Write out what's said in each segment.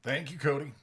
Thank you, Cody.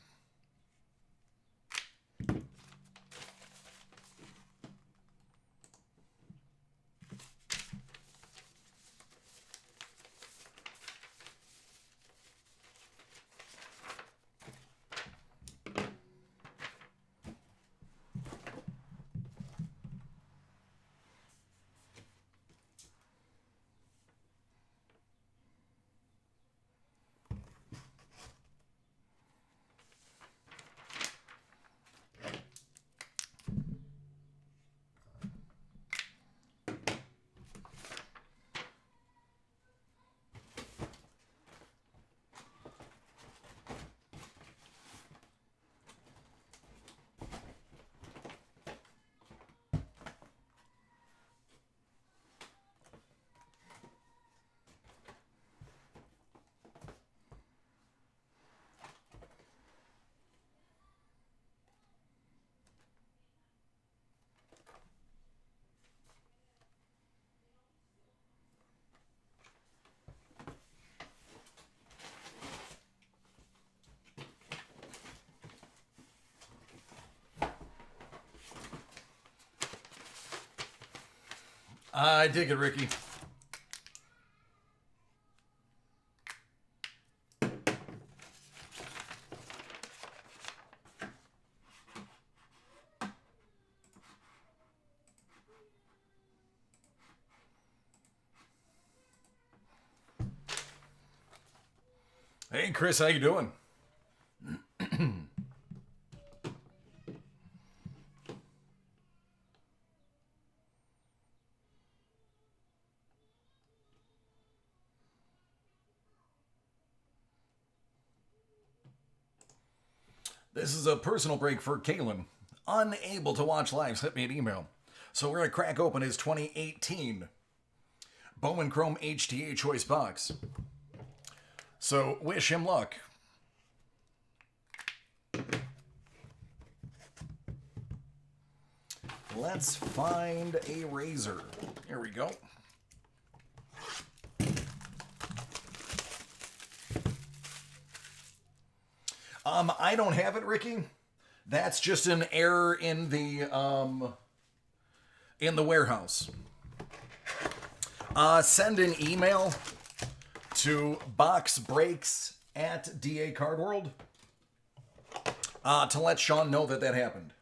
I dig it, Ricky. Hey, Chris, how you doing? This is a personal break for Kalen. Unable to watch live, sent me an email. So we're going to crack open his 2018 Bowman Chrome HTA Choice Box. So wish him luck. Let's find a razor. Here we go. I don't have it, Ricky. That's just an error in the warehouse. Send an email to boxbreaks@DACardWorld to let Sean know that happened.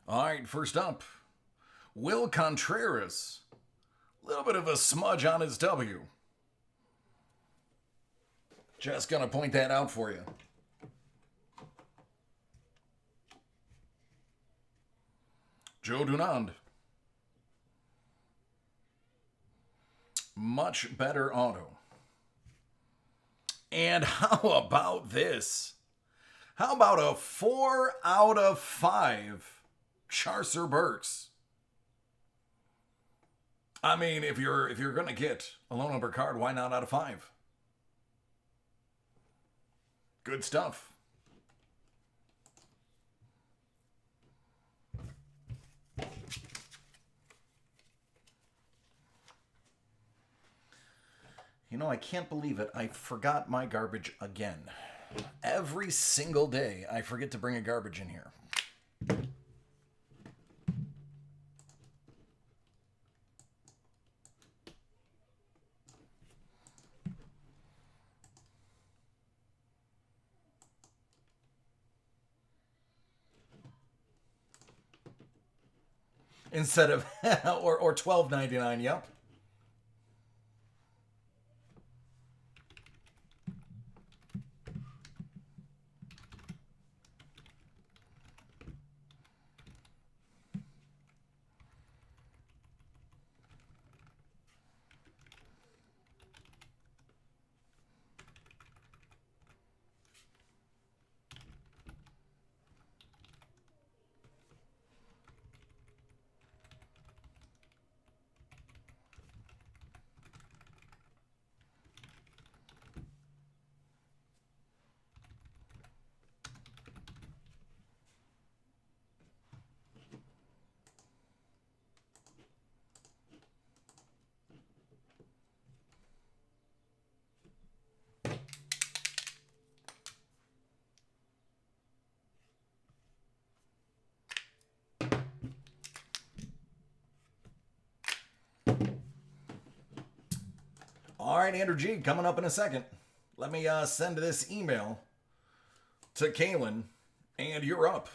All right, first up, Will Contreras. A little bit of a smudge on his W. Just gonna point that out for you. Joe Dunand. Much better auto. And how about this? How about a 4 out of 5 Charcer Burks? I mean, if you're gonna get a low number card, why not out of 5? Good stuff. You know, I can't believe it. I forgot my garbage again. Every single day, I forget to bring a garbage in here. Instead of or $12.99. Yep. All right, Andrew G, coming up in a second. Let me send this email to Kaylin, and you're up.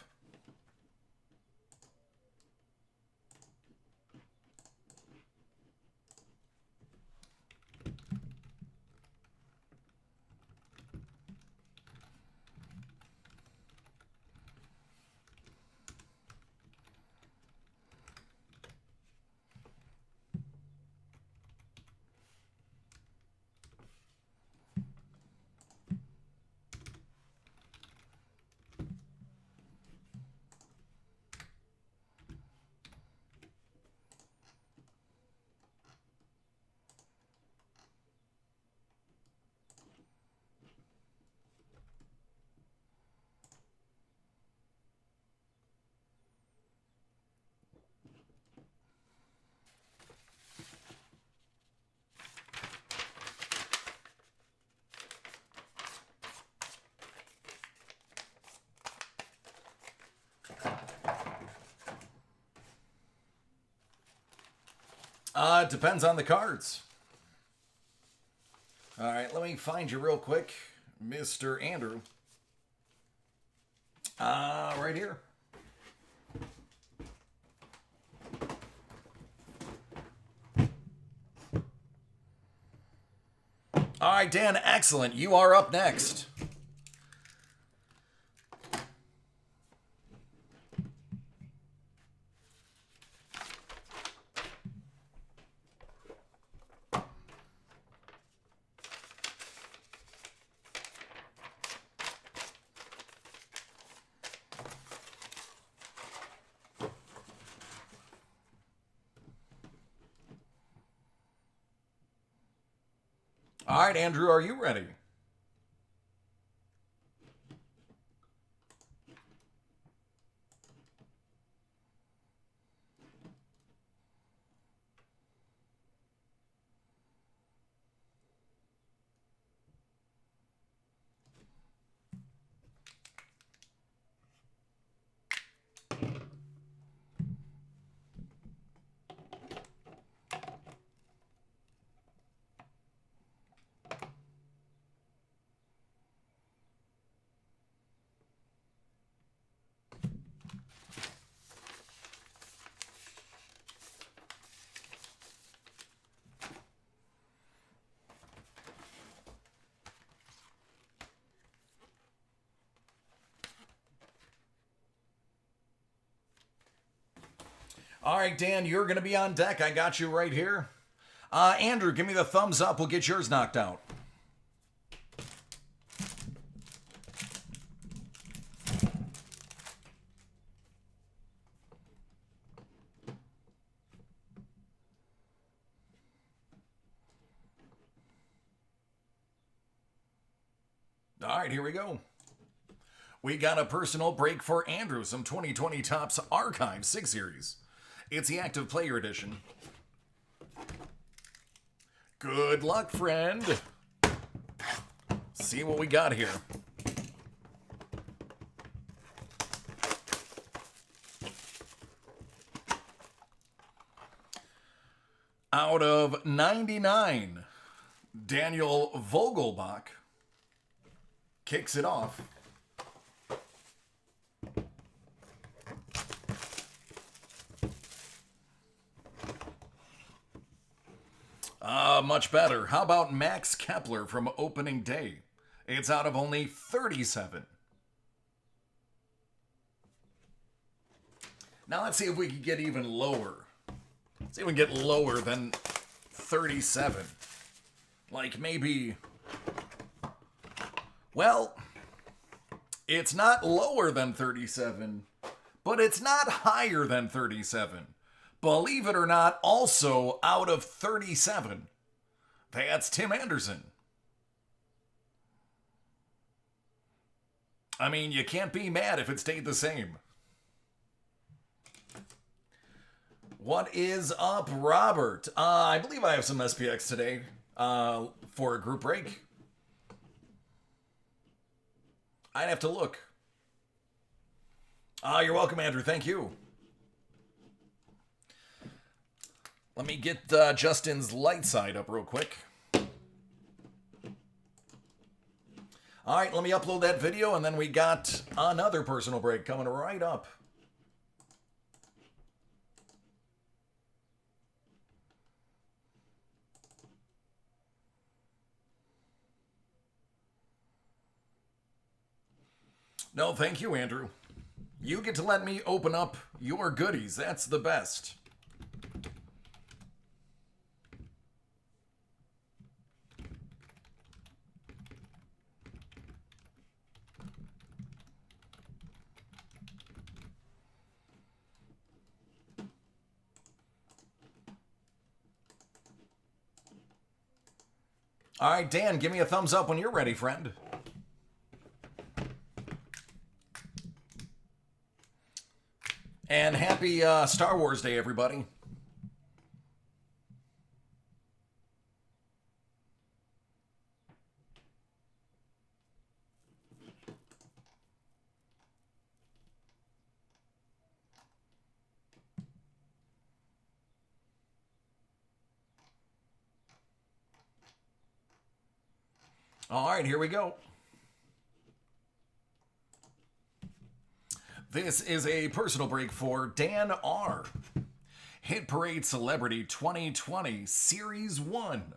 It depends on the cards. All right, let me find you real quick, Mr. Andrew. Right here. All right, Dan, excellent. You are up next. All right, Andrew, are you ready? All right, Dan, you're going to be on deck. I got you right here. Andrew, give me the thumbs up. We'll get yours knocked out. All right, here we go. We got a personal break for Andrew, some 2020 Topps Archive 6 Series. It's the Active Player Edition. Good luck, friend. See what we got here. Out of 99, Daniel Vogelbach kicks it off. Much better. How about Max Kepler from opening day? It's out of only 37. Now let's see if we can get even lower. See if we can get lower than 37. Like maybe... Well, it's not lower than 37, but it's not higher than 37. Believe it or not, also out of 37. That's Tim Anderson. I mean, you can't be mad if it stayed the same. What is up, Robert? I believe I have some SPX today for a group break. I'd have to look. You're welcome, Andrew. Thank you. Let me get Justin's light side up real quick. All right, let me upload that video, and then we got another personal break coming right up. No, thank you, Andrew. You get to let me open up your goodies. That's the best. All right, Dan, give me a thumbs up when you're ready, friend. And happy Star Wars Day, everybody. All right, here we go. This is a personal break for Dan R. Hit Parade Celebrity 2020 Series 1.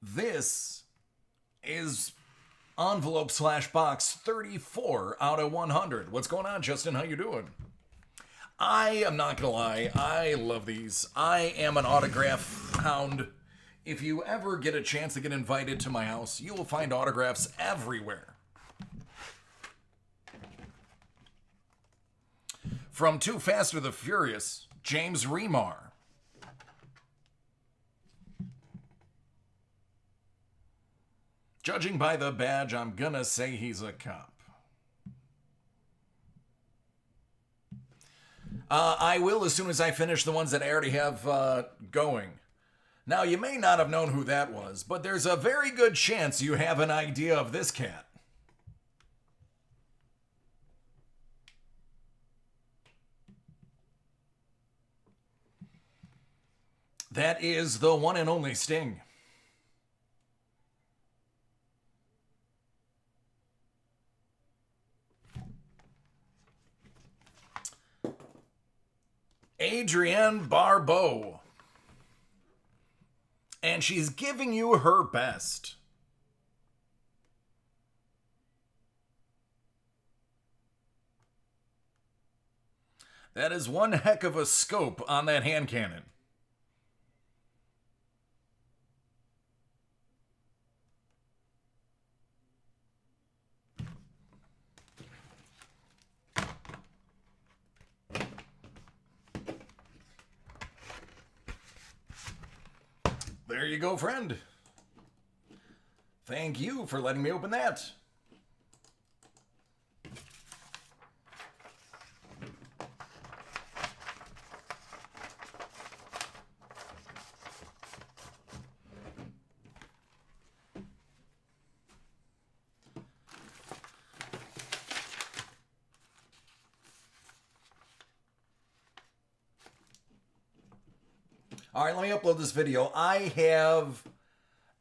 This is envelope / box 34 out of 100. What's going on, Justin? How you doing? I am not gonna lie, I love these. I am an autograph hound. If you ever get a chance to get invited to my house, you will find autographs everywhere. From Too Fast or the Furious, James Remar. Judging by the badge, I'm gonna say he's a cop. I will as soon as I finish the ones that I already have going. Now, you may not have known who that was, but there's a very good chance you have an idea of this cat. That is the one and only Sting. Adrienne Barbeau. And she's giving you her best. That is one heck of a scope on that hand cannon. There you go, friend. Thank you for letting me open that. All right, let me upload this video. I have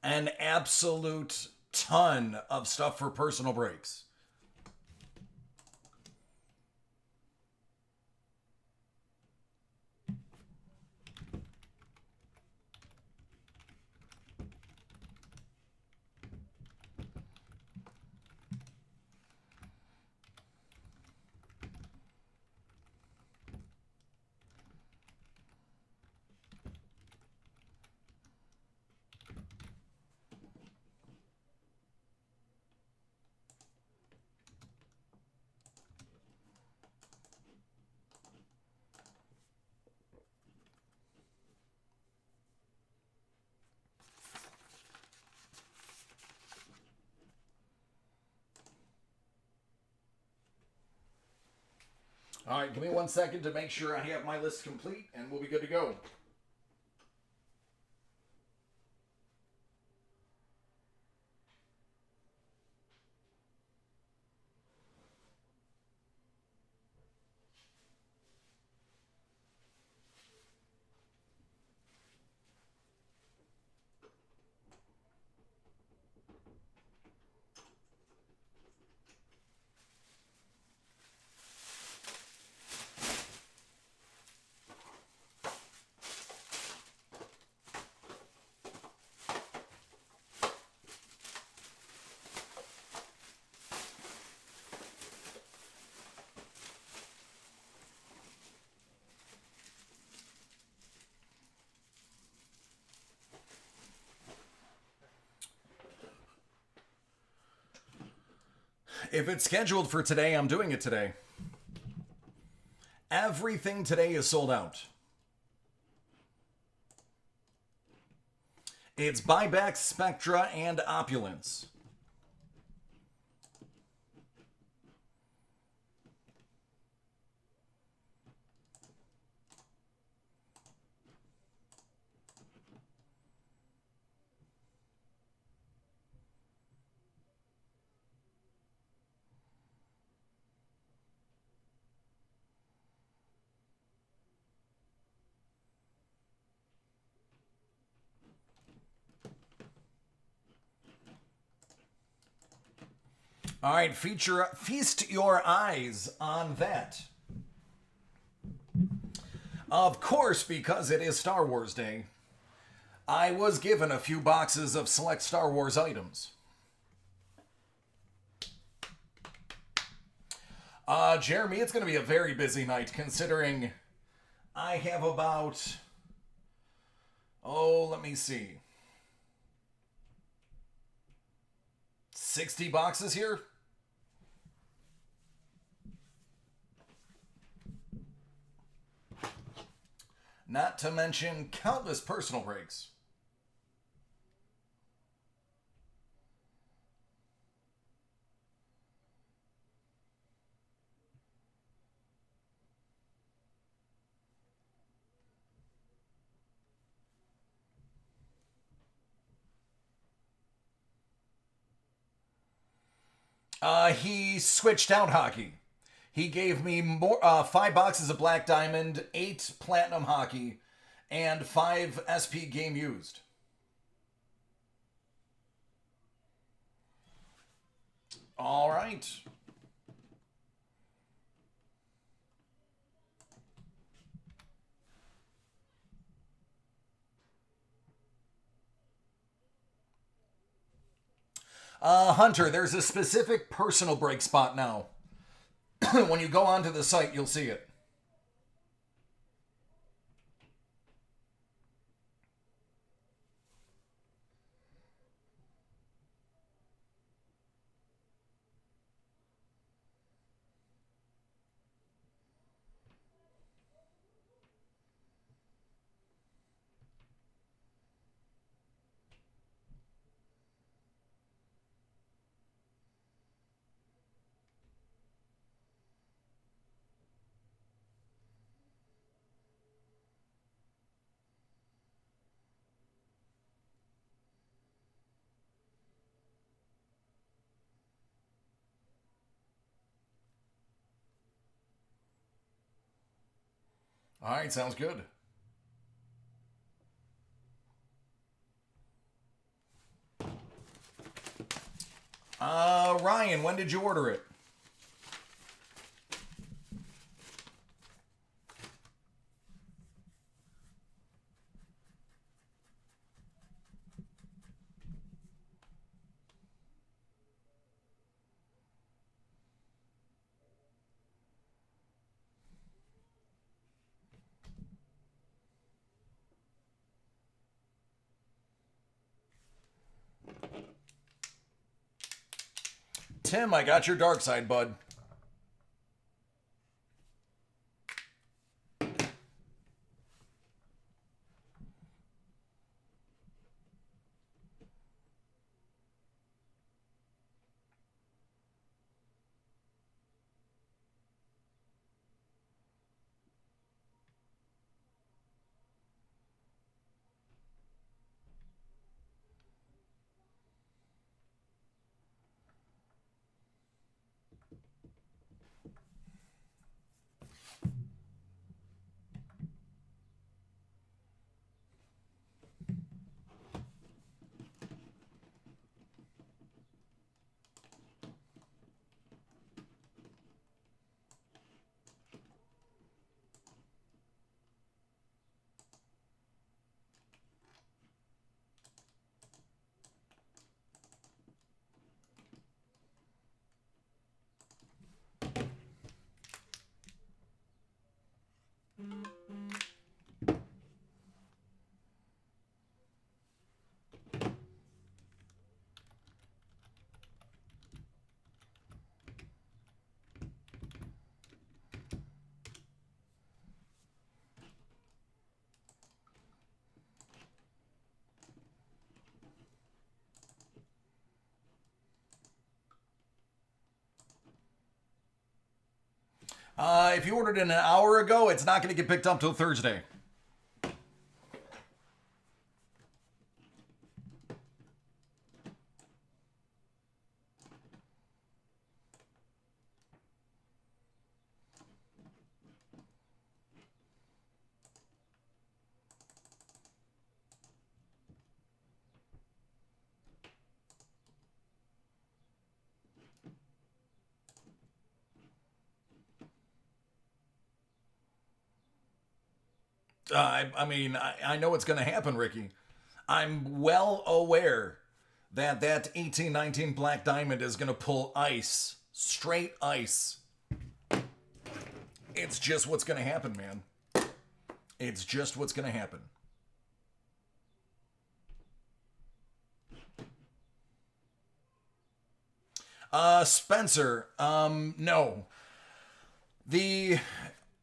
an absolute ton of stuff for personal breaks. All right, give me 1 second to make sure I have my list complete, and we'll be good to go. If it's scheduled for today, I'm doing it today. Everything today is sold out. It's Buyback, Spectra, and Opulence. All right, feast your eyes on that. Of course, because it is Star Wars Day, I was given a few boxes of select Star Wars items. Jeremy, it's going to be a very busy night considering I have about, let me see, 60 boxes here. Not to mention countless personal breaks. He switched out hockey. He gave me 5 boxes of Black Diamond, 8 Platinum Hockey, and 5 SP Game Used. All right. Hunter, there's a specific personal break spot now. When you go onto the site, you'll see it. All right, sounds good. Ryan, when did you order it? Tim, I got your dark side, bud. If you ordered it an hour ago, it's not going to get picked up till Thursday. I know what's going to happen, Ricky. I'm well aware that 1819 Black Diamond is going to pull ice, straight ice. It's just what's going to happen, man. It's just what's going to happen. Spencer, no. The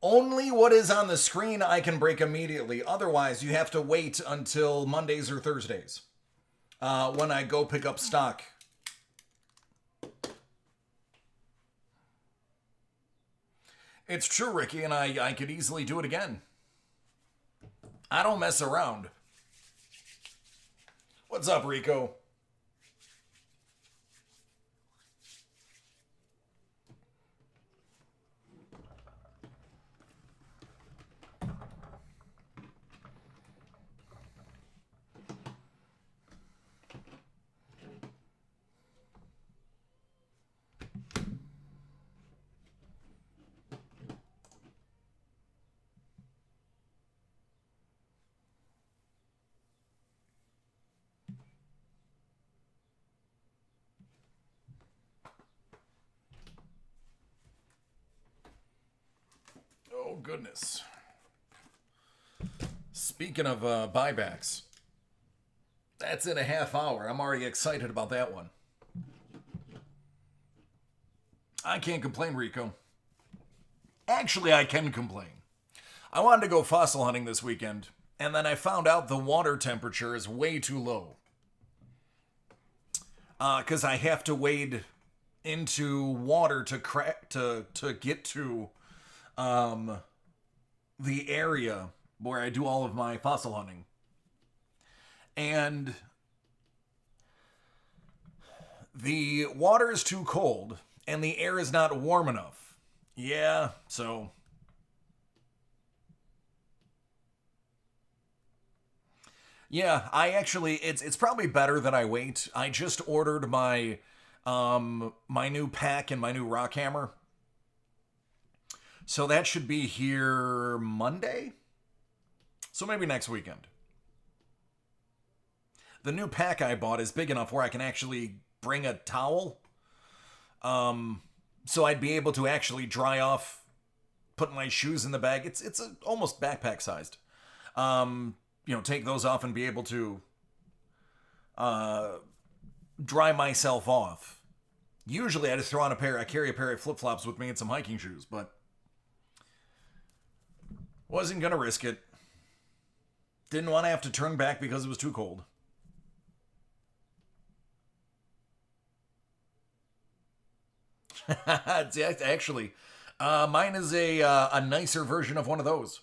only what is on the screen I can break immediately. Otherwise, you have to wait until Mondays or Thursdays when I go pick up stock. It's true, Ricky, and I could easily do it again. I don't mess around. What's up, Rico? Oh, goodness. Speaking of buybacks, that's in a half hour. I'm already excited about that one. I can't complain, Rico. Actually, I can complain. I wanted to go fossil hunting this weekend, and then I found out the water temperature is way too low. Because I have to wade into water to get to the area where I do all of my fossil hunting. And the water is too cold and the air is not warm enough. Yeah, so yeah, I actually it's probably better that I wait. I just ordered my new pack and my new rock hammer. So that should be here Monday. So maybe next weekend. The new pack I bought is big enough where I can actually bring a towel. So I'd be able to actually dry off, put my shoes in the bag. It's almost backpack sized. Take those off and be able to dry myself off. Usually I just throw on I carry a pair of flip flops with me and some hiking shoes, but wasn't gonna risk it. Didn't want to have to turn back because it was too cold. Actually, mine is a nicer version of one of those.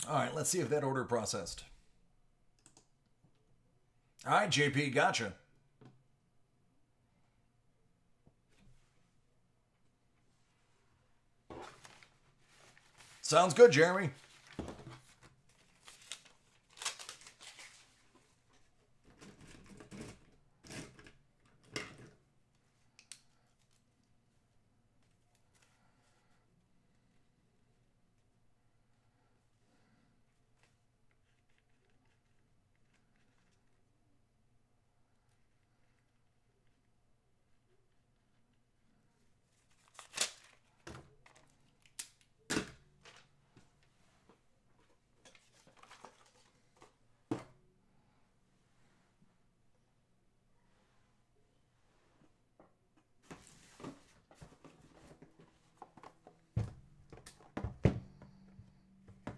All right, let's see if that order processed. All right, JP, gotcha. Sounds good, Jeremy.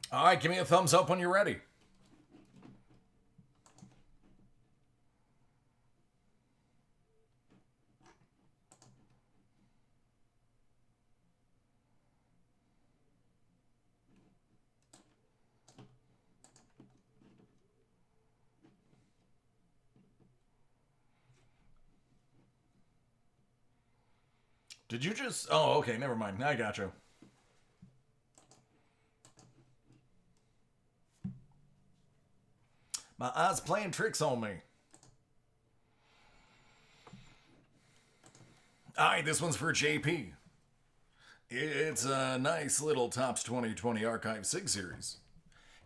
All right, give me a thumbs up when you're ready. Did you just... Oh, okay, never mind. I got you. My eyes playing tricks on me. All right, this one's for JP. It's a nice little Topps 2020 Archive 6 series.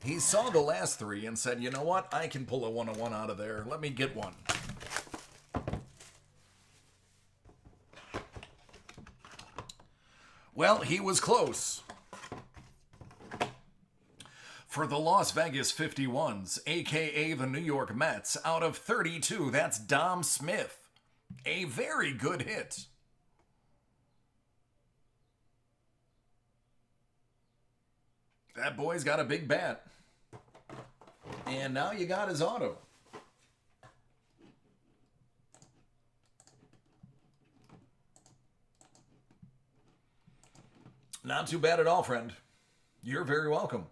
He saw the last three and said, you know what? I can pull a 101 out of there. Let me get one. Well, he was close. For the Las Vegas 51s, aka the New York Mets, out of 32, that's Dom Smith. A very good hit. That boy's got a big bat. And now you got his auto. Not too bad at all, friend. You're very welcome.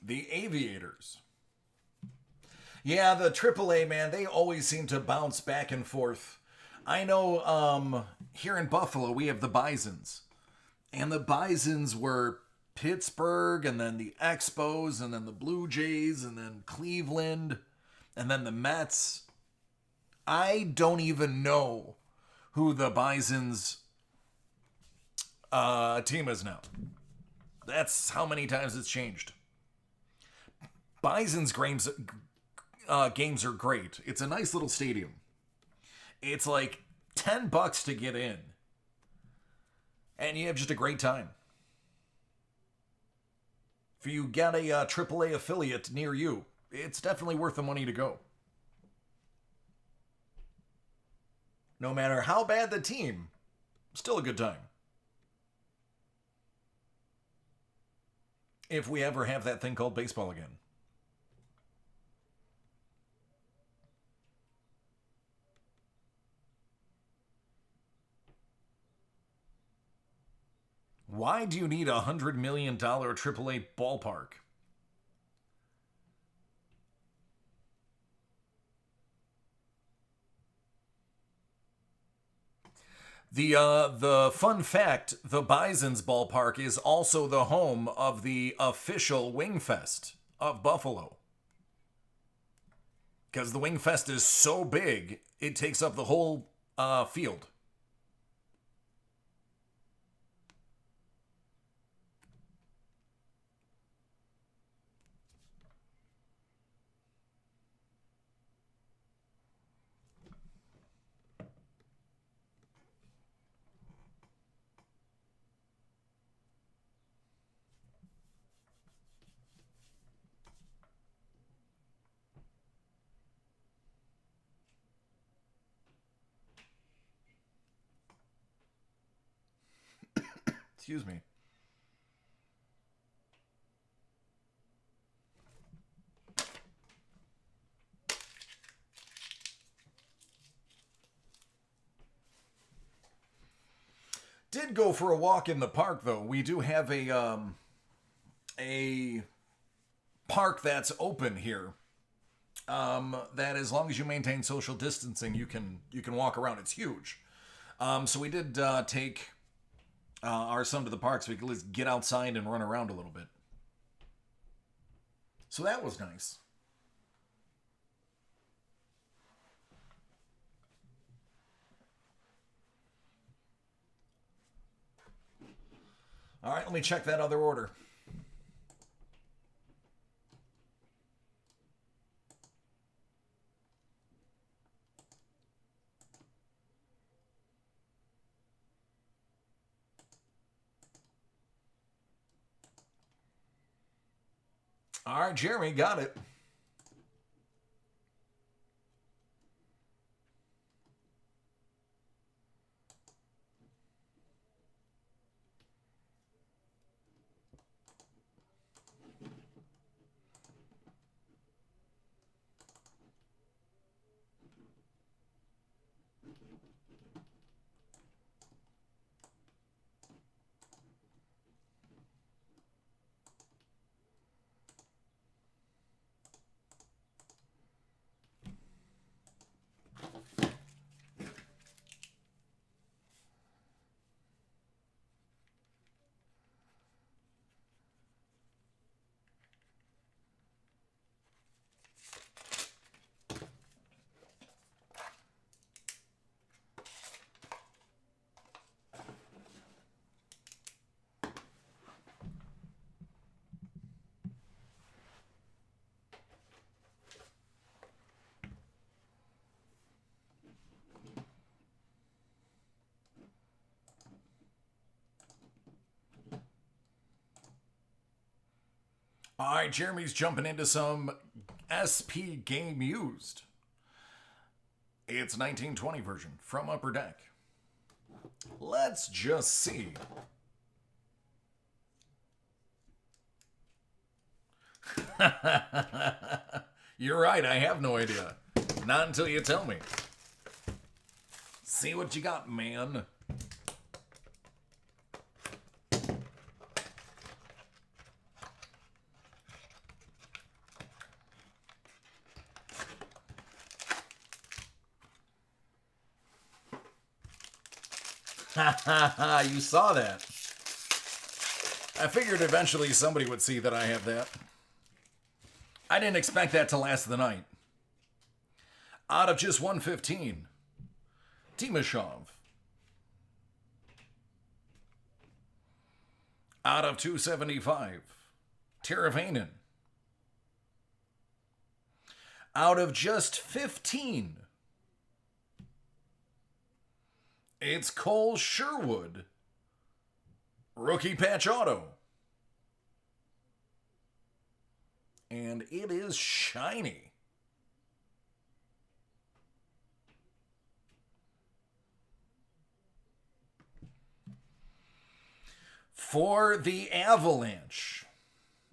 The Aviators. Yeah, the AAA, man, they always seem to bounce back and forth. I know here in Buffalo, we have the Bisons. And the Bisons were Pittsburgh, and then the Expos, and then the Blue Jays, and then Cleveland, and then the Mets. I don't even know who the Bisons team is now. That's how many times it's changed. Bison's games are great. It's a nice little stadium. It's like $10 to get in. And you have just a great time. If you get a AAA affiliate near you, it's definitely worth the money to go. No matter how bad the team, still a good time. If we ever have that thing called baseball again. Why do you need a $100 million AAA ballpark? The fun fact, the Bison's ballpark is also the home of the official Wingfest of Buffalo. Because the Wingfest is so big, it takes up the whole field. Excuse me. Did go for a walk in the park though. We do have a park that's open here. That as long as you maintain social distancing, you can walk around. It's huge. So we did take our son to the park so we could at least get outside and run around a little bit. So that was nice. All right, let me check that other order. All right, Jeremy, got it. All right, Jeremy's jumping into some SP Game Used. It's 1920 version from Upper Deck. Let's just see. You're right, I have no idea. Not until you tell me. See what you got, man. You saw that. I figured eventually somebody would see that I have that. I didn't expect that to last the night. Out of just 115, Timashov. Out of 275, Teravainen. Out of just 15, it's Cole Sherwood. Rookie patch auto. And it is shiny. For the Avalanche,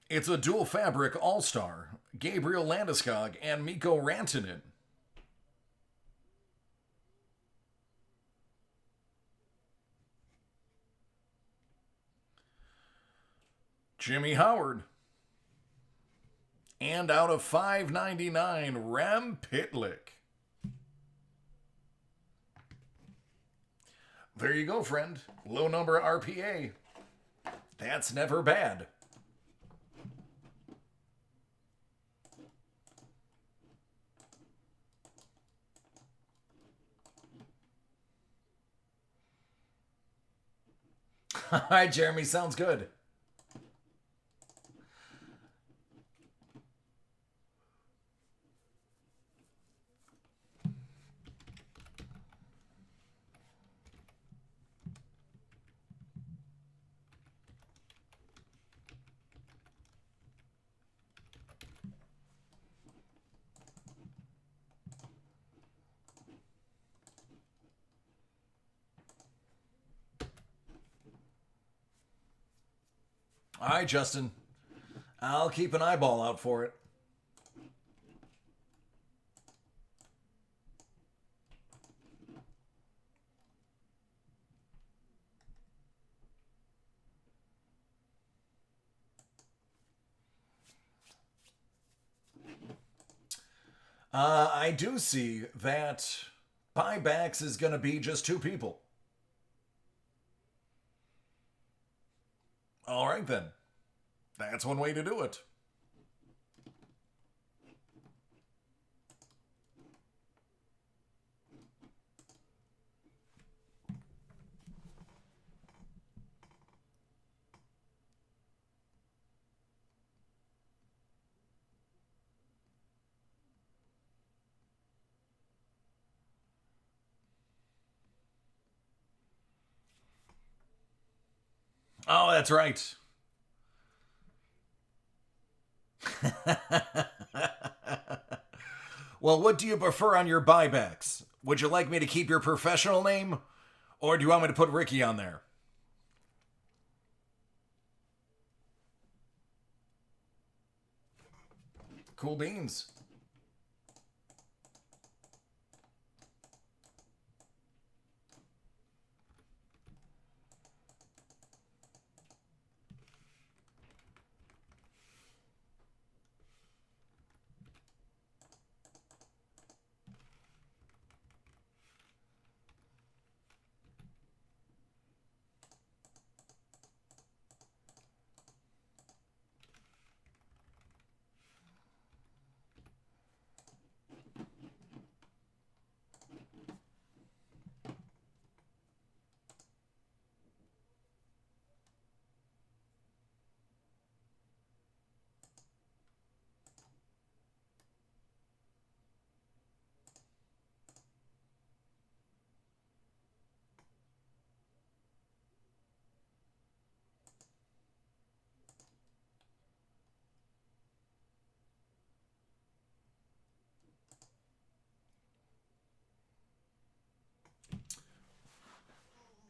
it's a dual fabric all-star, Gabriel Landeskog and Mikko Rantanen. Jimmy Howard. And out of 599, Rem Pitlick. There you go, friend. Low number RPA. That's never bad. Hi, Jeremy. Sounds good. right, Justin. I'll keep an eyeball out for it. I do see that buybacks is going to be just 2 people. All right, then. That's one way to do it. Oh, that's right. Well, what do you prefer on your buybacks? Would you like me to keep your professional name? Or do you want me to put Ricky on there? Cool beans.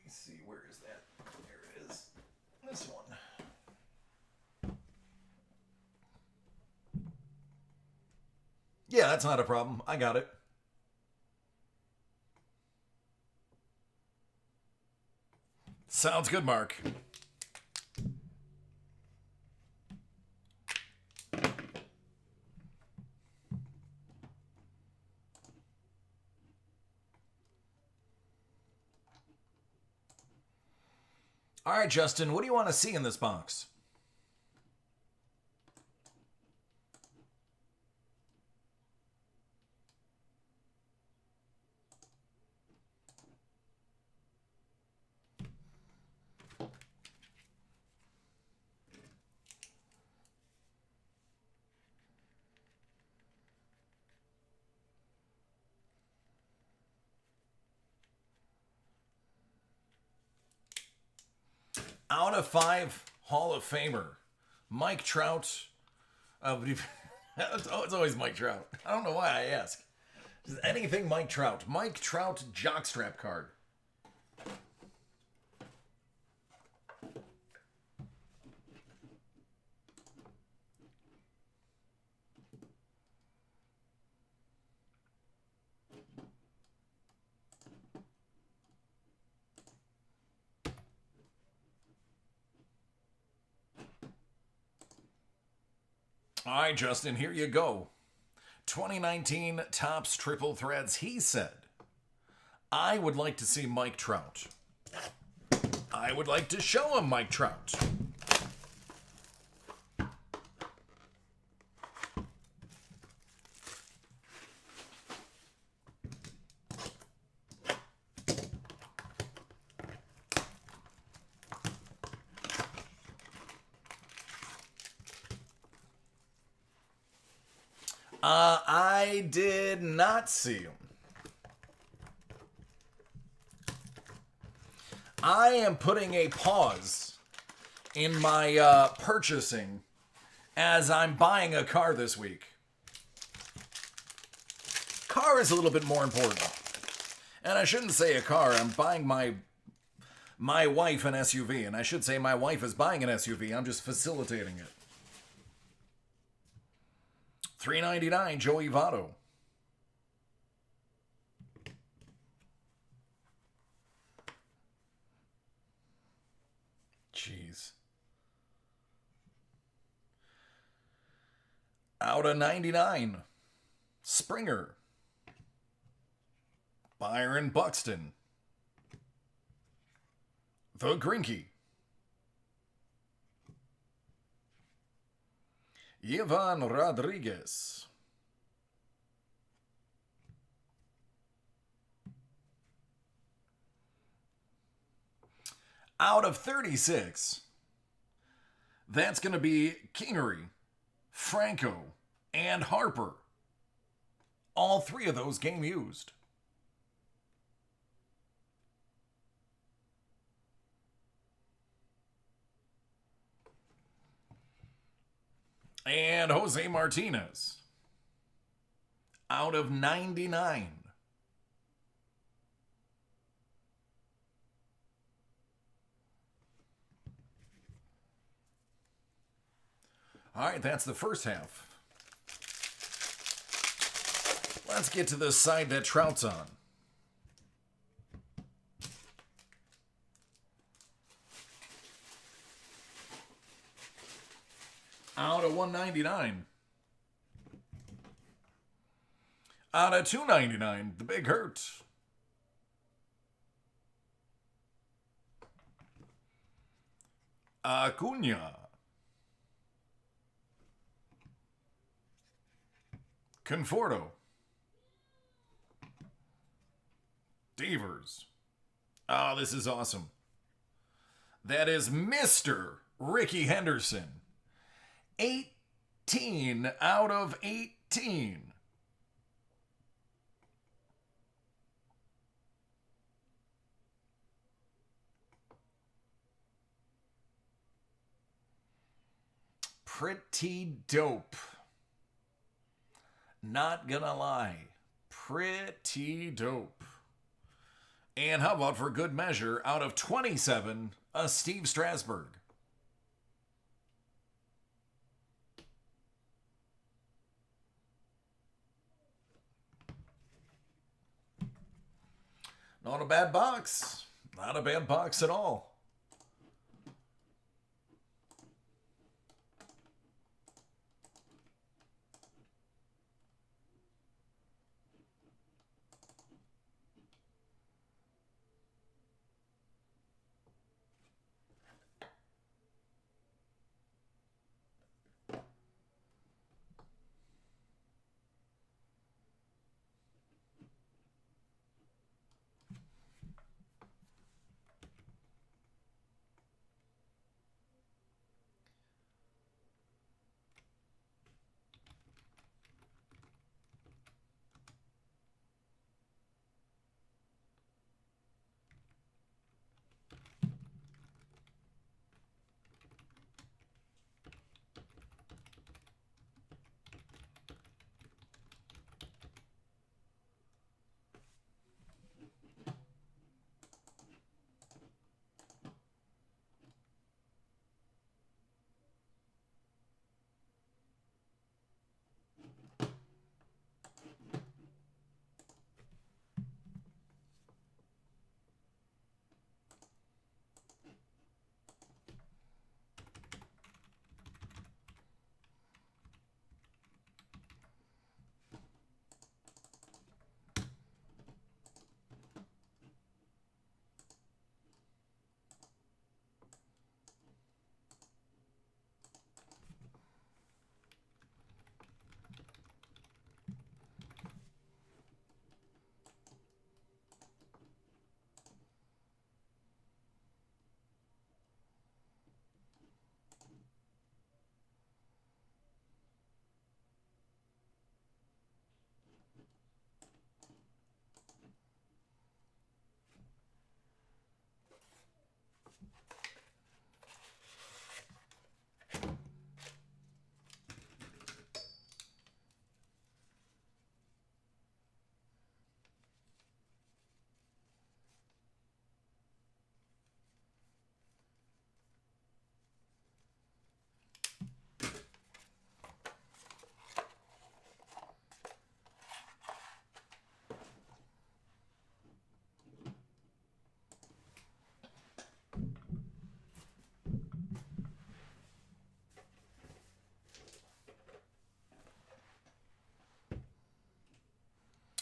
Let me see, where is that? There it is. This one. Yeah, that's not a problem. I got it. Sounds good, Mark. All right, Justin, what do you want to see in this box? Out of 5, Hall of Famer, Mike Trout. It's always Mike Trout. I don't know why I ask. Just anything Mike Trout. Mike Trout jockstrap card. All right, Justin, here you go. 2019 Topps Triple Threads. He said, I would like to see Mike Trout. I would like to show him Mike Trout. I did not see him. I am putting a pause in my purchasing as I'm buying a car this week. Car is a little bit more important. And I shouldn't say a car. I'm buying my my wife an SUV, and I should say my wife is buying an SUV. I'm just facilitating it. $3.99 Joey Votto. Jeez. Out of 99, Springer. Byron Buxton. The Grinky. Ivan Rodriguez. Out of 36, that's going to be Kingery, Franco, and Harper. All three of those game used. And Jose Martinez. Out of 99. All right, that's the first half. Let's get to the side that Trout's on. Out of 199. Out of 299, the Big Hurt. Acuna. Conforto. Devers. Oh, this is awesome. That is Mr. Ricky Henderson. 18 out of 18. Pretty dope. Not gonna lie. Pretty dope. And how about for good measure, out of 27, a Steve Strasburg. Not a bad box. Not a bad box at all.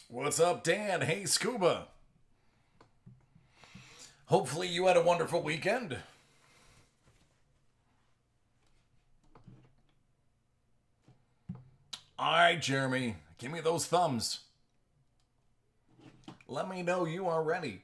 What's up, Dan? Hey, Scuba. Hopefully you had a wonderful weekend. All right, Jeremy, give me those thumbs. Let me know you are ready.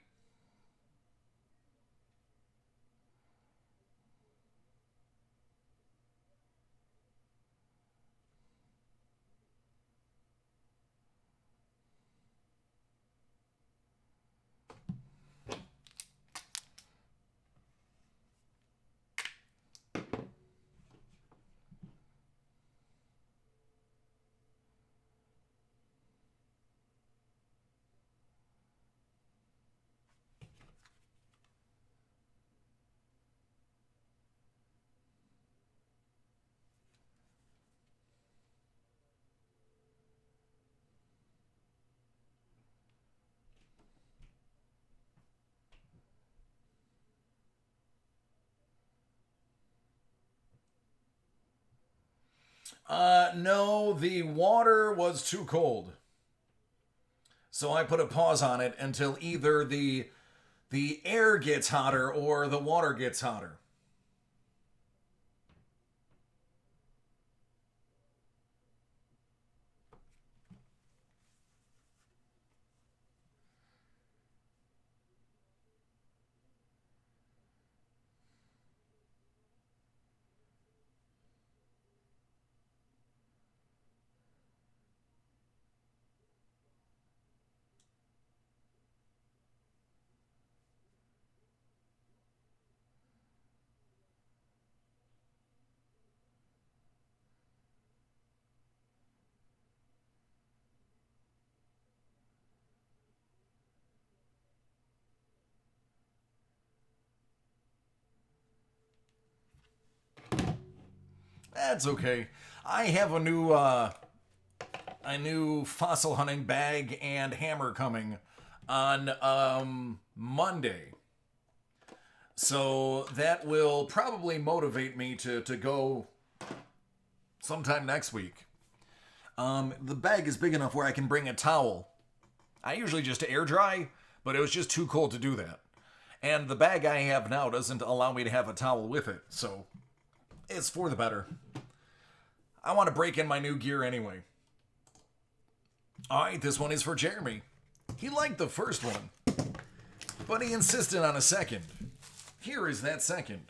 No, the water was too cold. So I put a pause on it until either the air gets hotter or the water gets hotter. That's okay. I have a new fossil hunting bag and hammer coming on Monday. So that will probably motivate me to go sometime next week. The bag is big enough where I can bring a towel. I usually just air dry, but it was just too cold to do that. And the bag I have now doesn't allow me to have a towel with it, so it's for the better. I want to break in my new gear anyway. Alright, this one is for Jeremy. He liked the first one, but he insisted on a second. Here is that second.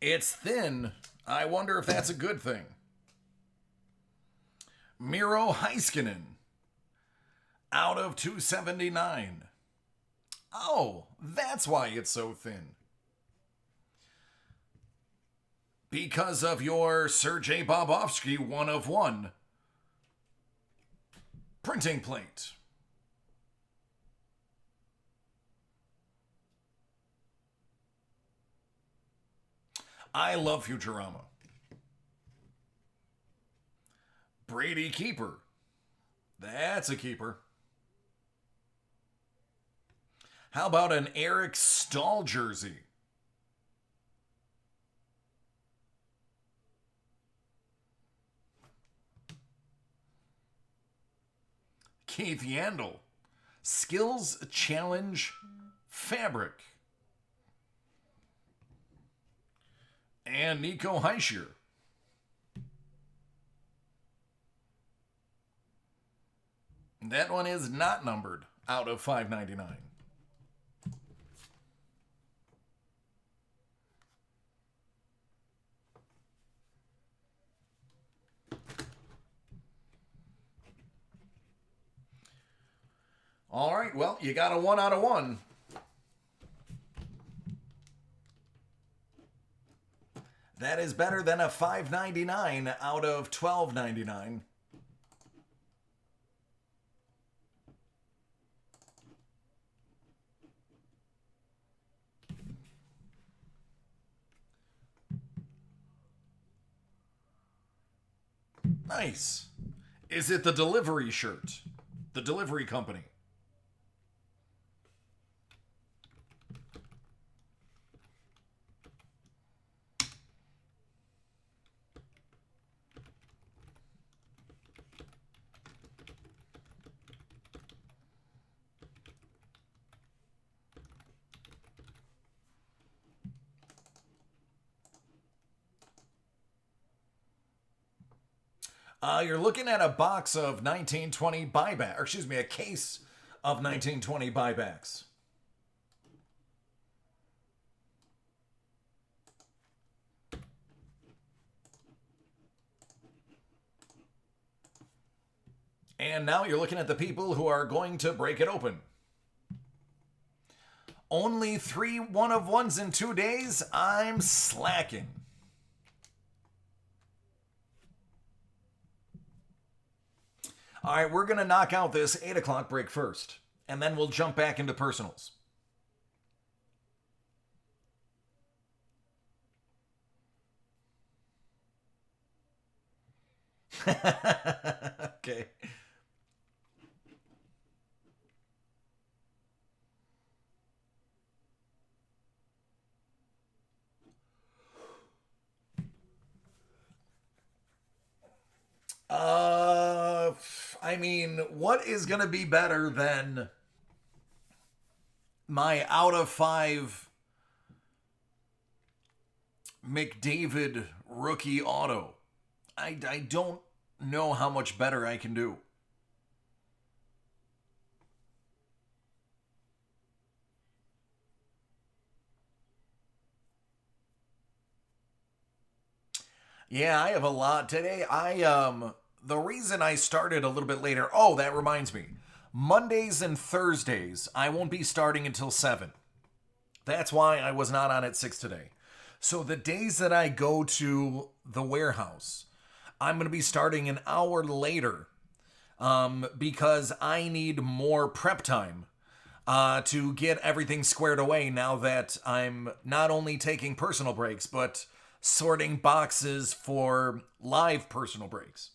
It's thin. I wonder if that's a good thing. Miro Heiskanen out of 279. Oh, that's why it's so thin. Because of your Sergei Bobovsky 1/1 printing plate. I love Futurama. Brady Keeper. That's a keeper. How about an Eric Stahl jersey? Keith Yandel. Skills Challenge Fabric. And Nico Heischer. That one is not numbered out of 599. All right, well, you got a 1 out of 1. That is better than a 599 out of 1299. Nice. Is it the delivery shirt? The delivery company? You're looking at a box of 1920 buyback, or excuse me, a case of 1920 buybacks. And now you're looking at the people who are going to break it open. Only 3 one-of-ones in 2 days? I'm slacking. All right, we're going to knock out this 8 o'clock break first, and then we'll jump back into personals. Okay. I mean, what is going to be better than my out of 5 McDavid rookie auto? I don't know how much better I can do. Yeah, I have a lot today. The reason I started a little bit later. Oh, that reminds me. Mondays and Thursdays, I won't be starting until 7. That's why I was not on at 6 today. So the days that I go to the warehouse, I'm going to be starting an hour later because I need more prep time to get everything squared away now that I'm not only taking personal breaks, but sorting boxes for live personal breaks.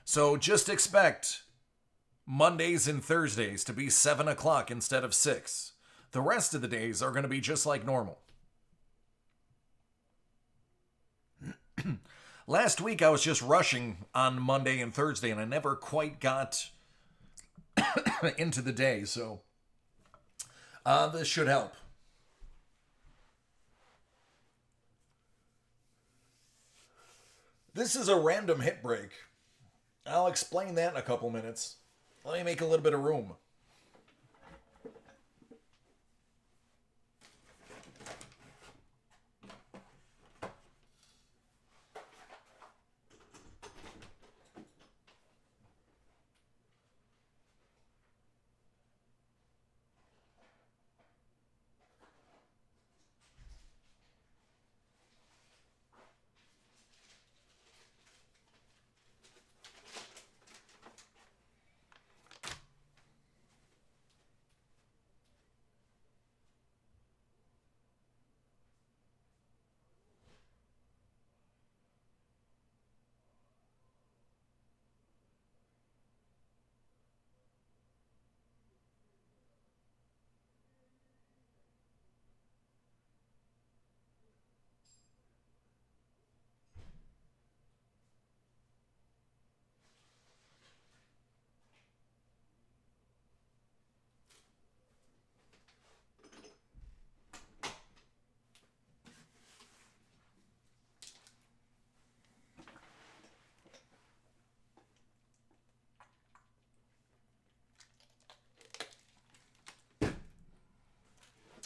So just expect Mondays and Thursdays to be 7 o'clock instead of 6. The rest of the days are going to be just like normal. Last week I was just rushing on Monday and Thursday and I never quite got into the day, so this should help. This is a random hit break. I'll explain that in a couple minutes. Let me make a little bit of room.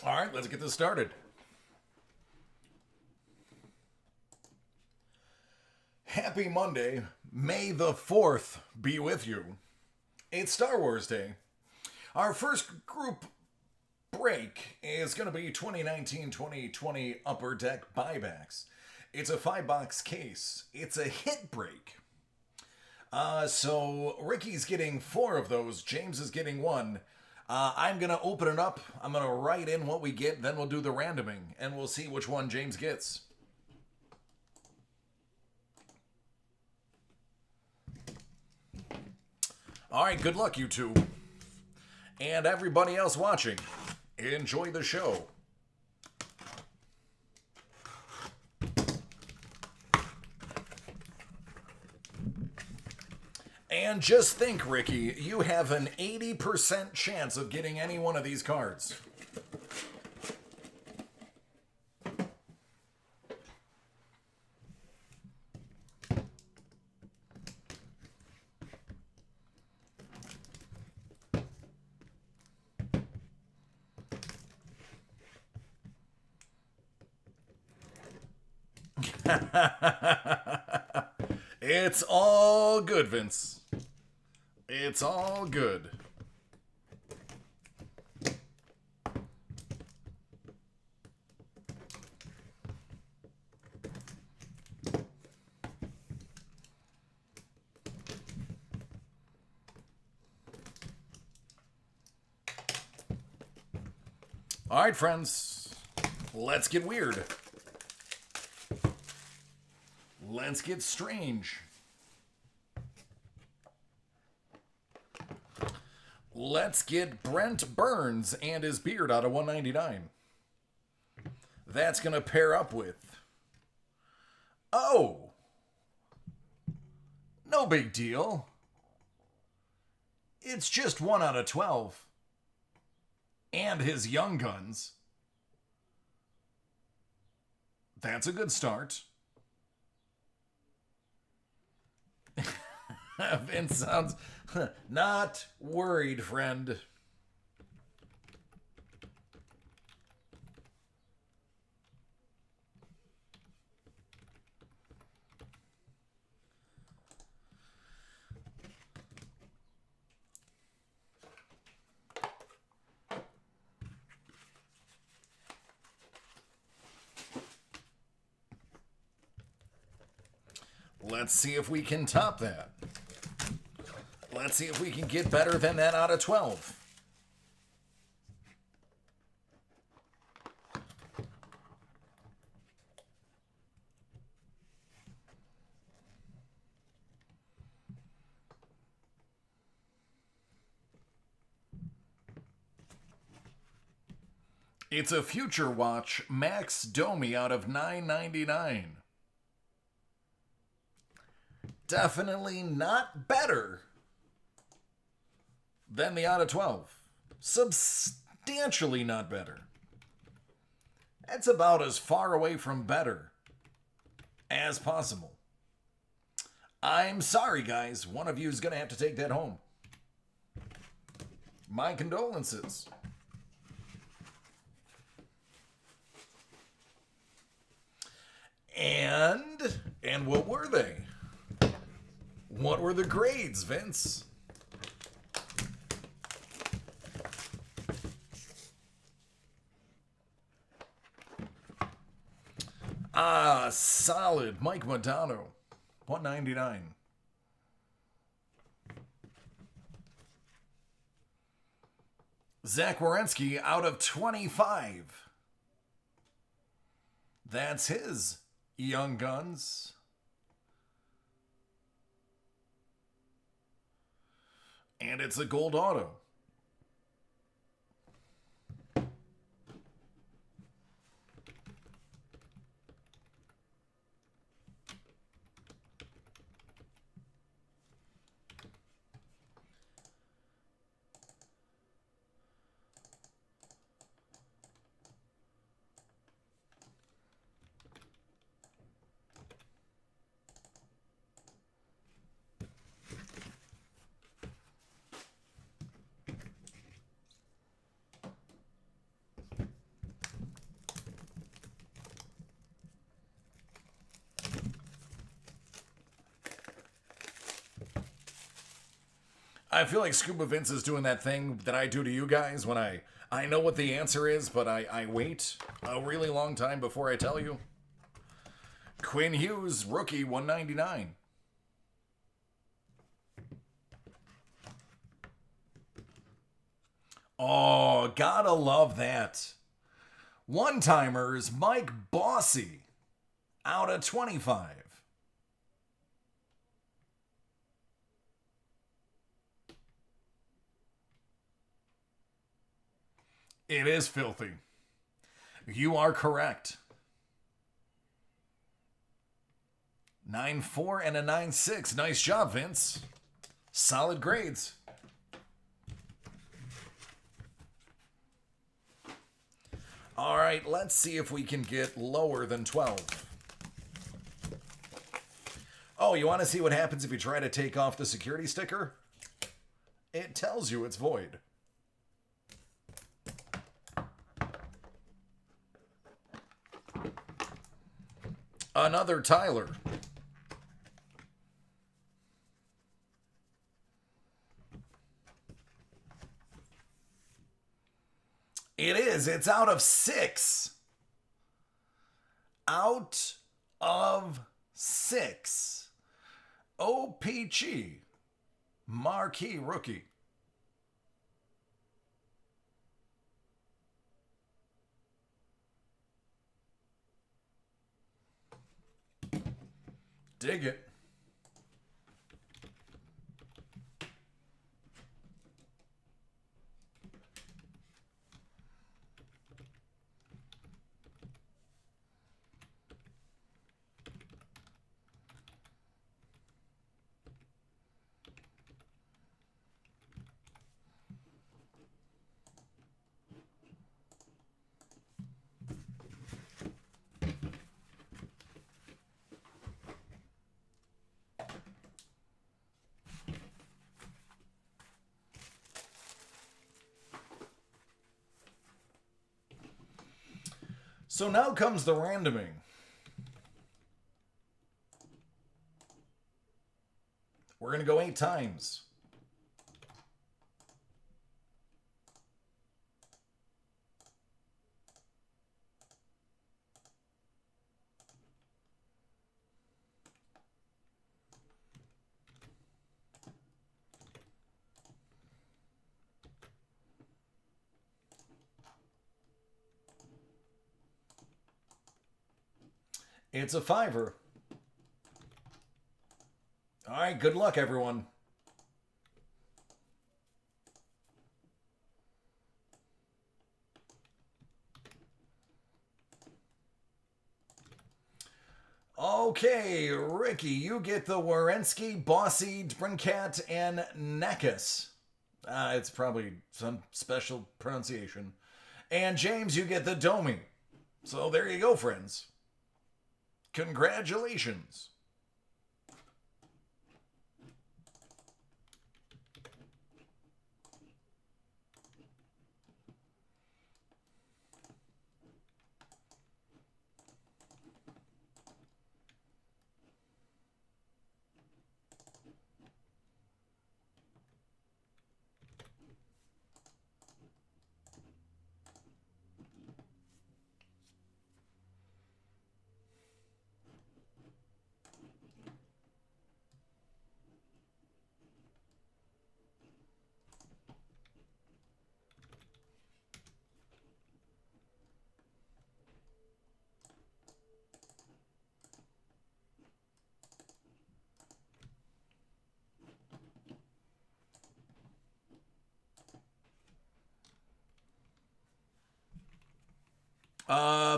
All right, let's get this started. Happy Monday. May the 4th be with you. It's Star Wars Day. Our first group break is going to be 2019-2020 Upper Deck buybacks. It's a 5-box case. It's a hit break. So Ricky's getting 4 of those. James is getting 1. I'm going to open it up. I'm going to write in what we get. Then we'll do the randoming. And we'll see which one James gets. All right, good luck, YouTube. And everybody else watching, enjoy the show. And just think, Ricky, you have an 80% chance of getting any one of these cards. It's all good, Vince. It's all good. All right, friends. Let's get weird. Let's get strange. Let's get Brent Burns and his beard out of 199. That's going to pair up with... Oh! No big deal. It's just 1 out of 12. And his Young Guns. That's a good start. Vince sounds not worried, friend. Let's see if we can top that. Let's see if we can get better than that out of 12. It's a Future Watch Max Domi out of $9.99. Definitely not better than the out of 12. Substantially not better. That's about as far away from better as possible. I'm sorry, guys. One of you is going to have to take that home. My condolences. And what were they? What were the grades, Vince? Solid. Mike Modano, $199. Zach Werenski out of 25. That's his Young Guns. And it's a gold auto. I feel like Scuba Vince is doing that thing that I do to you guys when I know what the answer is, but I wait a really long time before I tell you. Quinn Hughes, rookie, $199. Oh, gotta love that. One-timers, Mike Bossy, out of 25. It is filthy. You are correct. 9.4 and a 9.6. Nice job, Vince. Solid grades. All right, let's see if we can get lower than 12. Oh, you want to see what happens if you try to take off the security sticker? It tells you it's void. Another Tyler. It is. It's out of 6. Out of 6. OPG. Marquee rookie. Dig it. So now comes the randoming. We're going to go 8 times. It's a 5-er. All right, good luck, everyone. Okay, Ricky, you get the Werenski, Bossy, Brinkat, and Nekus. It's probably some special pronunciation. And James, you get the Domi. So there you go, friends. Congratulations.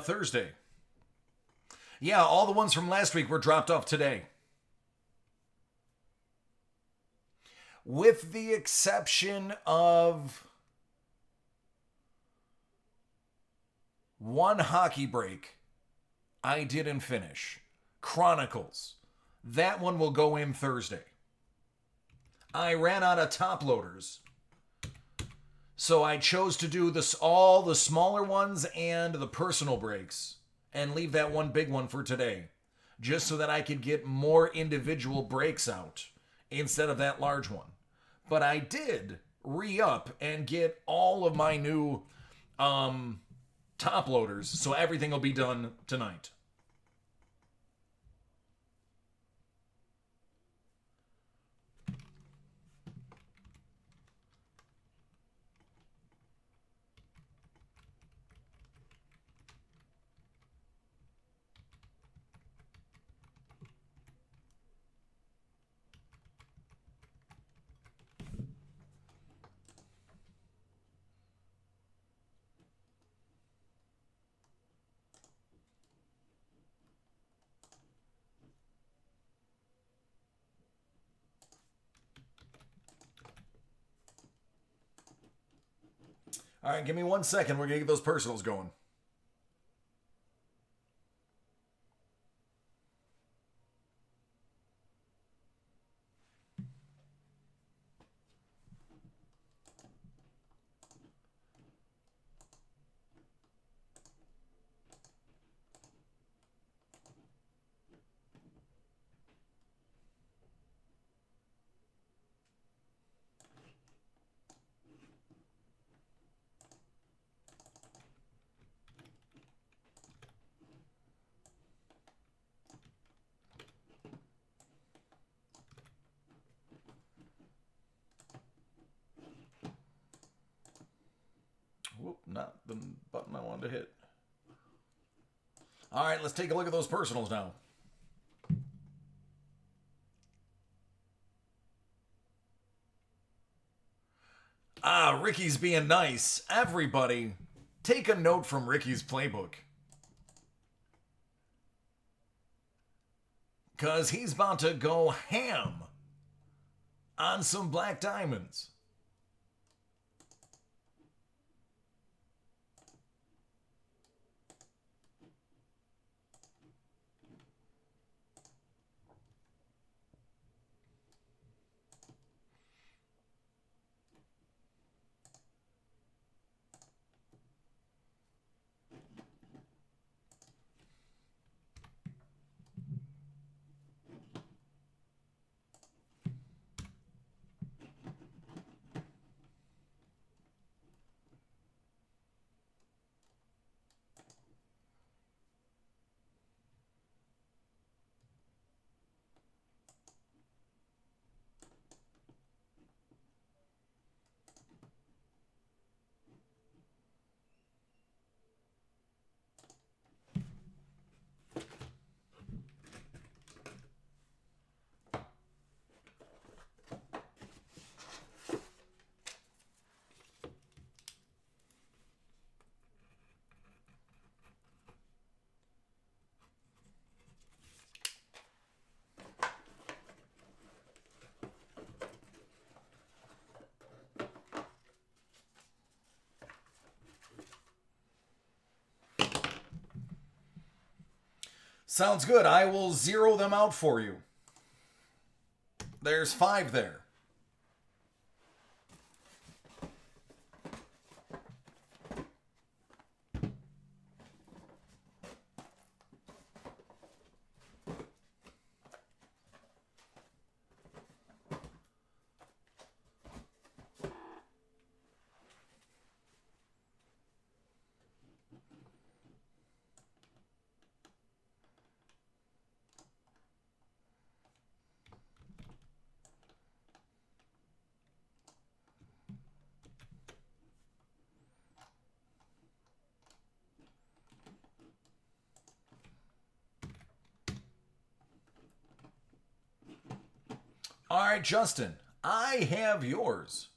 Thursday. Yeah, all the ones from last week were dropped off today. With the exception of one hockey break, I didn't finish. Chronicles. That one will go in Thursday. I ran out of top loaders. So I chose to do this, all the smaller ones and the personal breaks, and leave that one big one for today, just so that I could get more individual breaks out instead of that large one. But I did re-up and get all of my new top loaders, so everything will be done tonight. All right, give me 1 second. We're going to get those personals going. Whoop, not the button I wanted to hit. All right, let's take a look at those personals now. Ah, Ricky's being nice. Everybody, take a note from Ricky's playbook. Because he's about to go ham on some black diamonds. Sounds good. I will zero them out for you. There's 5 there. All right, Justin, I have yours.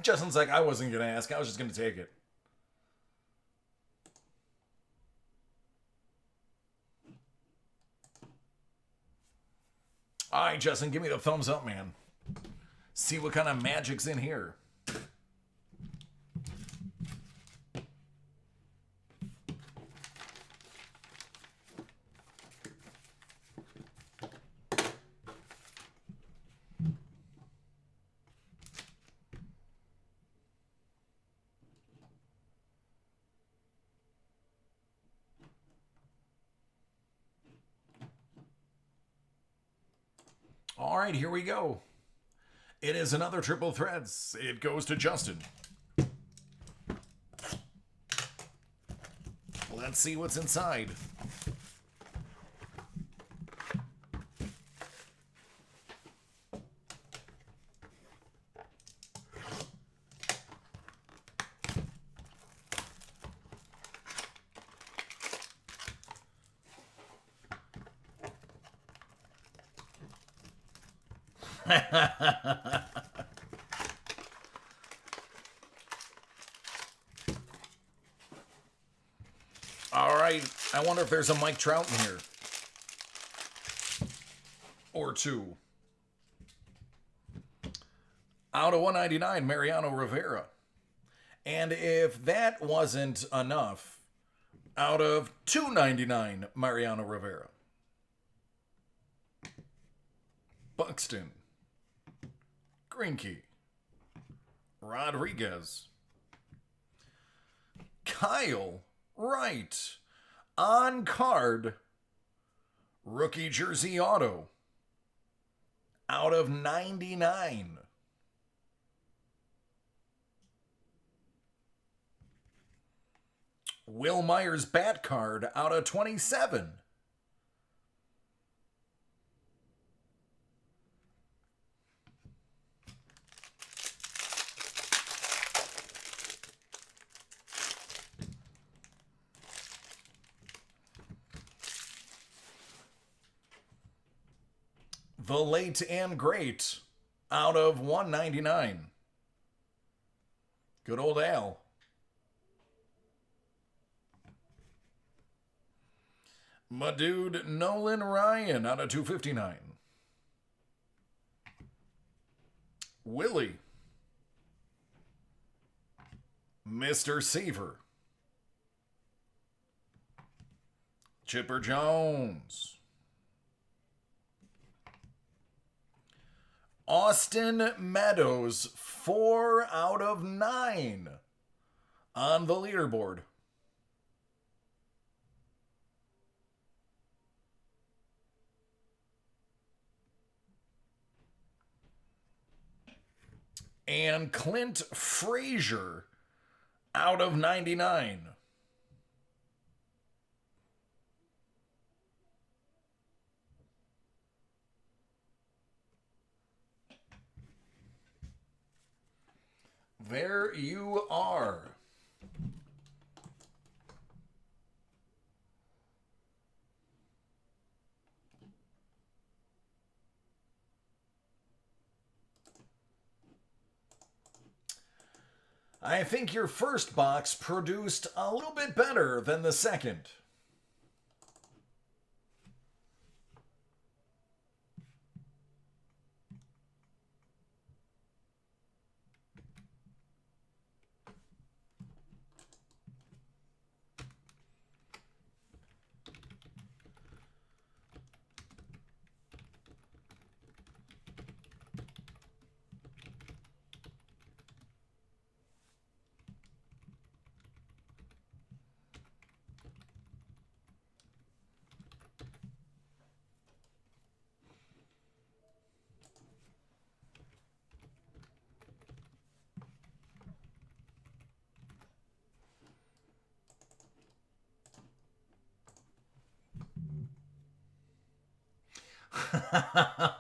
Justin's like, I wasn't going to ask. I was just going to take it. All right, Justin, give me the thumbs up, man. See what kind of magic's in here. All right, here we go. It is another triple threads. It goes to Justin. Let's see what's inside. All right. I wonder if there's a Mike Trout in here. Or two. Out of 199, Mariano Rivera. And if that wasn't enough, out of 299, Mariano Rivera. Buxton. Greinke. Rodriguez. Kyle Wright. On card. Rookie jersey auto. Out of 99. Will Myers bat card out of 27. The late and great out of 199. Good old Al. My dude Nolan Ryan out of 259. Willie. Mr. Seaver. Chipper Jones. Austin Meadows, 4 out of 9 on the leaderboard. And Clint Frazier, out of 99. There you are. I think your first box produced a little bit better than the second.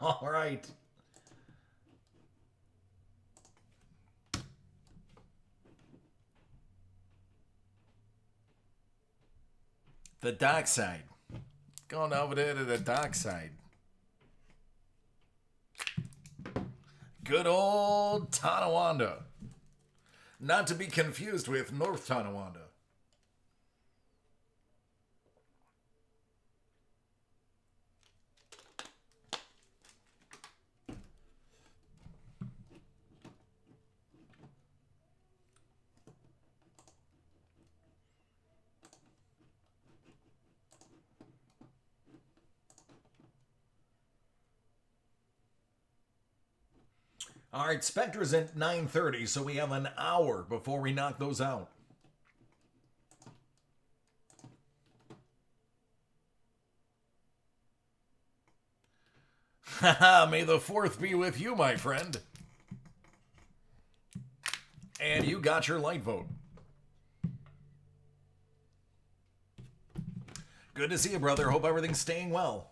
All right. The dark side. Going over there to the dark side. Good old Tonawanda. Not to be confused with North Tonawanda. All right, Spectre's at 9:30, so we have an hour before we knock those out. Haha, may the 4th be with you, my friend. And you got your light vote. Good to see you, brother. Hope everything's staying well.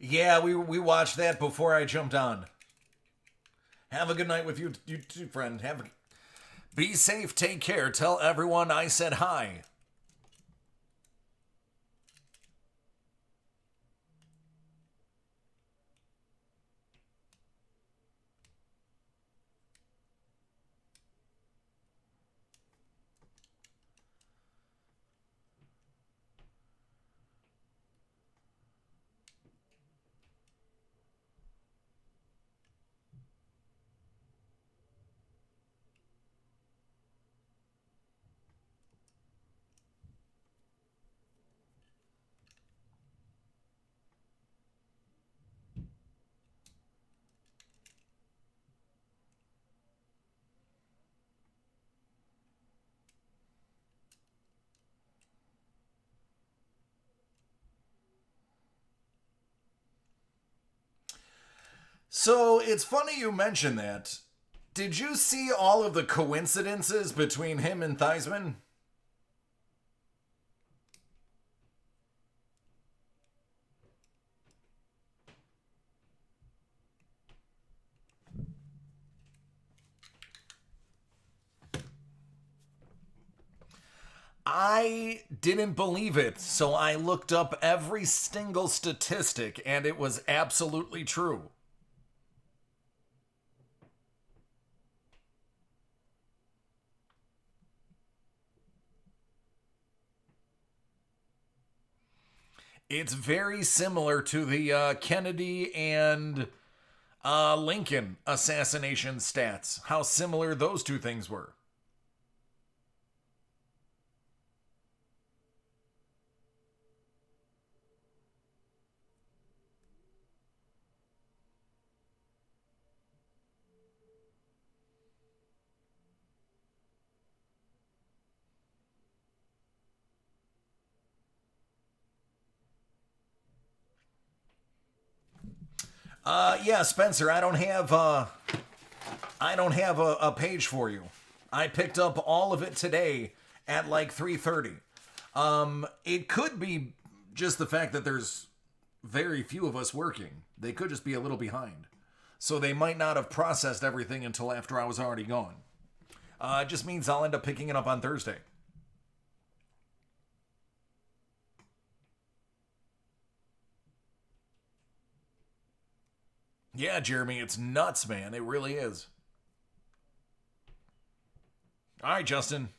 Yeah, we watched that before I jumped on. Have a good night with you too, friend. Be safe, take care. Tell everyone I said hi. So it's funny you mention that. Did you see all of the coincidences between him and Theismann? I didn't believe it, so I looked up every single statistic, and it was absolutely true. It's very similar to the Kennedy and Lincoln assassination stats, how similar those two things were. Yeah, Spencer, I don't have a page for you. I picked up all of it today at like 3:30. It could be just the fact that there's very few of us working. They could just be a little behind. So they might not have processed everything until after I was already gone. It just means I'll end up picking it up on Thursday. Yeah, Jeremy, it's nuts, man. It really is. All right, Justin.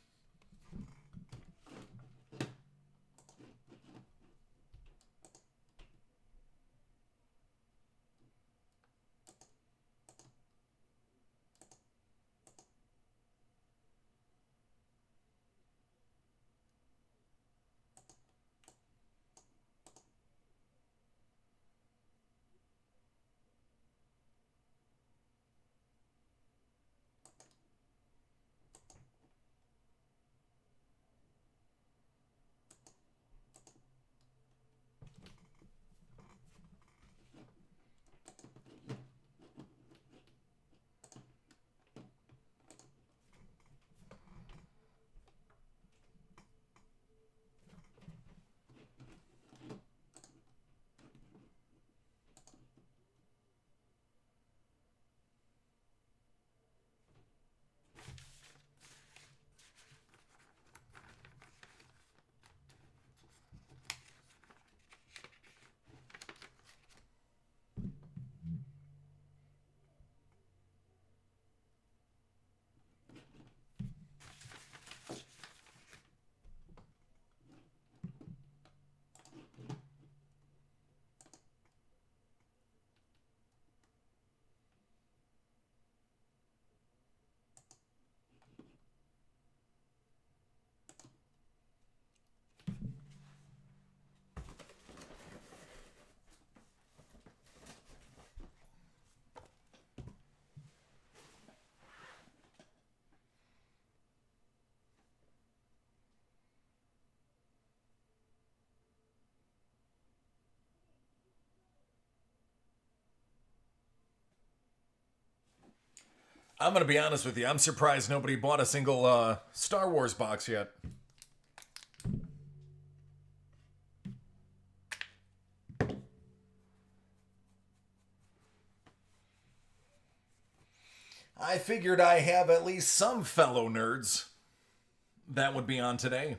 I'm going to be honest with you. I'm surprised nobody bought a single Star Wars box yet. I figured I have at least some fellow nerds that would be on today.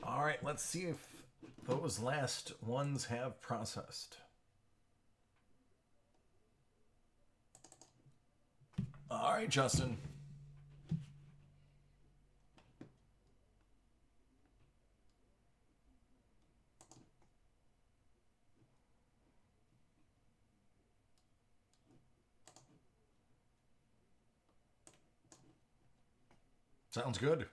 All right, let's see if those last ones have processed. All right, Justin. Sounds good.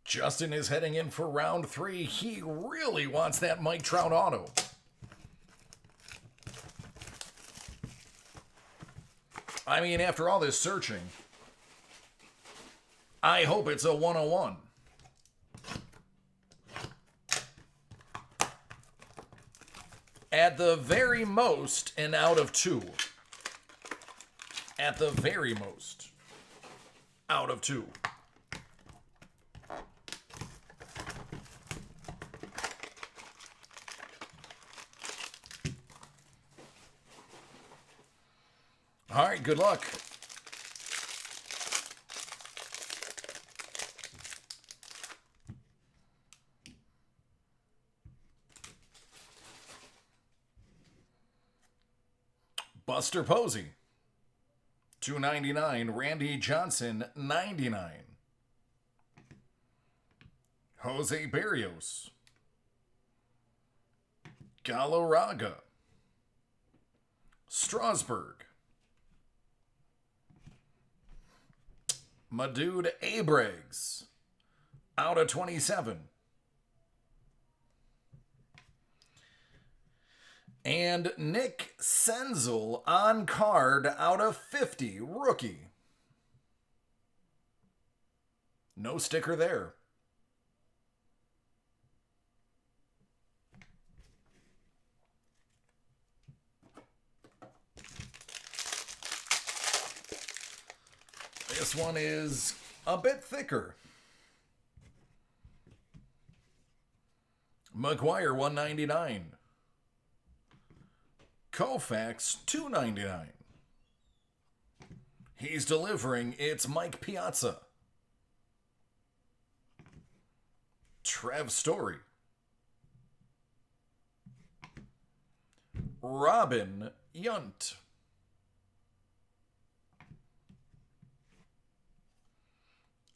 Justin is heading in for round 3. He really wants that Mike Trout auto. I mean, after all this searching, I hope it's a 101. At the very most, an out of 2. At the very most, out of 2. All right, good luck. Buster Posey, $2.99. Randy Johnson, $99. Jose Barrios, Galarraga, Strasburg, My dude Abrams out of 27. And Nick Senzel on card out of 50, rookie. No sticker there. This one is a bit thicker. McGuire, $199. Koufax, $299. He's delivering. It's Mike Piazza. Trev Story. Robin Yount.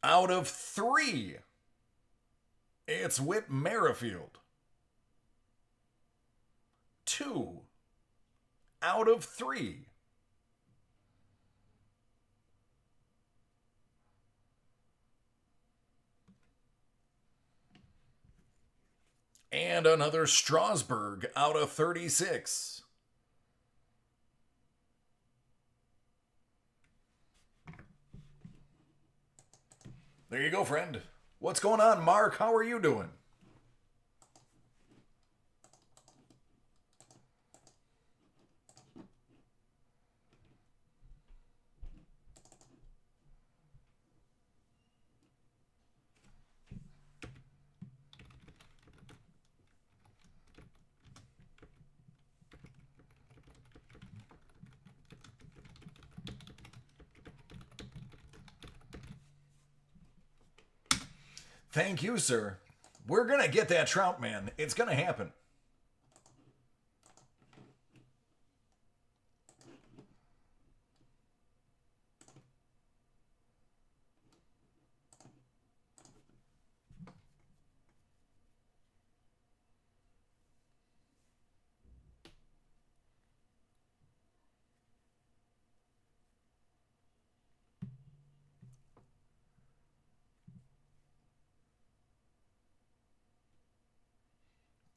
Out of 3, it's Whit Merrifield. 2 out of 3. And another Strasburg out of 36. There you go, friend. What's going on, Mark? How are you doing? Thank you, sir. We're going to get that Trout man. It's going to happen.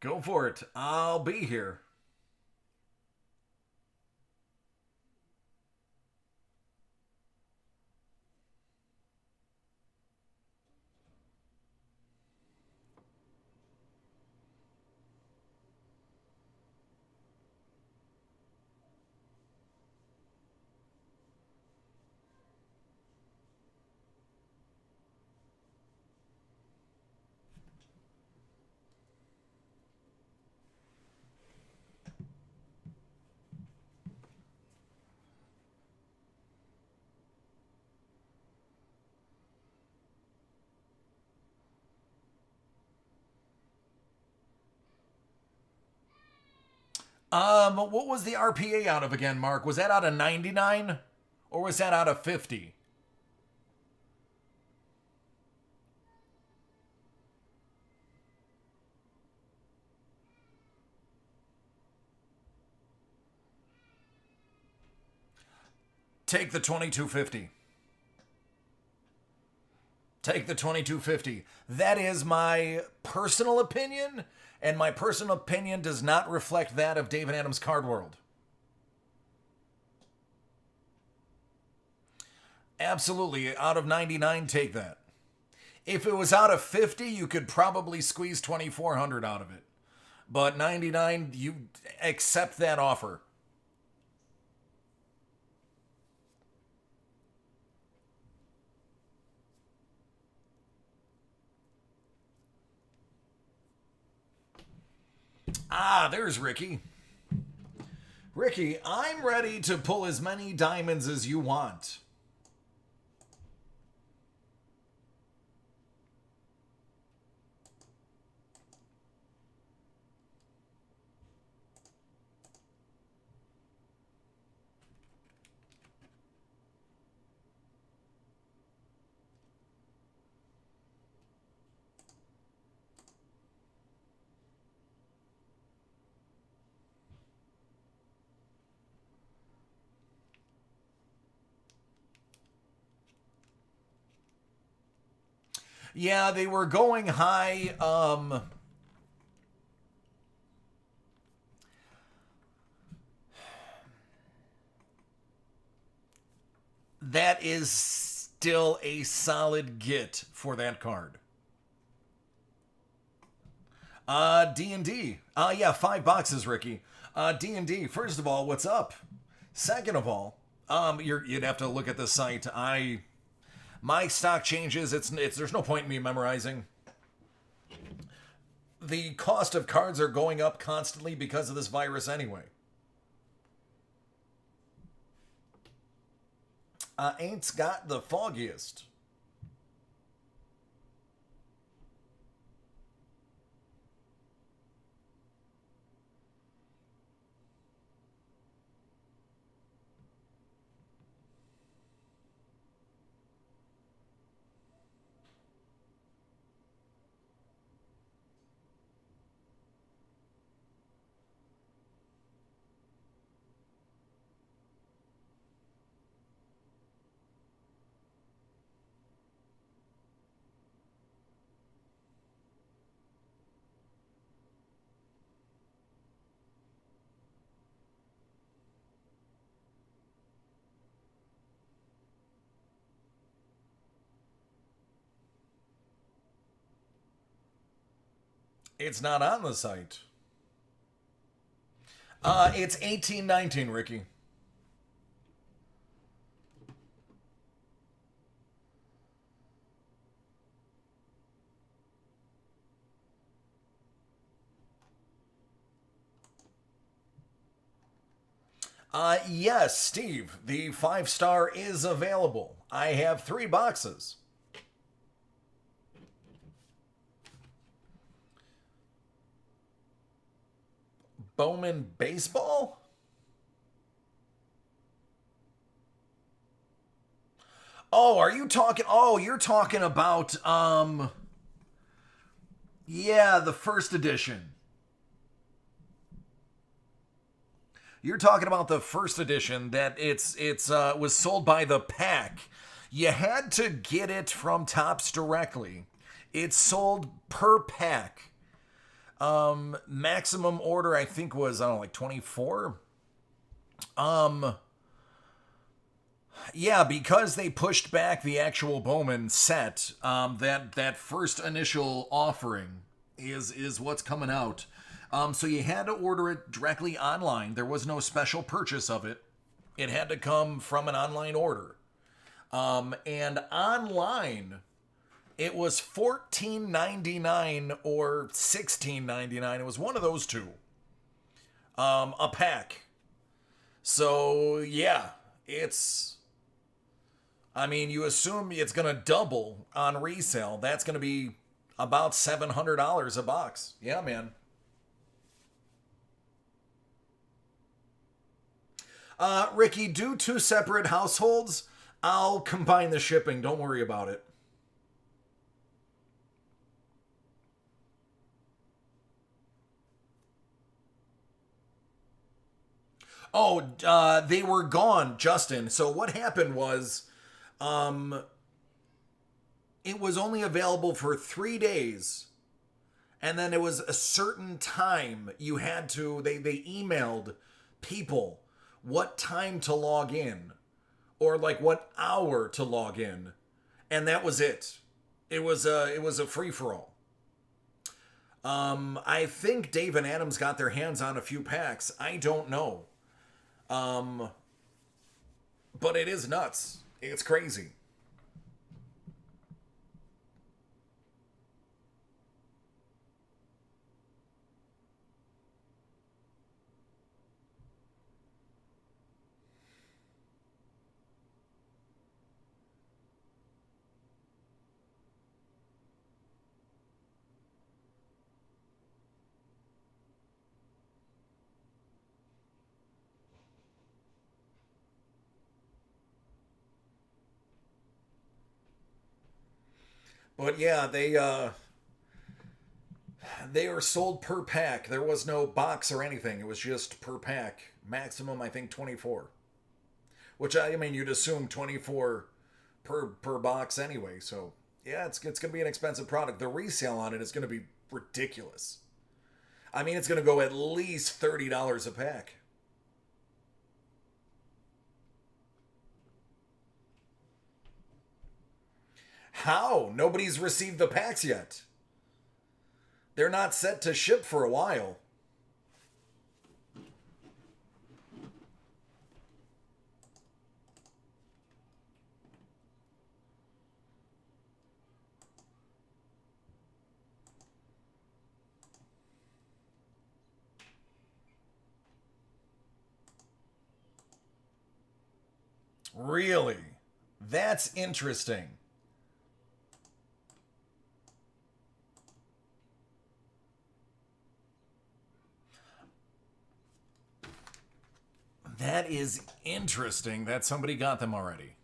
Go for it. I'll be here. What was the RPA out of again, Mark? Was that out of 99? Or was that out of 50? Take the 2250. Take the 2250. That is my personal opinion, and my personal opinion does not reflect that of David Adams Card World. Absolutely, out of 99, take that. If it was out of 50, you could probably squeeze 2,400 out of it. But 99, you accept that offer. Ah, there's Ricky. Ricky, I'm ready to pull as many diamonds as you want. Yeah, they were going high. That is still a solid get for that card. D&D. Yeah, 5 boxes, Ricky. D&D. First of all, what's up? Second of all, you'd have to look at the site. My stock changes. It's there's no point in me memorizing. The cost of cards are going up constantly because of this virus anyway. Ain't got the foggiest. It's not on the site. It's 1819, Ricky. Yes, Steve, the 5-star is available. I have 3 boxes. Bowman Baseball? Oh, are you talking? Oh, you're talking about, yeah, the first edition. You're talking about the first edition that it's was sold by the pack. You had to get it from Topps directly. It's sold per pack. Maximum order I think was I don't know like 24. Um yeah, because they pushed back the actual Bowman set, that first initial offering is what's coming out. So you had to order it directly online. There was no special purchase of it. It had to come from an online order. And online, it was $14.99 or $16.99. It was one of those two. A pack. So yeah, it's. I mean, you assume it's gonna double on resale. That's gonna be about $700 a box. Yeah, man. Ricky, do 2 separate households. I'll combine the shipping. Don't worry about it. Oh, they were gone, Justin. So what happened was, um, it was only available for 3 days, and then it was a certain time you had to. They emailed people what time to log in, or like what hour to log in, and that was it. It was a free for all. I think Dave and Adams got their hands on a few packs. I don't know. Um, but it is nuts. It's crazy. But yeah, they are sold per pack. There was no box or anything. It was just per pack. Maximum, I think, 24. Which I mean, you'd assume 24 per box anyway. So Yeah, it's going to be an expensive product. The resale on it is going to be ridiculous. I mean, it's going to go at least $30 a pack. How? Nobody's received the packs yet. They're not set to ship for a while. Really? That's interesting. That is interesting that somebody got them already.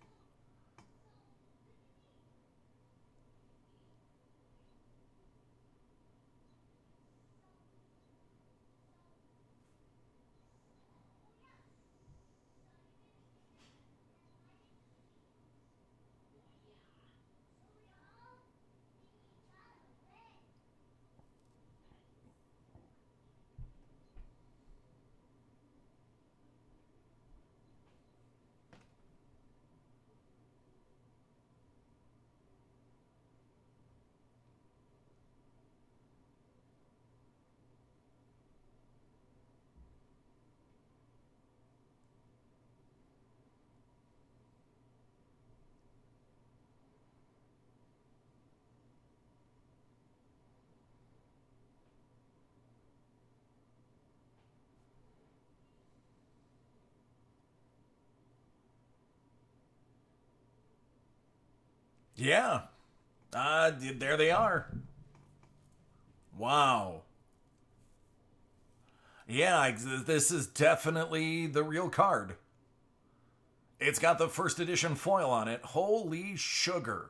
'Yeah. There they are. Wow. Yeah, this is definitely the real card. It's got the first edition foil on it. Holy sugar.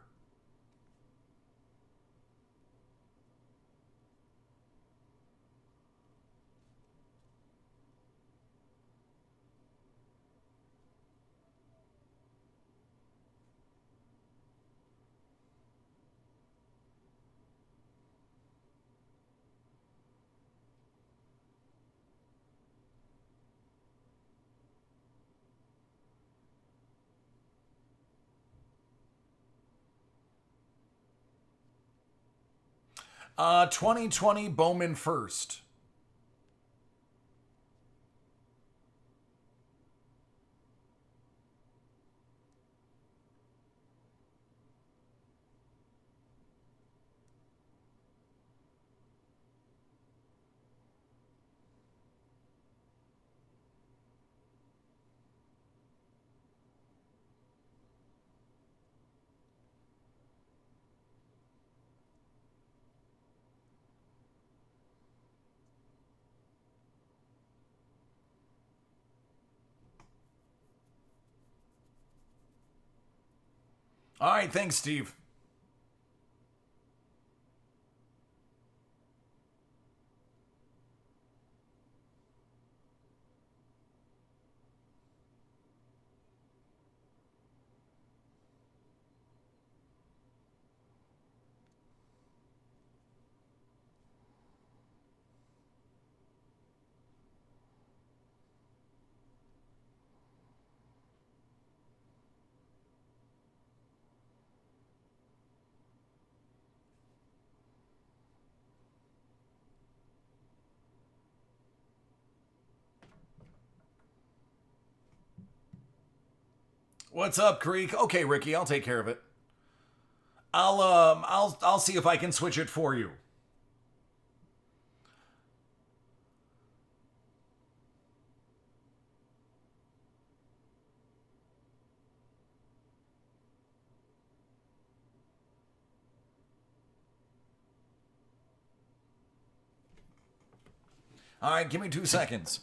2020 Bowman first. All right, thanks, Steve. What's up, Creek? Okay, Ricky, I'll take care of it. I'll see if I can switch it for you. All right, give me 2 seconds.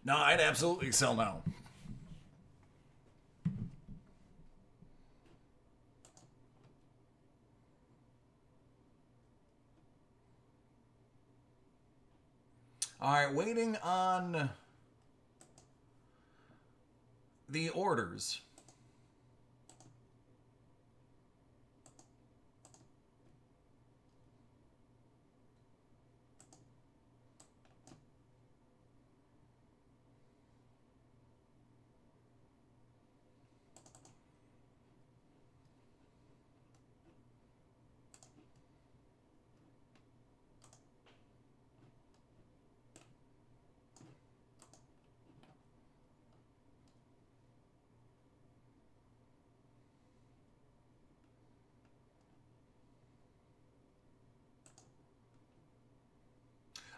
No, I'd absolutely sell now. All right, waiting on the orders.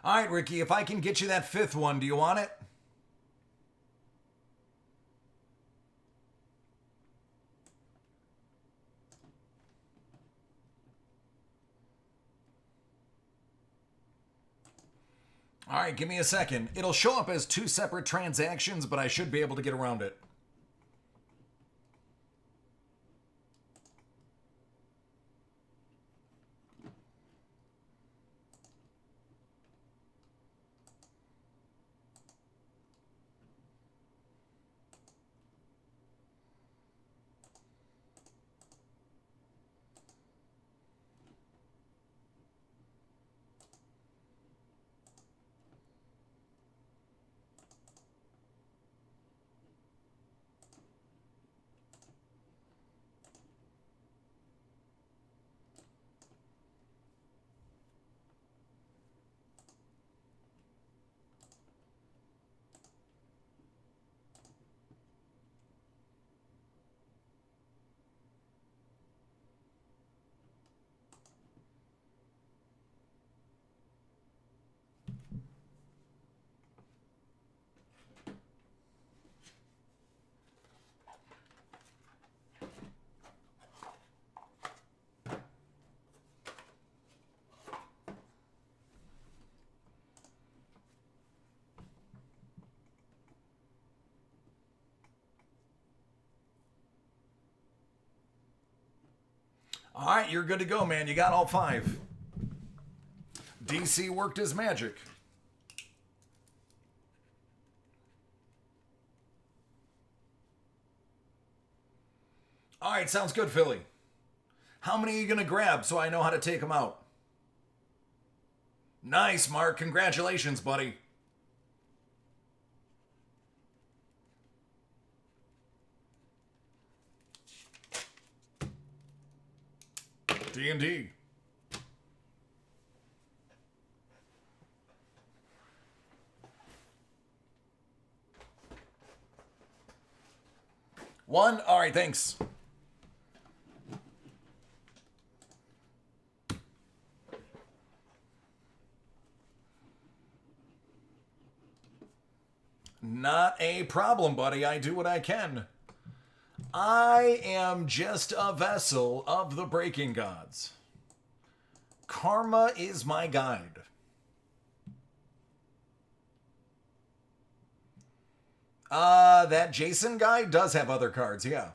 All right, Ricky, if I can get you that fifth one, do you want it? All right, give me a second. It'll show up as two separate transactions, but I should be able to get around it. All right, you're good to go, man. You got all five. DC worked his magic. All right, sounds good, Philly. How many are you going to grab so I know how to take them out? Nice, Mark. Congratulations, buddy. D&D. One. All right, thanks. Not a problem, buddy. I do what I can. I am just a vessel of the breaking gods. Karma is my guide. That Jason guy does have other cards, yeah.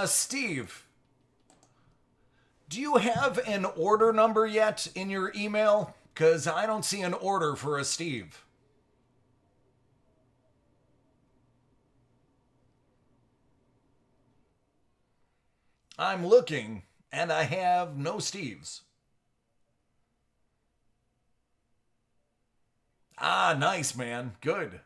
Steve, do you have an order number yet in your email? Because I don't see an order for a Steve. I'm looking, and I have no Steves. Ah, nice, man. Good.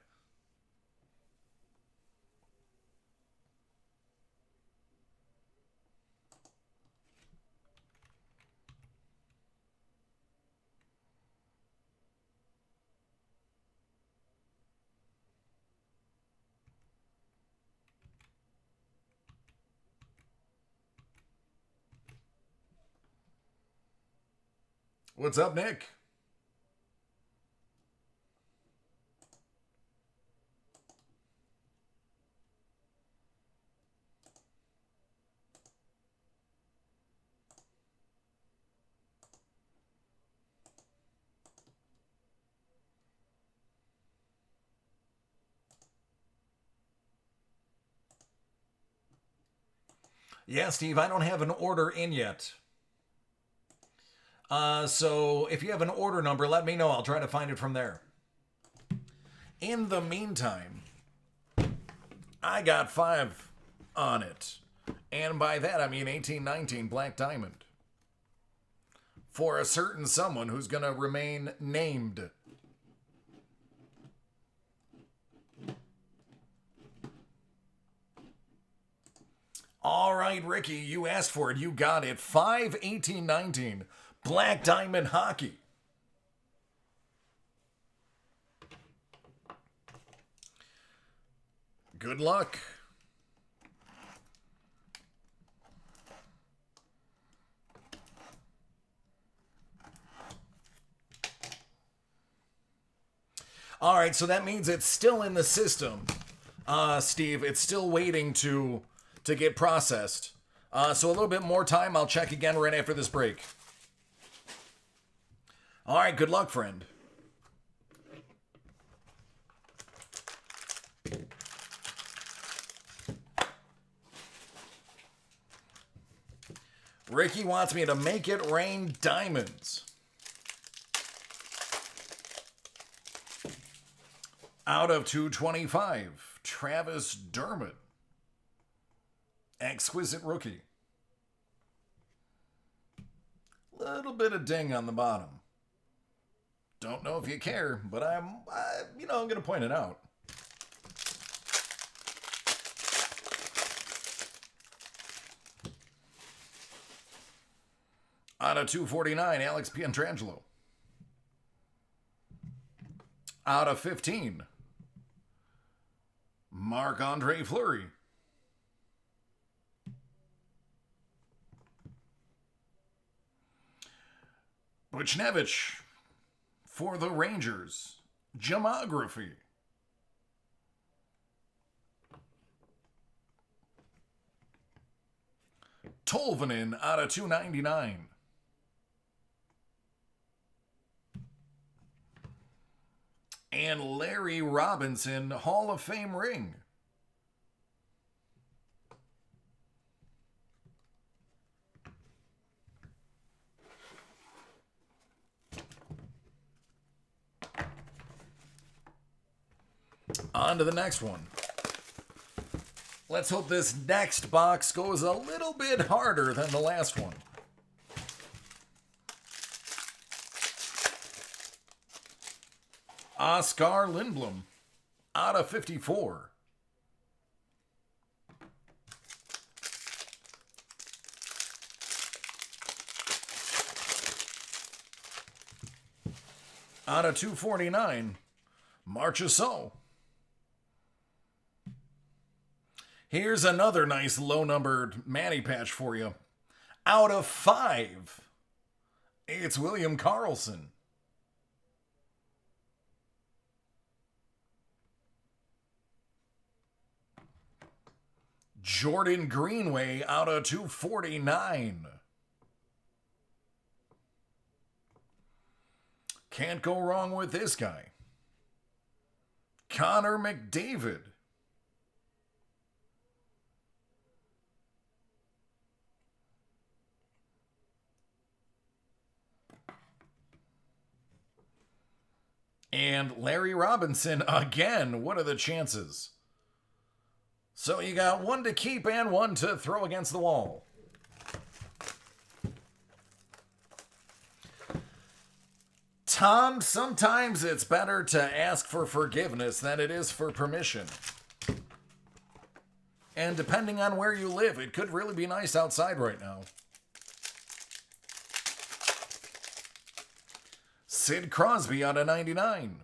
What's up, Nick? Yeah, Steve, I don't have an order in yet. So if you have an order number, let me know. I'll try to find it from there. In the meantime, I got 5 on it. And by that, I mean 1819 Black Diamond. For a certain someone who's going to remain named. All right, Ricky, you asked for it. You got it. 5/18/19 Black Diamond Hockey. Good luck. All right, so that means it's still in the system, Steve. It's still waiting to get processed. So a little bit more time. I'll check again right after this break. All right, good luck, friend. Ricky wants me to make it rain diamonds. Out of 225, Travis Dermott. Exquisite rookie. Little bit of ding on the bottom. Don't know if you care, but I'm going to point it out. Out of 249, Alex Pietrangelo. Out of 15, Marc-Andre Fleury. Buchnevich for the Rangers. Gemography. Tolvanen out of 299. And Larry Robinson, Hall of Fame ring. On to the next one. Let's hope this next box goes a little bit harder than the last one. Oscar Lindblom, out of 54. Out of 249, Marchessault. Here's another nice low-numbered Manny patch for you. Out of 5, it's William Karlsson. Jordan Greenway out of 249. Can't go wrong with this guy. Connor McDavid. And Larry Robinson again. What are the chances? So you got one to keep and one to throw against the wall. Tom, sometimes it's better to ask for forgiveness than it is for permission. And depending on where you live, it could really be nice outside right now. Sid Crosby out of 99.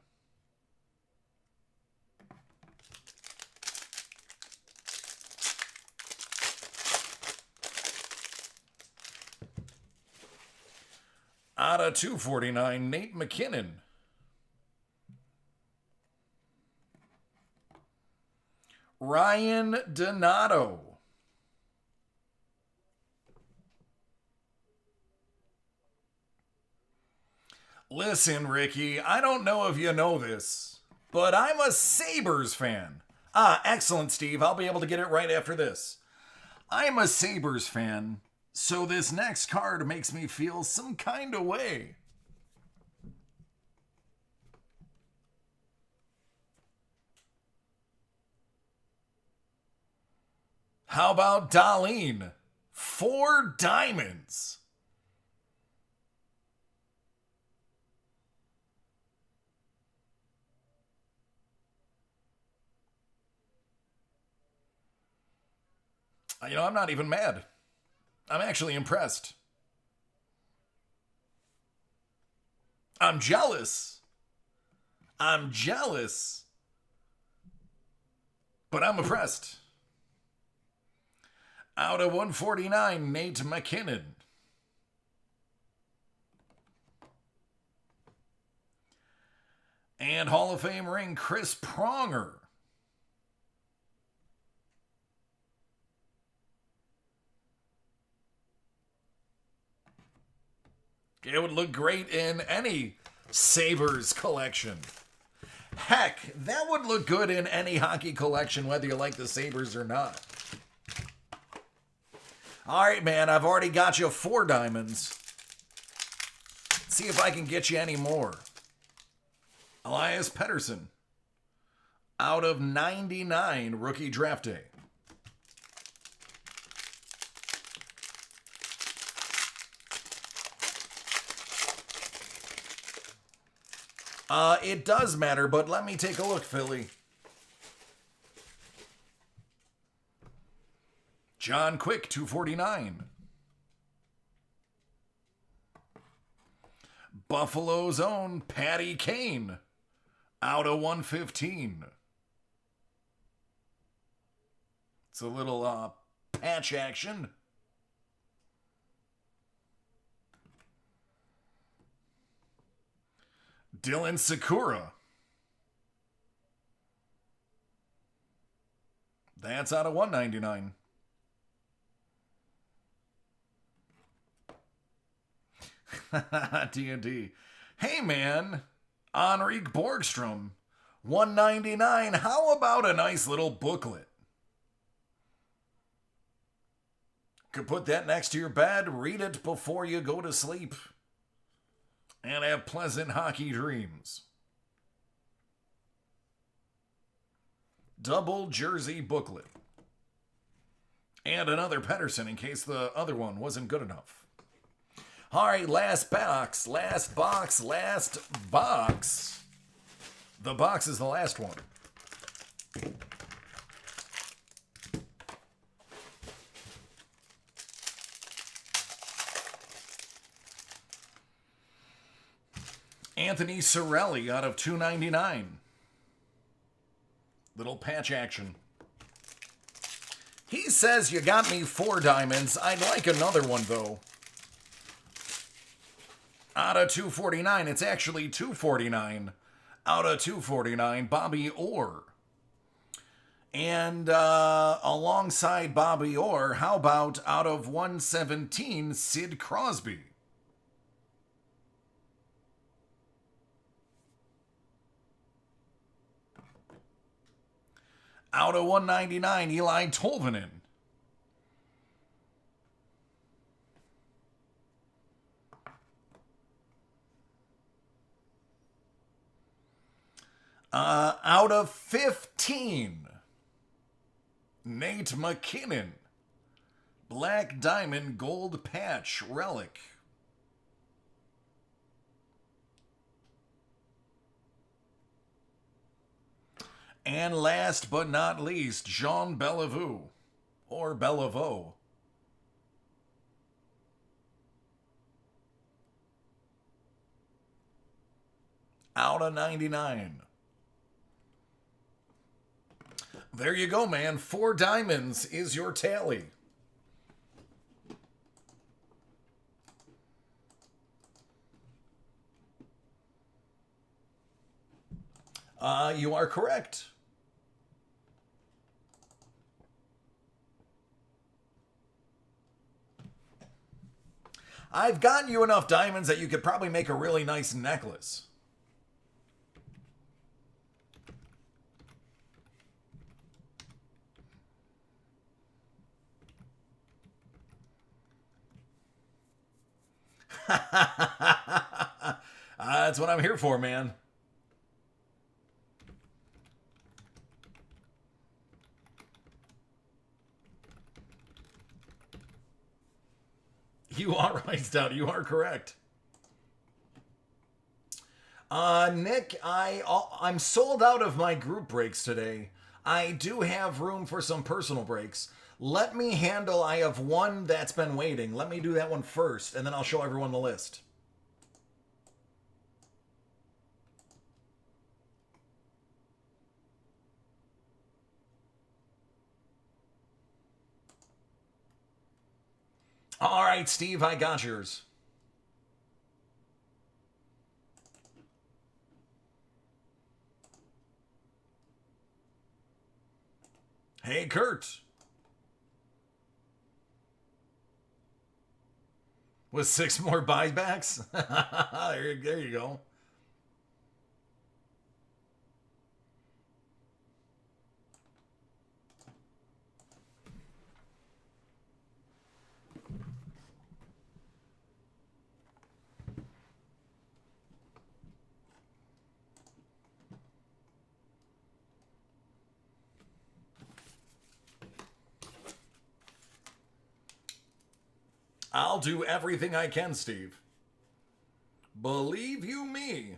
Out of 249, Nate McKinnon. Ryan Donato. Listen, Ricky, I don't know if you know this, but I'm a Sabres fan. Ah, excellent, Steve. I'll be able to get it right after this. I'm a Sabres fan, so this next card makes me feel some kind of way. How about Dahlin? 4 diamonds. I'm not even mad. I'm actually impressed. I'm jealous. I'm jealous. But I'm impressed. Out of 149, Nate MacKinnon. And Hall of Fame ring, Chris Pronger. It would look great in any Sabres collection. Heck, that would look good in any hockey collection, whether you like the Sabres or not. All right, man, I've already got you 4 diamonds. Let's see if I can get you any more. Elias Pettersson. Out of 99, rookie draft day. It does matter, but let me take a look, Philly. John Quick, 249. Buffalo's own Patty Kane, out of 115. It's a little patch action. Dylan Sakura. That's out of 199. D&D. Hey man, Henrik Borgstrom, 199. How about a nice little booklet? Could put that next to your bed, read it before you go to sleep, and have pleasant hockey dreams. Double jersey booklet. And another Pettersson in case the other one wasn't good enough. All right, last box. The box is the last one. Anthony Cirelli out of 299. Little patch action. He says you got me 4 diamonds. I'd like another one, though. Out of 249. It's actually 249. Out of 249, Bobby Orr. And alongside Bobby Orr, how about out of 117, Sid Crosby? Out of 199, Eli Tolvanen. Out of 15, Nate MacKinnon. Black Diamond Gold Patch Relic. And last but not least, Jean Beliveau. Or Beliveau. Out of 99. There you go, man. 4 diamonds is your tally. You are correct. I've gotten you enough diamonds that you could probably make a really nice necklace. That's what I'm here for, man. You are right, Stout. You are correct. Nick, I'm sold out of my group breaks today. I do have room for some personal breaks. Let me handle. I have one that's been waiting. Let me do that one first, and then I'll show everyone the list. All right, Steve, I got yours. Hey, Kurt. With 6 more buybacks? there you go. I'll do everything I can, Steve. Believe you me.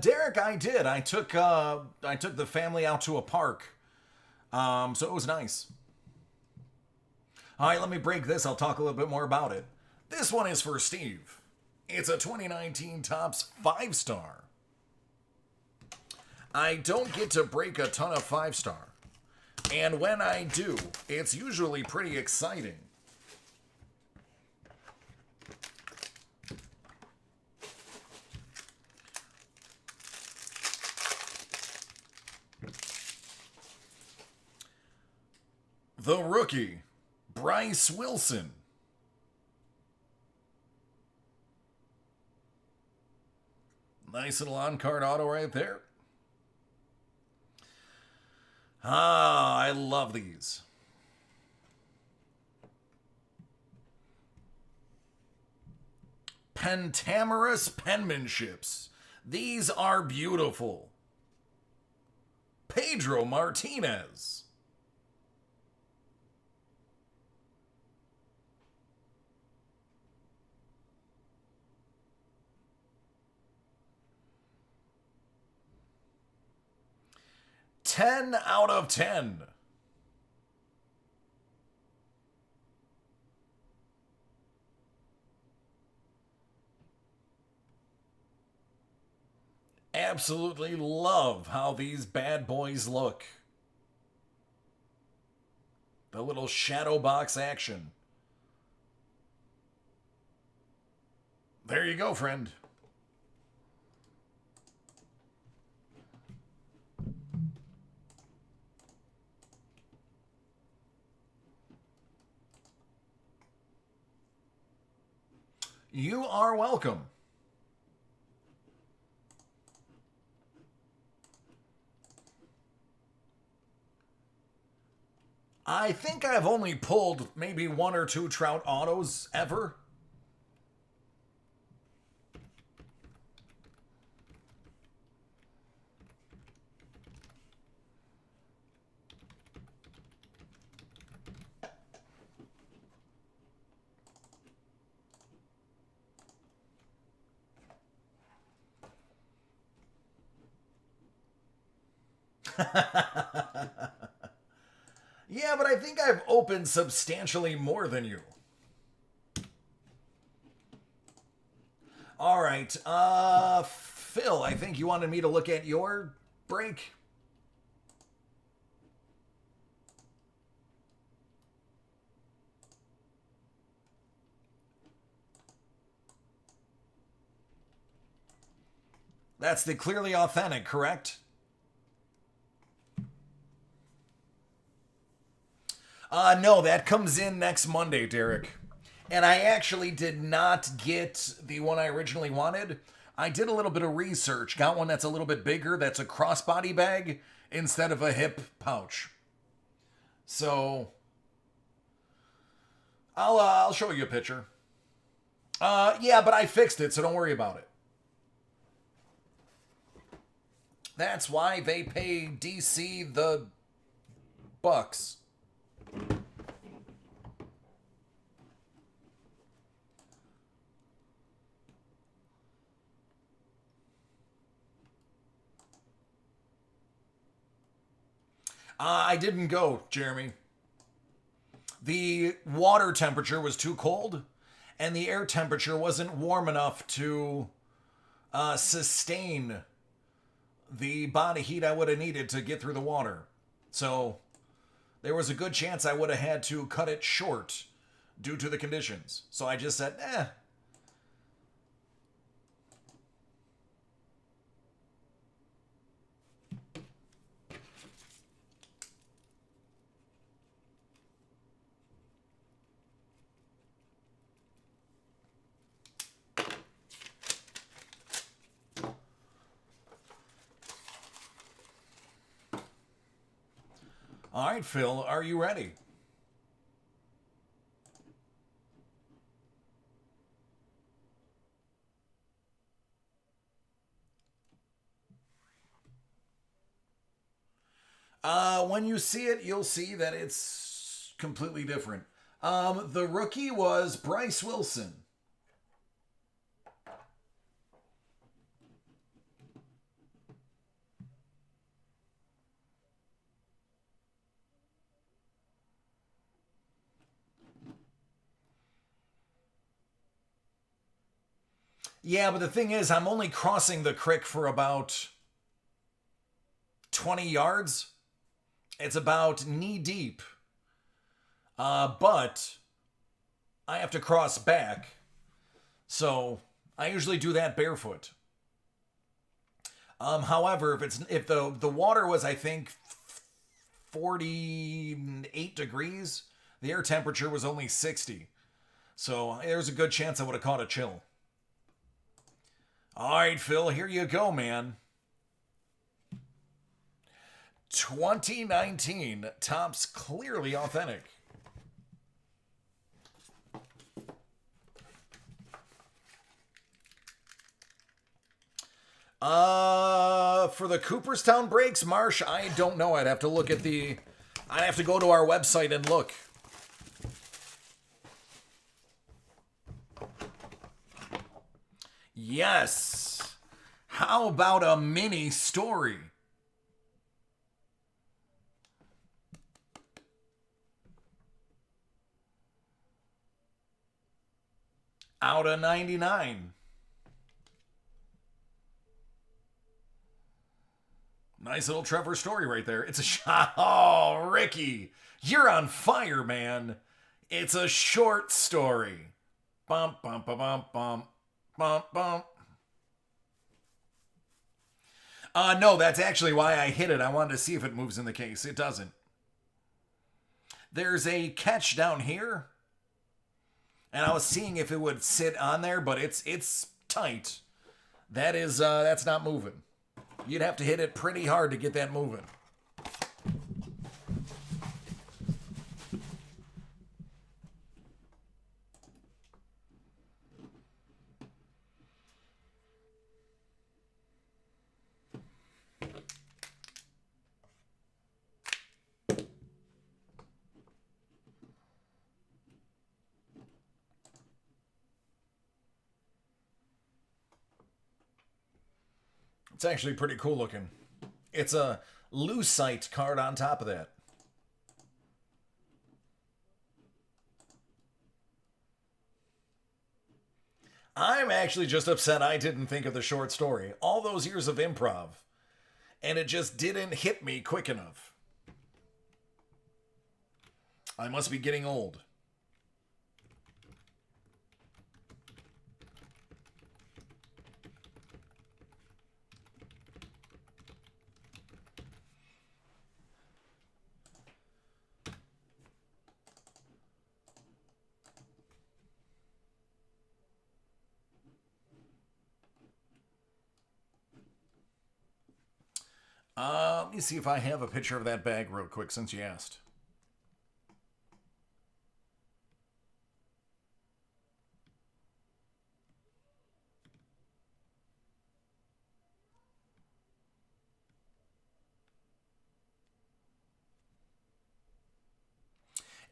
Derek, I did. I took the family out to a park. So it was nice. All right, let me break this. I'll talk a little bit more about it. This one is for Steve. It's a 2019 Topps 5-star. I don't get to break a ton of 5-star. And when I do, it's usually pretty exciting. The rookie, Bryce Wilson. Nice little on-card auto right there. Ah, I love these. Pentamerous penmanships. These are beautiful. Pedro Martinez. Ten out of 10. Absolutely love how these bad boys look. The little shadow box action. There you go, friend. You are welcome. I think I've only pulled maybe 1 or 2 Trout autos ever. Yeah, but I think I've opened substantially more than you. All right, Phil, I think you wanted me to look at your break. That's the clearly authentic, correct? No, that comes in next Monday, Derek. And I actually did not get the one I originally wanted. I did a little bit of research, got one that's a little bit bigger, that's a crossbody bag instead of a hip pouch. So I'll show you a picture. Yeah, but I fixed it, so don't worry about it. That's why they pay DC the bucks. I didn't go, Jeremy. The water temperature was too cold, and the air temperature wasn't warm enough to sustain the body heat I would have needed to get through the water. So there was a good chance I would have had to cut it short due to the conditions. So I just said, All right, Phil, are you ready? When you see it, you'll see that it's completely different. The rookie was Bryce Wilson. Yeah, but the thing is, I'm only crossing the creek for about 20 yards. It's about knee deep. But I have to cross back. So I usually do that barefoot. However, if the water was, I think, 48 degrees, the air temperature was only 60. So there's a good chance I would have caught a chill. All right, Phil, here you go, man. 2019 Topps Clearly Authentic. For the Cooperstown breaks, Marsh, I don't know. I'd have to go to our website and look. Yes. How about a mini story? Out of 99. Nice little Trevor story right there. It's a shot. Oh, Ricky, you're on fire, man. It's a short story. Bump, bump, bump, bump, bump, bump, bump. No, that's actually why I hit it. I wanted to see if it moves in the case. It doesn't. There's a catch down here, and I was seeing if it would sit on there, but it's tight. That's not moving. You'd have to hit it pretty hard to get that moving. It's actually pretty cool looking. It's a Lucite card on top of that. I'm actually just upset I didn't think of the short story. All those years of improv. And it just didn't hit me quick enough. I must be getting old. Let me see if I have a picture of that bag real quick since you asked.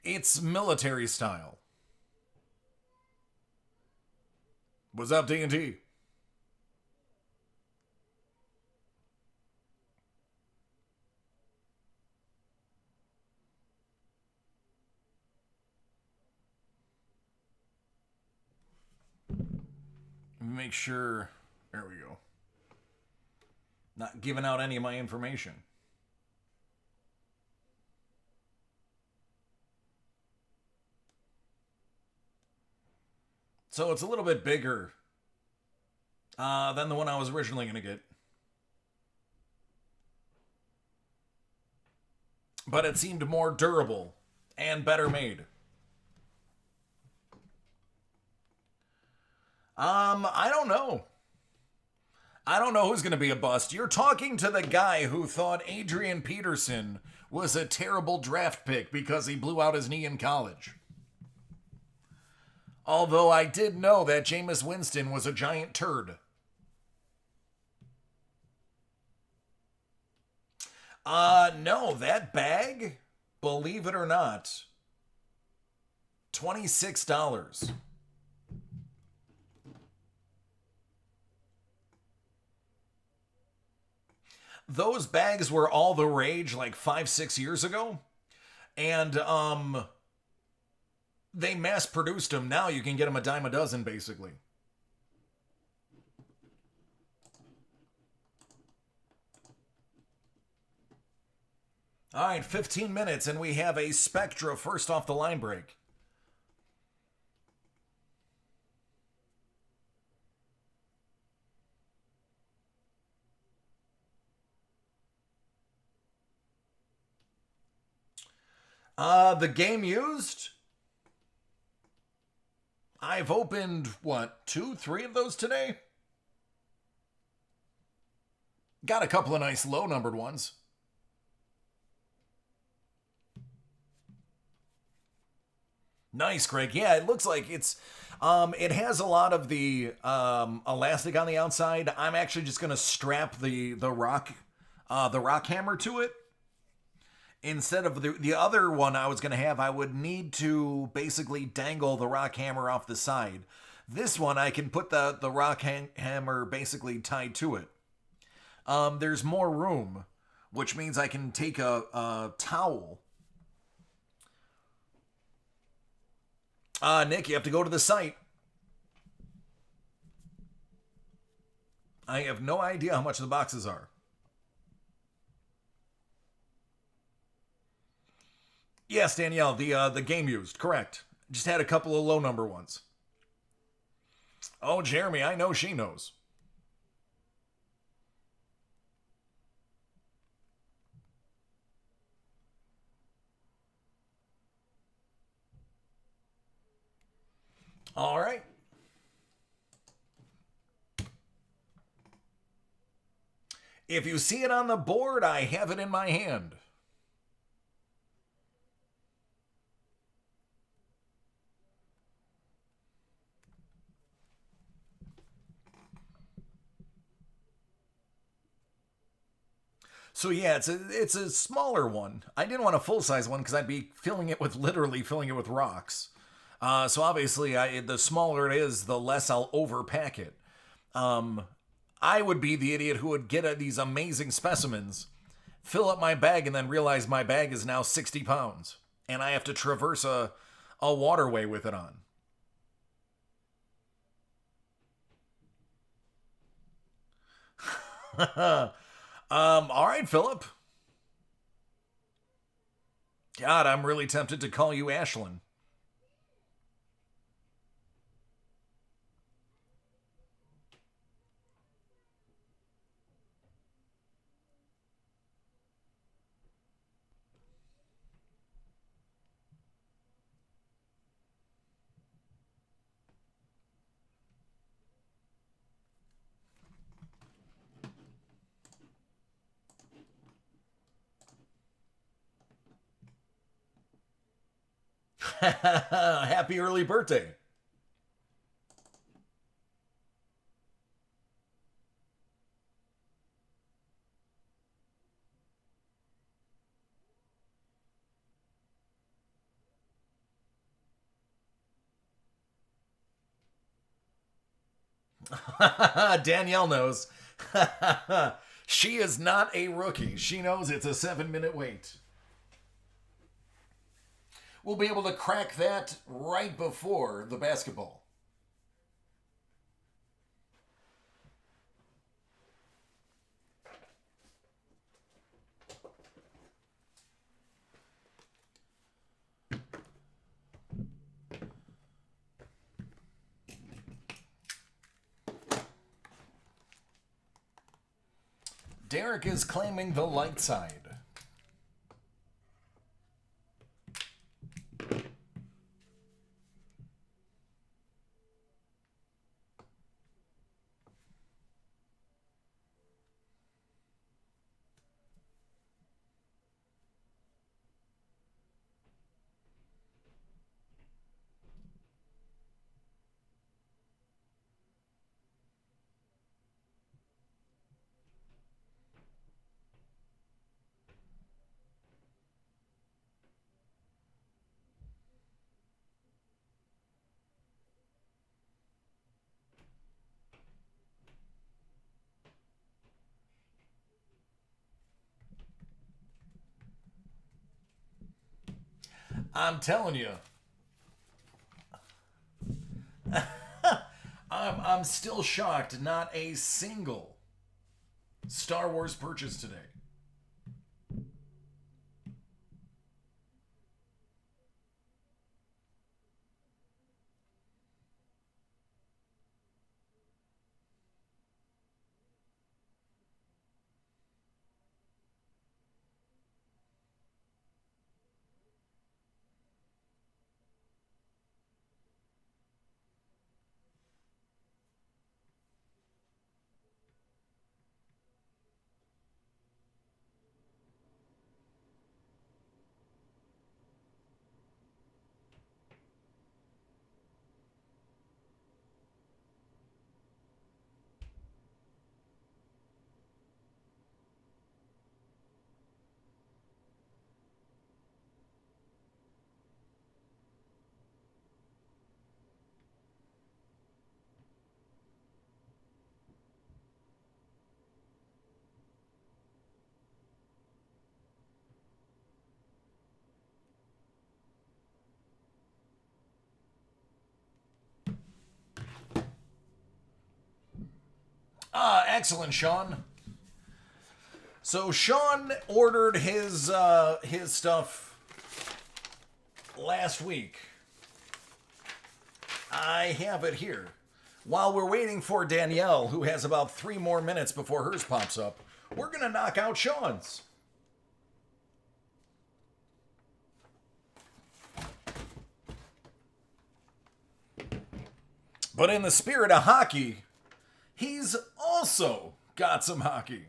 It's military style. What's up, D&T? Make sure. There we go. Not giving out any of my information. So it's a little bit bigger than the one I was originally going to get. But it seemed more durable and better made. I don't know. I don't know who's going to be a bust. You're talking to the guy who thought Adrian Peterson was a terrible draft pick because he blew out his knee in college. Although I did know that Jameis Winston was a giant turd. No, that bag, believe it or not, $26. Those bags were all the rage like 5-6 years ago. And they mass produced them. Now you can get them a dime a dozen, basically. All right, 15 minutes, and we have a Spectra first off the line break. The game used? I've opened, what, 2, 3 of those today? Got a couple of nice low-numbered ones. Nice, Greg. Yeah, it looks like it has a lot of the elastic on the outside. I'm actually just gonna strap the rock hammer to it. Instead of the other one I was gonna have, I would need to basically dangle the rock hammer off the side. This one I can put the rock hammer basically tied to it. There's more room, which means I can take a towel. Nick, you have to go to the site. I have no idea how much the boxes are. Yes, Danielle, the game used, correct. Just had a couple of low number ones. Oh, Jeremy, I know she knows. All right. If you see it on the board, I have it in my hand. So yeah, it's a smaller one. I didn't want a full size one because I'd be literally filling it with rocks. So obviously, the smaller it is, the less I'll overpack it. I would be the idiot who would get these amazing specimens, fill up my bag, and then realize my bag is now 60 pounds, and I have to traverse a waterway with it on. All right, Philip. God, I'm really tempted to call you Ashlyn. Happy early birthday. Danielle knows. She is not a rookie. She knows it's a 7-minute wait. We'll be able to crack that right before the basketball. Derek is claiming the light side. I'm telling you. I'm still shocked not a single Star Wars purchase today. Excellent, Sean. So Sean ordered his stuff last week. I have it here. While we're waiting for Danielle, who has about 3 more minutes before hers pops up, we're gonna knock out Sean's. But in the spirit of hockey, he's also got some hockey.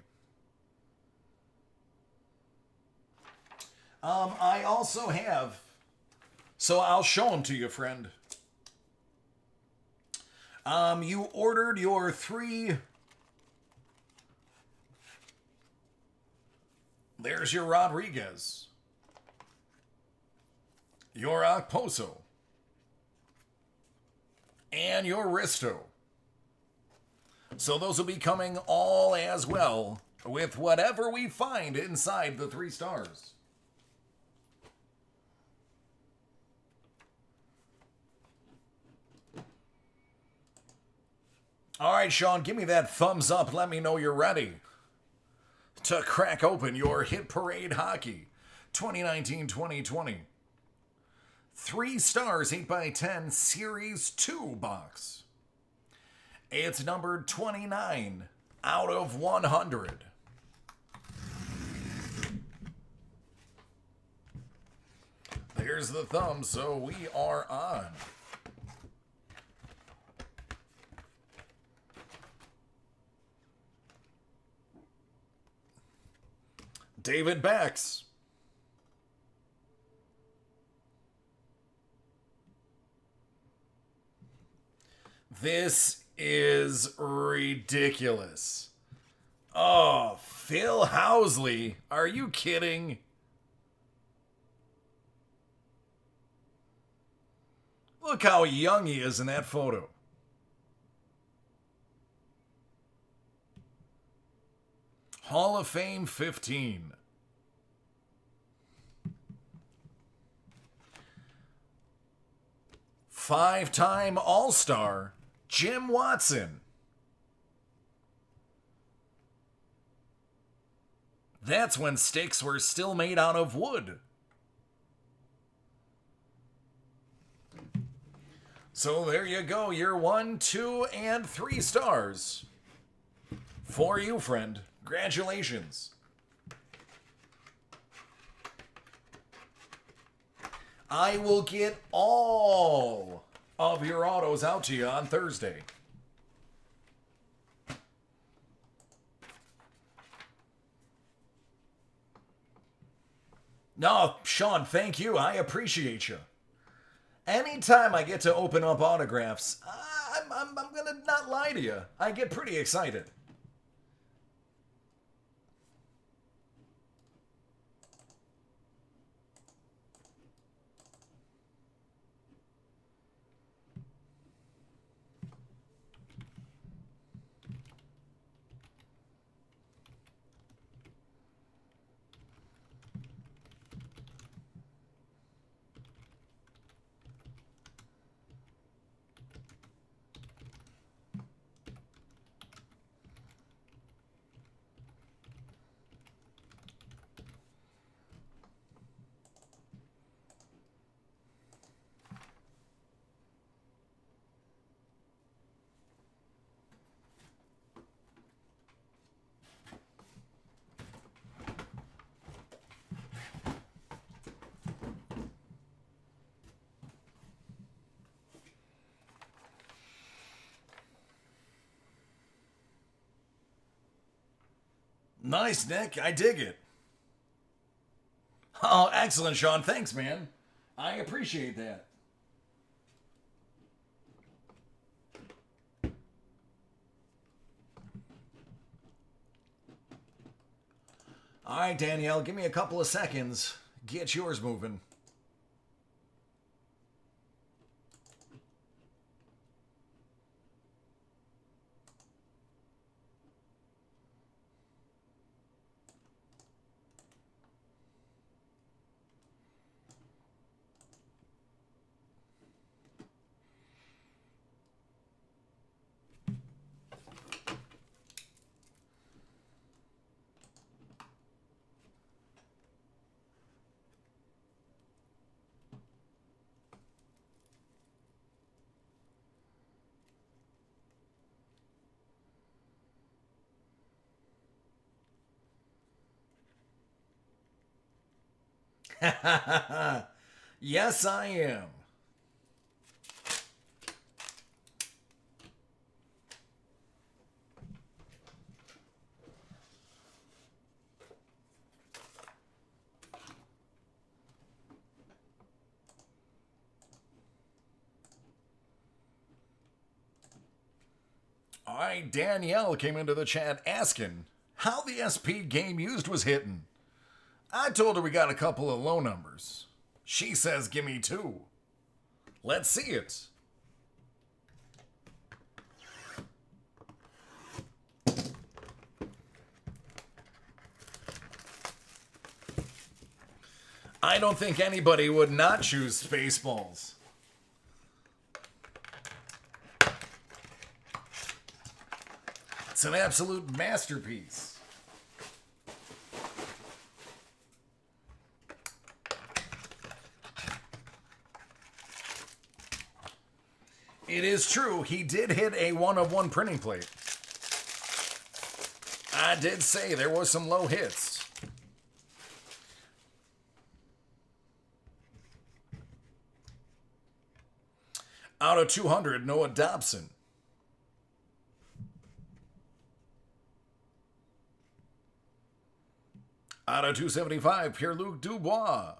I also have, so I'll show them to you, friend. You ordered your 3. There's your Rodriguez, your Okposo, and your Risto. So those will be coming all as well with whatever we find inside the 3 stars. All right, Sean, give me that thumbs up. Let me know you're ready to crack open your Hit Parade Hockey 2019-2020. 3 stars, 8x10, Series 2 box. It's numbered 29 out of 100. There's the thumb, so we are on. David Bax. This is ridiculous. Oh, Phil Housley. Are you kidding? Look how young he is in that photo. Hall of Fame 15. Five-time All-Star, Jim Watson. That's when sticks were still made out of wood. So there you go, your 1, 2, and 3 stars. For you, friend. Congratulations. I will get all of your autos out to you on Thursday. No, Sean, thank you. I appreciate you. Anytime I get to open up autographs, I'm gonna not lie to you. I get pretty excited. Nice, Nick. I dig it. Oh, excellent, Sean. Thanks, man. I appreciate that. All right, Danielle, give me a couple of seconds. Get yours moving. Yes, I am. All right, Danielle came into the chat asking how the SP game used was hitting. I told her we got a couple of low numbers. She says, give me 2. Let's see it. I don't think anybody would not choose Spaceballs. It's an absolute masterpiece. It is true, he did hit a 1-of-1 printing plate. I did say there was some low hits. Out of 200, Noah Dobson. Out of 275, Pierre-Luc Dubois.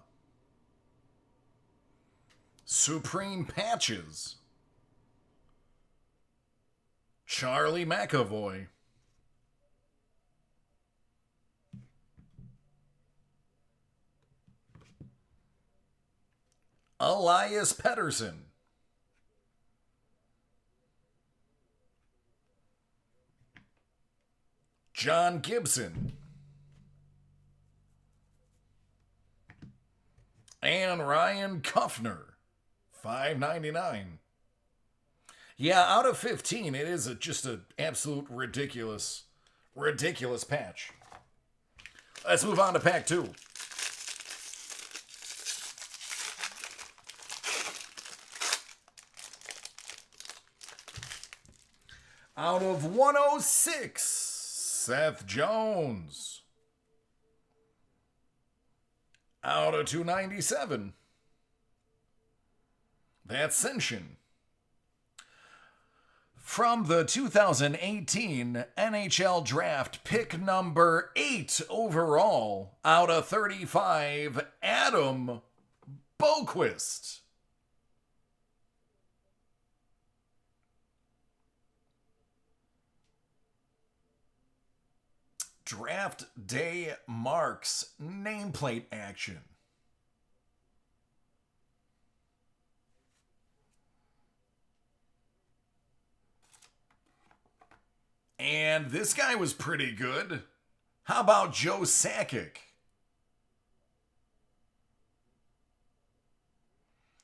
Supreme Patches. Charlie McAvoy. Elias Pettersson. John Gibson. And Ryan Kuffner. $5.99. Yeah, out of 15, it is just an absolute ridiculous patch. Let's move on to pack 2. Out of 106, Seth Jones. Out of 297, that's Senshin. From the 2018 NHL Draft, pick number 8 overall, out of 35, Adam Boqvist. Draft Day Marks nameplate action. And this guy was pretty good. How about Joe Sakic?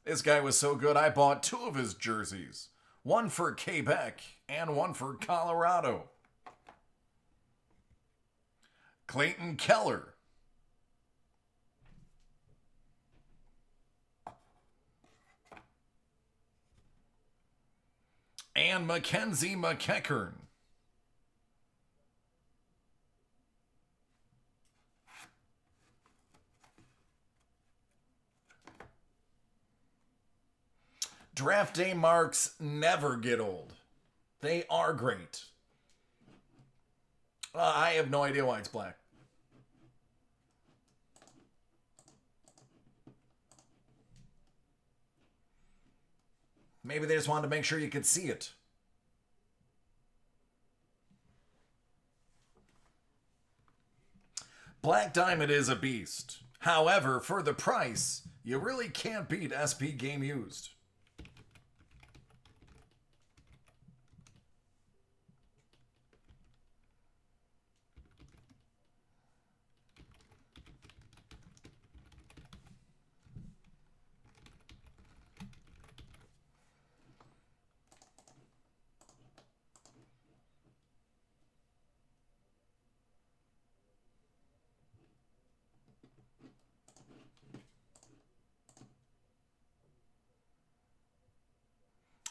This guy was so good, I bought 2 of his jerseys. One for Quebec and one for Colorado. Clayton Keller. And Mackenzie McEachern. Draft day marks never get old. They are great. I have no idea why it's black. Maybe they just wanted to make sure you could see it. Black Diamond is a beast. However, for the price, you really can't beat SP Game Used.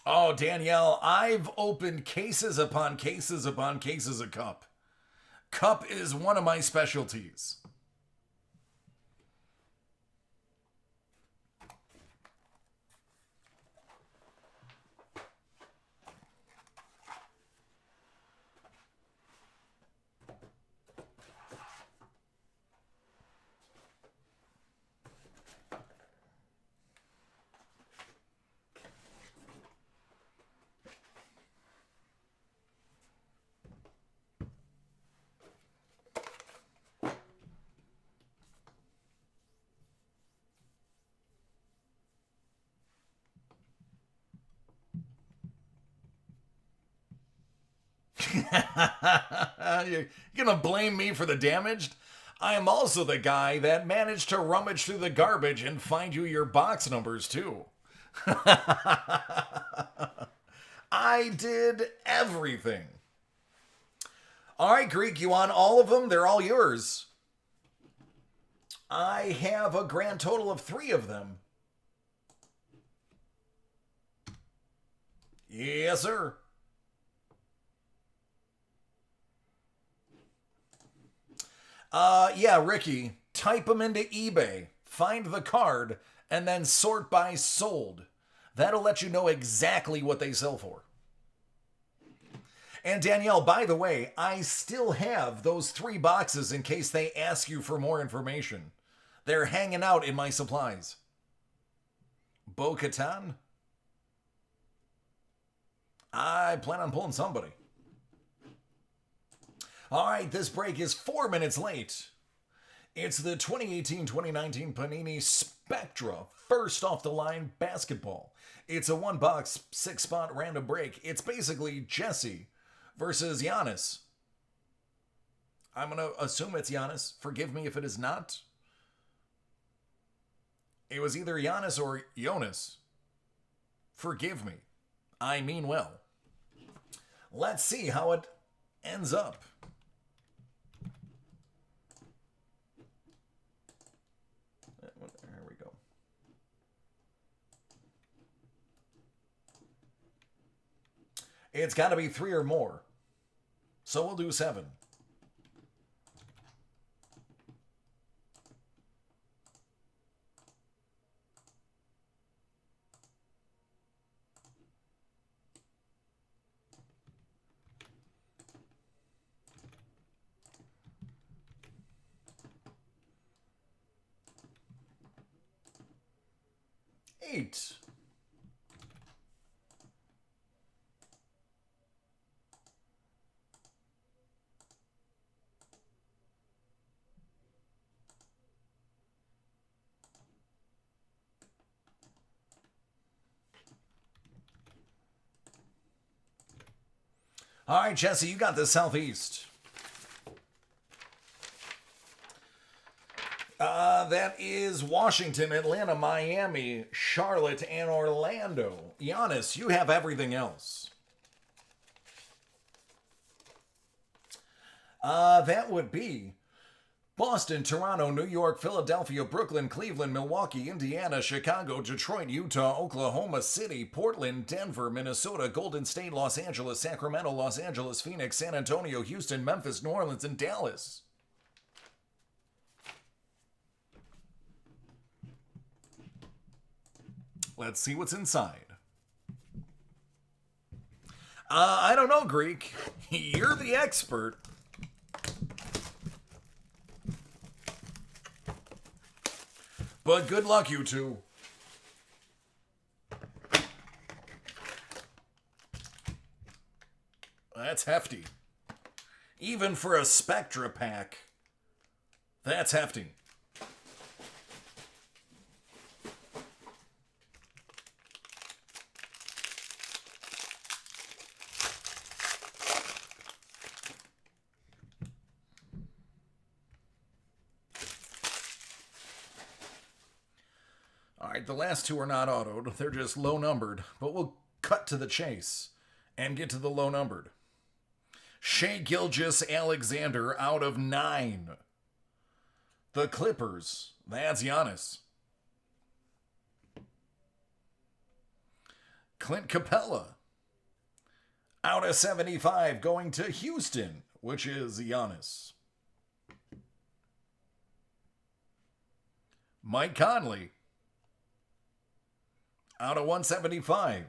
Oh, Danielle, I've opened cases upon cases upon cases of Cup. Cup is one of my specialties. You're gonna blame me for the damaged? I am also the guy that managed to rummage through the garbage and find you your box numbers too. I did everything. All right, Greek, you want all of them? They're all yours. I have a grand total of 3 of them. Yes, sir. Yeah, Ricky, type them into eBay, find the card, and then sort by sold. That'll let you know exactly what they sell for. And Danielle, by the way, I still have those 3 boxes in case they ask you for more information. They're hanging out in my supplies. Bo-Katan? I plan on pulling somebody. All right, this break is 4 minutes late. It's the 2018-2019 Panini Spectra first off the line basketball. It's a 1-box, 6-spot random break. It's basically Jesse versus Giannis. I'm going to assume it's Giannis. Forgive me if it is not. It was either Giannis or Jonas. Forgive me. I mean well. Let's see how it ends up. There we go. It's got to be 3 or more. So we'll do 7. Eight. All right, Jesse, you got the Southeast. That is Washington, Atlanta, Miami, Charlotte, and Orlando. Giannis, you have everything else. That would be Boston, Toronto, New York, Philadelphia, Brooklyn, Cleveland, Milwaukee, Indiana, Chicago, Detroit, Utah, Oklahoma City, Portland, Denver, Minnesota, Golden State, Los Angeles, Sacramento, Los Angeles, Phoenix, San Antonio, Houston, Memphis, New Orleans, and Dallas. Let's see what's inside. I don't know, Greek. You're the expert. But good luck, you two. That's hefty. Even for a Spectra pack, that's hefty. All right, the last two are not autoed. They're just low numbered, but we'll cut to the chase and get to the low numbered. Shai Gilgeous-Alexander out of 9. The Clippers, that's Giannis. Clint Capella out of 75 going to Houston, which is Giannis. Mike Conley out of 175,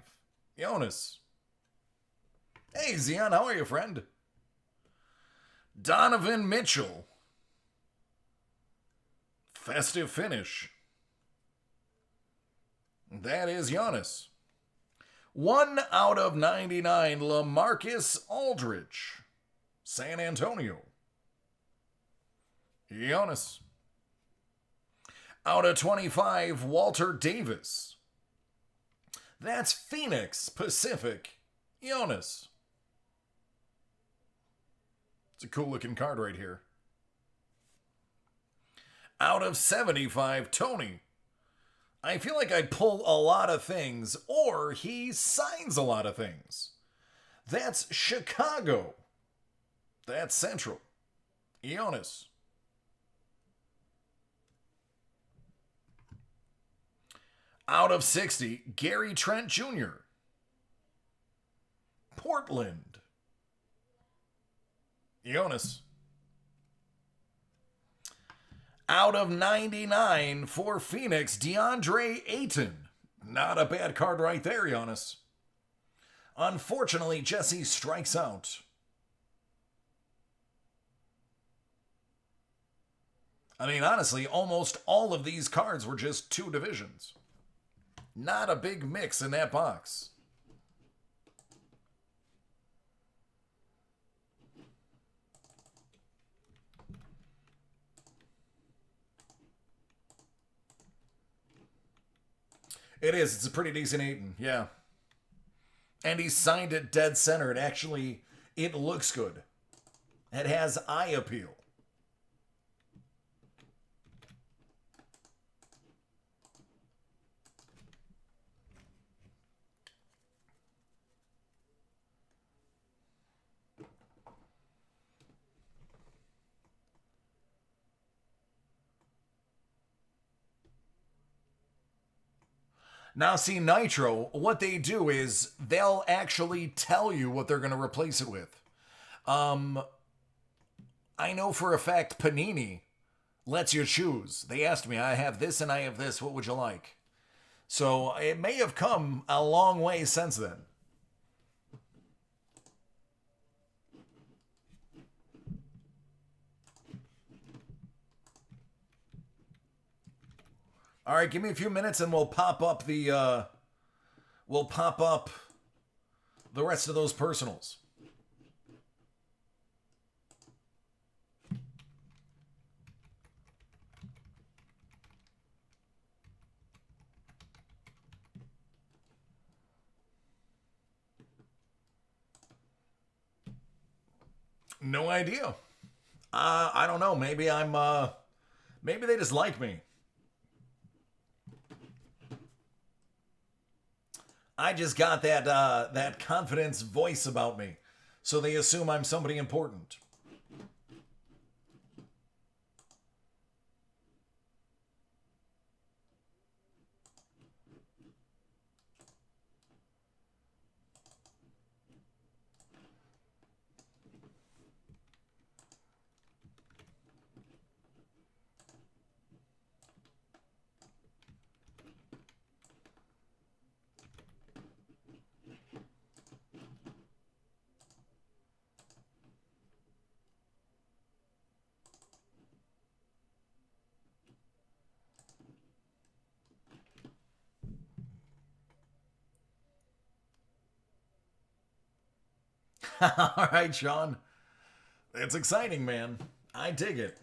Jonas. Hey, Zion, how are you, friend? Donovan Mitchell. Festive finish. That is Giannis. 1 out of 99, LaMarcus Aldridge. San Antonio. Giannis. Out of 25, Walter Davis. That's Phoenix Pacific. Giannis. It's a cool looking card right here. Out of 75, Tony. I feel like I pull a lot of things, or he signs a lot of things. That's Chicago. That's Central. Giannis. Out of 60, Gary Trent Jr. Portland. Giannis. Out of 99 for Phoenix, DeAndre Ayton. Not a bad card right there, Giannis. Unfortunately, Jesse strikes out. I mean, honestly, almost all of these cards were just 2 divisions. Not a big mix in that box. It is. It's a pretty decent Ayton. Yeah. And he signed it dead center. It looks good. It has eye appeal. Now, see, Nitro, what they do is they'll actually tell you what they're going to replace it with. I know for a fact Panini lets you choose. They asked me, I have this and I have this. What would you like? So it may have come a long way since then. All right, give me a few minutes and we'll pop up the rest of those personals. No idea. I don't know. Maybe maybe they just like me. I just got that confidence voice about me, so they assume I'm somebody important. All right, Sean. It's exciting, man. I dig it.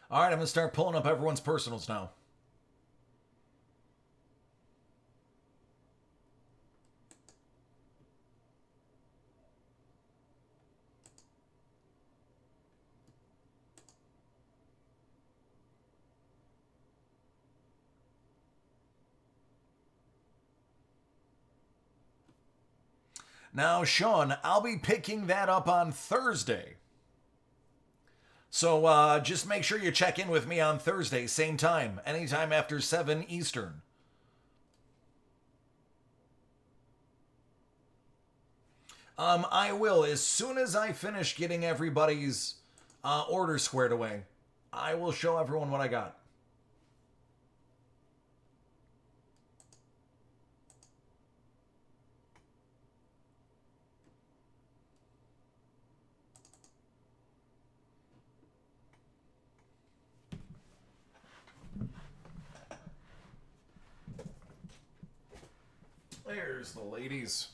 All right, I'm going to start pulling up everyone's personals now. Now, Sean, I'll be picking that up on Thursday. So just make sure you check in with me on Thursday, same time, anytime after 7 Eastern. I will. As soon as I finish getting everybody's order squared away, I will show everyone what I got. There's the ladies.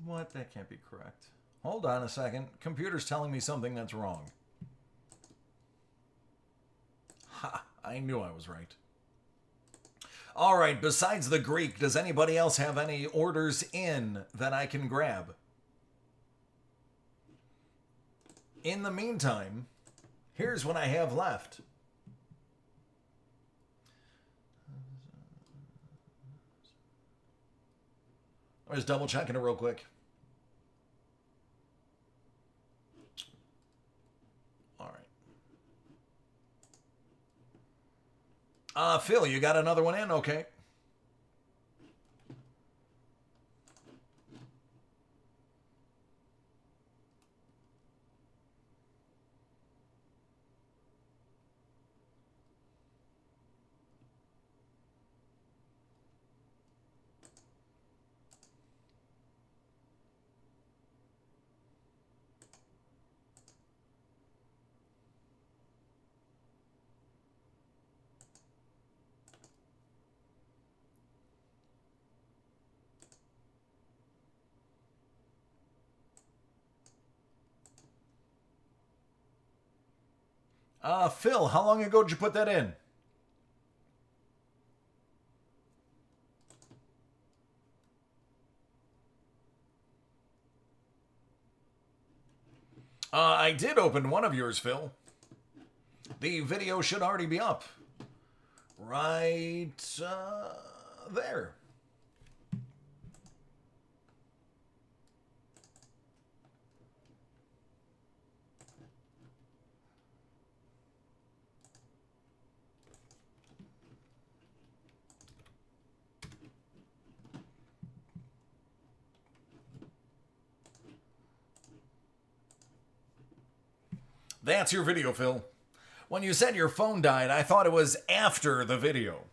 What? That can't be correct. Hold on a second. Computer's telling me something that's wrong. Ha! I knew I was right. All right, besides the Greek, does anybody else have any orders in that I can grab? In the meantime, here's what I have left. I'm just double checking it real quick. All right. Phil, you got another one in? Okay. Phil, how long ago did you put that in? I did open one of yours, Phil. The video should already be up. Right there. That's your video, Phil. When you said your phone died, I thought it was after the video.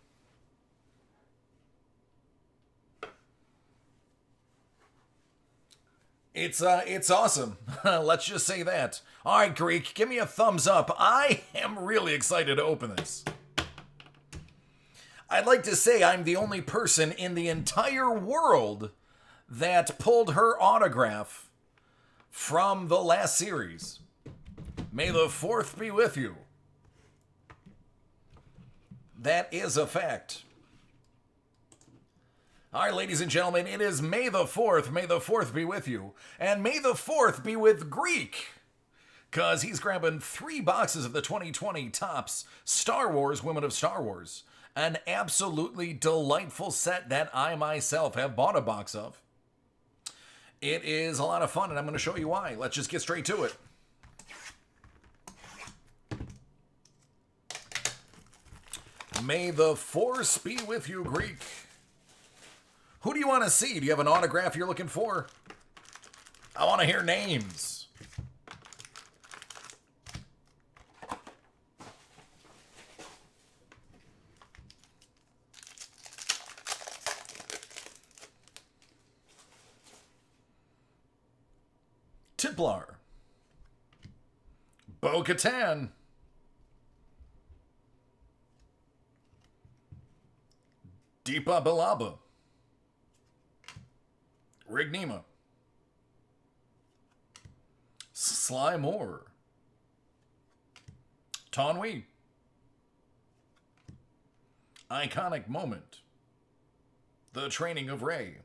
It's awesome. Let's just say that. All right, Greek, give me a thumbs up. I am really excited to open this. I'd like to say I'm the only person in the entire world that pulled her autograph from the last series. May the 4th be with you. That is a fact. All right, ladies and gentlemen, it is May the 4th. May the 4th be with you. And may the 4th be with Greek. Because he's grabbing 3 boxes of the 2020 Topps Star Wars Women of Star Wars. An absolutely delightful set that I myself have bought a box of. It is a lot of fun, and I'm going to show you why. Let's just get straight to it. May the force be with you, Greek. Who do you want to see? Do you have an autograph you're looking for? I want to hear names. Tiplar. Bo-Katan. Deepa Bilaba. Rignema. Sly Moore. Tonwi. Iconic Moment. The Training of Rey.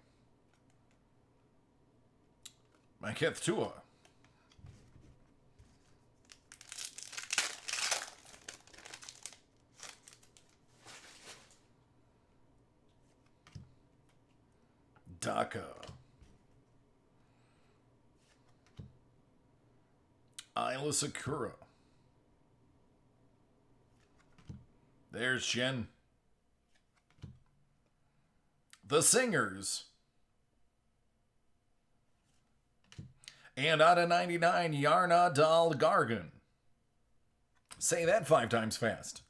Maketh Tua. Daka. Isla Sakura. There's Jen. The Singers. And out of 99, Yarna Dal Gargan. Say that 5 times fast.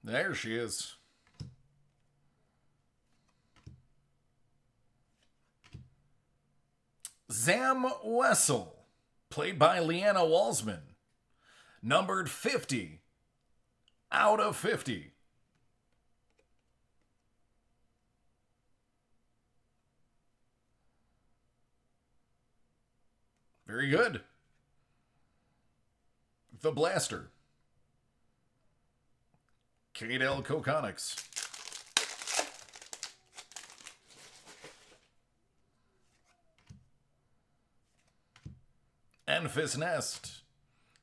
There she is. Zam Wessel, played by Leanna Walsman. Numbered 50 out of 50. Very good. The Blaster. Kadel Kokonix. Enfys Nest.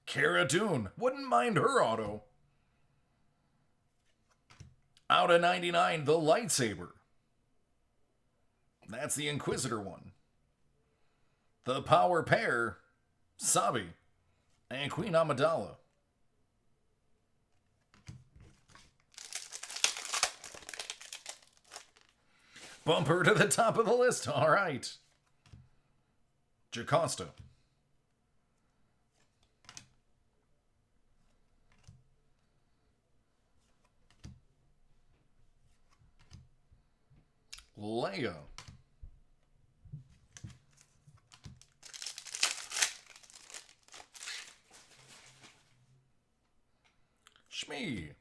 Cara Dune. Wouldn't mind her auto. Out of 99, the Lightsaber. That's the Inquisitor one. The Power Pair, Sabi, and Queen Amidala. Bumper to the top of the list. All right. Jocasta. Leia. Shmi.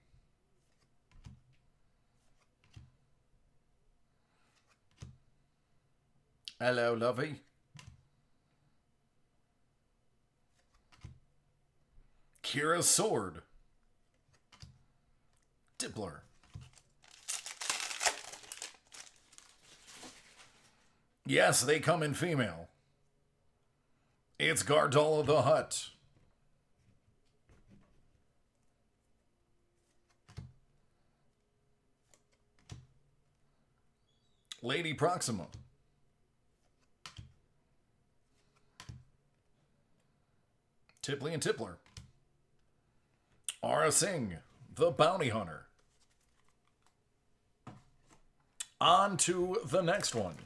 Hello, lovey. Kira Sword. Dippler. Yes, they come in female. It's Gardala the Hutt. Lady Proxima. Tipley and Tippler. Aura Singh, the Bounty Hunter. On to the next one.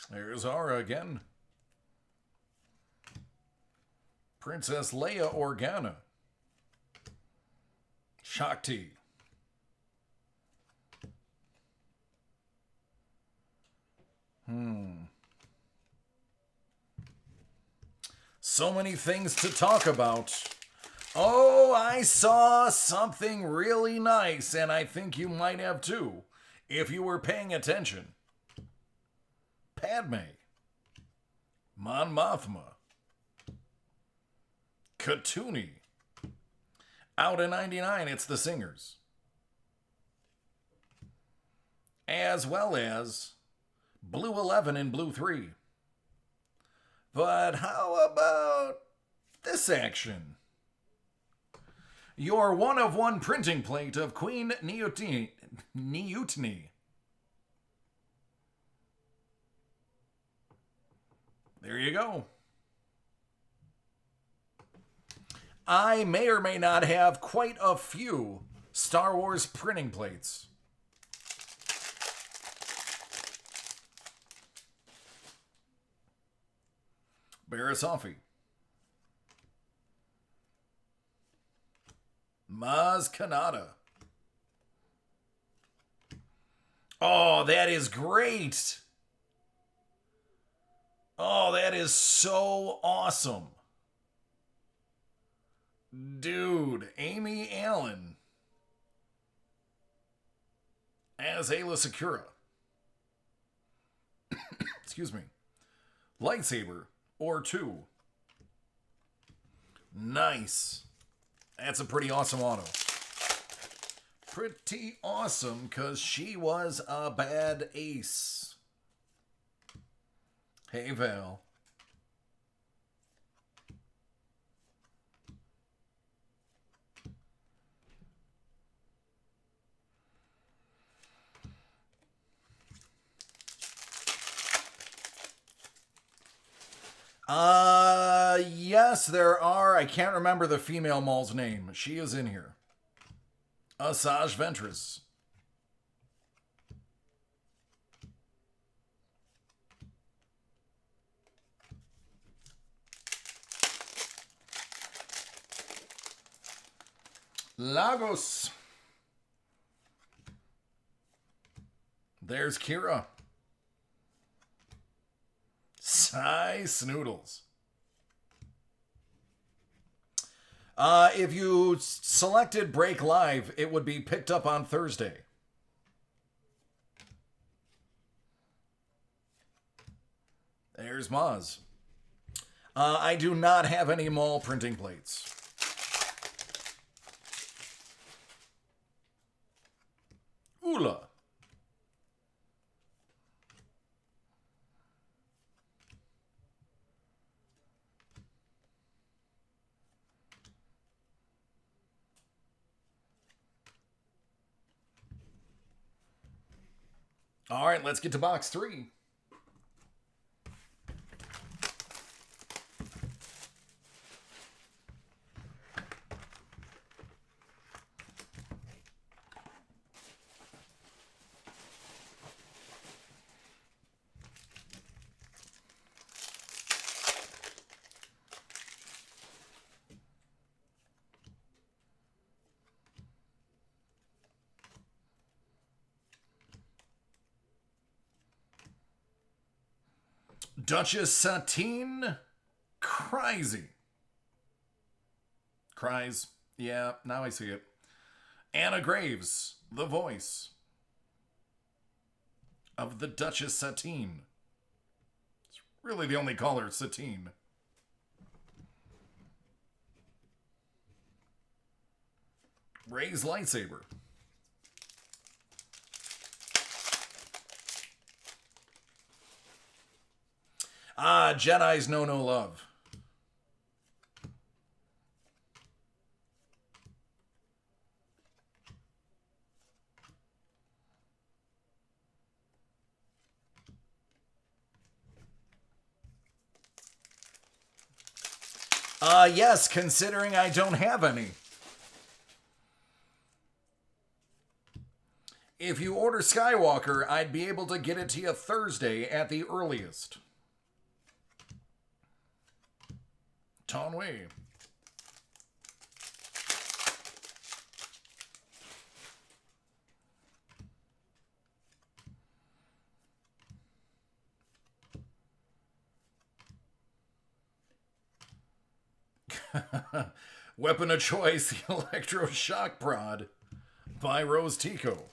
There's Aura again. Princess Leia Organa. Shakti. So many things to talk about. Oh, I saw something really nice, and I think you might have too, if you were paying attention. Padme. Mon Mothma. Katuni. Out of 99, it's the Singers. As well as Blue 11 and Blue 3. But how about this action? Your one-of-one printing plate of Queen Neutni. There you go. I may or may not have quite a few Star Wars printing plates. Barasafi. Maz Kanata. Oh, that is great. Oh, that is so awesome. Dude, Amy Allen as Ayla Secura. Excuse me. Lightsaber or 2. Nice. That's a pretty awesome auto. Pretty awesome because she was a bad ace. Hey, Val. Yes, there are. I can't remember the female Maul's name. She is in here. Asajj Ventress. Lagos. There's Kira. Cy Snoodles. If you selected Break Live, it would be picked up on Thursday. There's Maz. I do not have any mall printing plates. Ula. All right, let's get to box 3. Duchess Satine Crazy. Cries. Yeah, now I see it. Anna Graves, the voice of the Duchess Satine. It's really the only caller, Satine. Rey's lightsaber. Jedi's Know No Love. Yes, considering I don't have any. If you order Skywalker, I'd be able to get it to you Thursday at the earliest. Tonway. Weapon of choice, the Electroshock Prod by Rose Tico.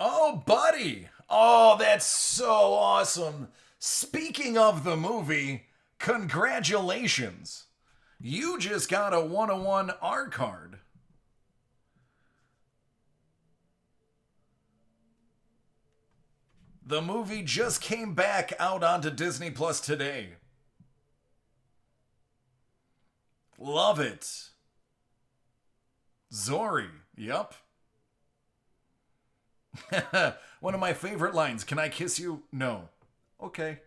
Oh, buddy! Oh, that's so awesome. Speaking of the movie, congratulations. You just got a 101 R card. The movie just came back out onto Disney Plus today. Love it. Zori, yup. One of my favorite lines, can I kiss you? No. Okay.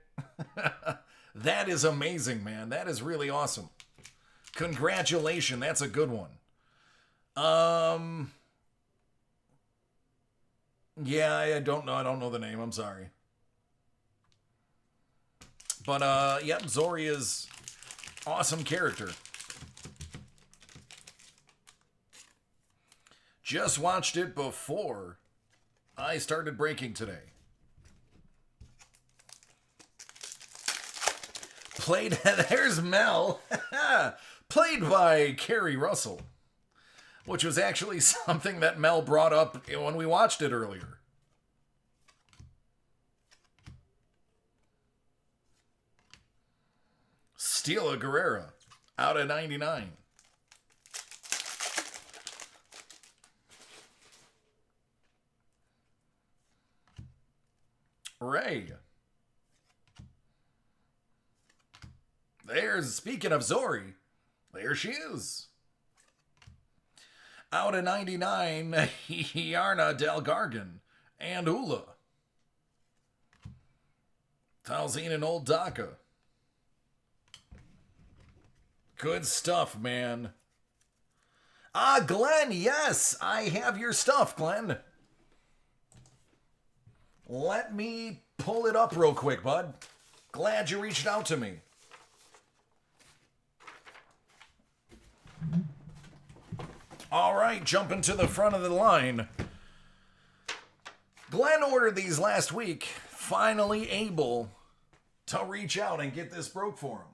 That is amazing, man. That is really awesome. Congratulations, that's a good one. Yeah, I don't know the name, I'm sorry. But yep, Zori is awesome character. Just watched it before I started breaking today. Played, there's Mel. Played by Carrie Russell. Which was actually something that Mel brought up when we watched it earlier. Stila Guerrera, out of 99. Rey. There's, speaking of Zori, there she is. Out of 99, Yarna Del Gargan and Ula. Talzine and Old Daka. Good stuff, man. Ah, Glenn, yes, I have your stuff, Glenn. Let me pull it up real quick, bud. Glad you reached out to me. All right, jumping to the front of the line. Glenn ordered these last week, finally able to reach out and get this broke for him.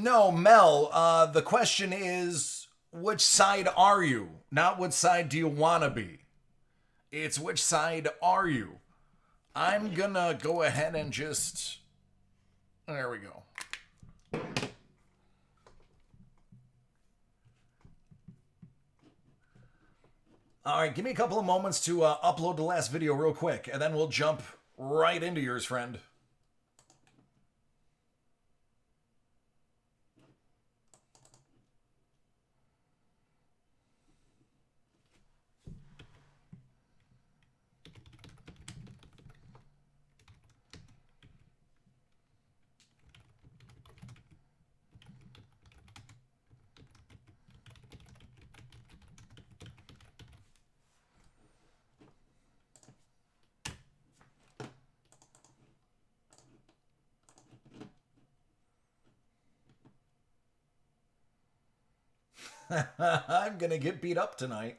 No, Mel, the question is, which side are you? Not which side do you want to be. It's which side are you? I'm gonna go ahead and just... There we go. All right, give me a couple of moments to upload the last video real quick, and then we'll jump right into yours, friend. I'm gonna get beat up tonight.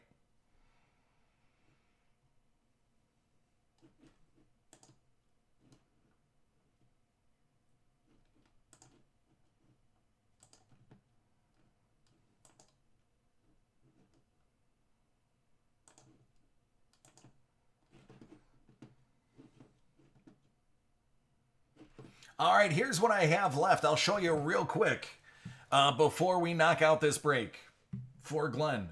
All right, here's what I have left. I'll show you real quick before we knock out this break for Glenn.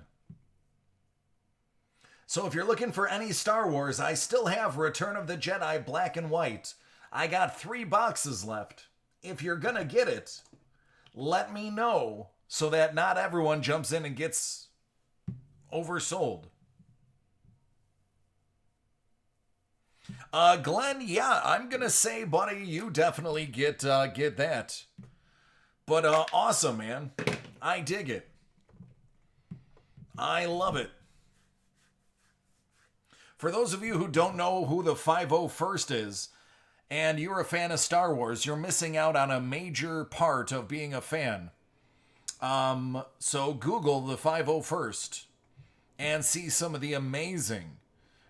So if you're looking for any Star Wars, I still have Return of the Jedi Black and White. I got 3 boxes left. If you're gonna get it, let me know so that not everyone jumps in and gets oversold. Glenn, yeah, I'm gonna say, buddy, you definitely get that. But awesome, man. I dig it. I love it. For those of you who don't know who the 501st is, and you're a fan of Star Wars, you're missing out on a major part of being a fan. So Google the 501st and see some of the amazing,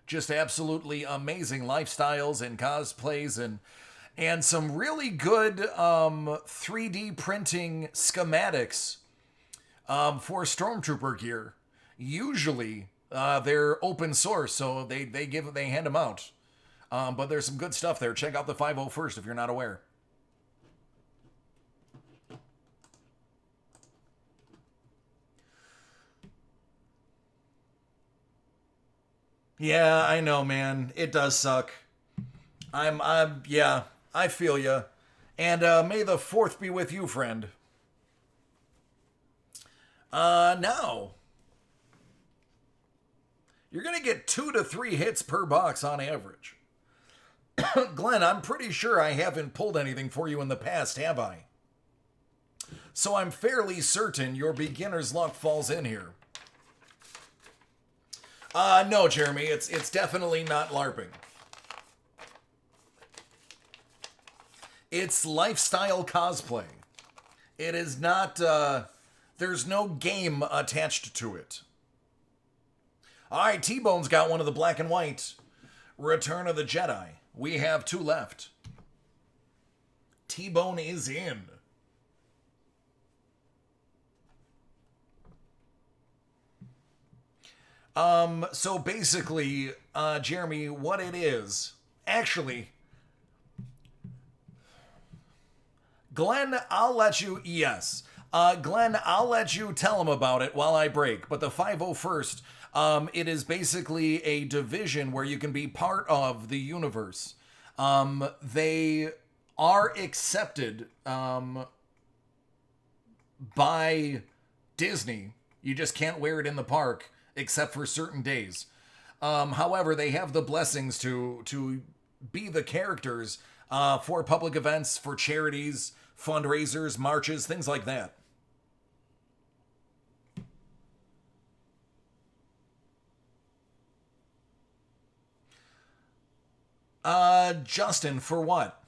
just absolutely amazing lifestyles and cosplays and some really good 3D printing schematics for Stormtrooper gear. Usually they're open source, so they hand them out. But there's some good stuff there. Check out the 501st if you're not aware. Yeah, I know, man. It does suck. Yeah, I feel ya. And may the 4th be with you, friend. Now, you're going to get 2 to 3 hits per box on average. Glenn, I'm pretty sure I haven't pulled anything for you in the past, have I? So I'm fairly certain your beginner's luck falls in here. No, Jeremy, it's definitely not LARPing. It's lifestyle cosplay. It is not, there's no game attached to it. All right, T-Bone's got one of the black and white. Return of the Jedi. We have 2 left. T-Bone is in. So basically, Jeremy, what it is, actually, Glenn, I'll let you, yes. Glenn, I'll let you tell him about it while I break, but the 501st, it is basically a division where you can be part of the universe. They are accepted, by Disney You just can't wear it in the park except for certain days. However, they have the blessings to be the characters for public events, for charities, fundraisers, marches, things like that. Justin, for what?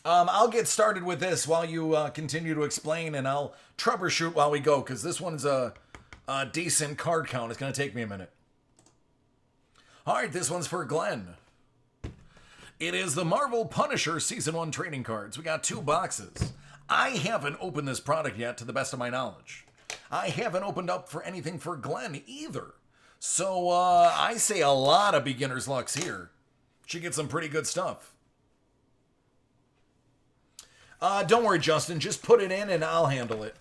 I'll get started with this while you continue to explain, and I'll troubleshoot while we go, because this one's a decent card count. It's going to take me a minute. All right, this one's for Glenn. It is the Marvel Punisher Season 1 trading cards. We got 2 boxes. I haven't opened this product yet, to the best of my knowledge. I haven't opened up for anything for Glenn either. So I say a lot of beginner's lucks here. She gets some pretty good stuff. Don't worry, Justin. Just put it in and I'll handle it.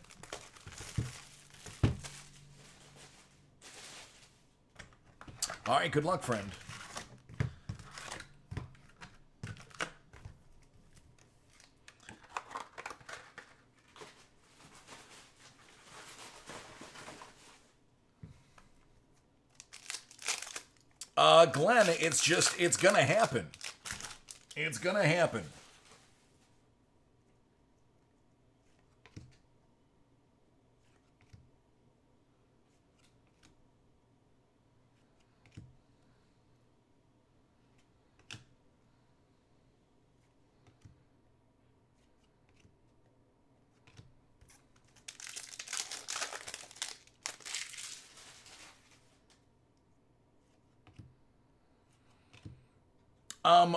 All right, good luck, friend. Glenn, it's gonna happen. It's gonna happen.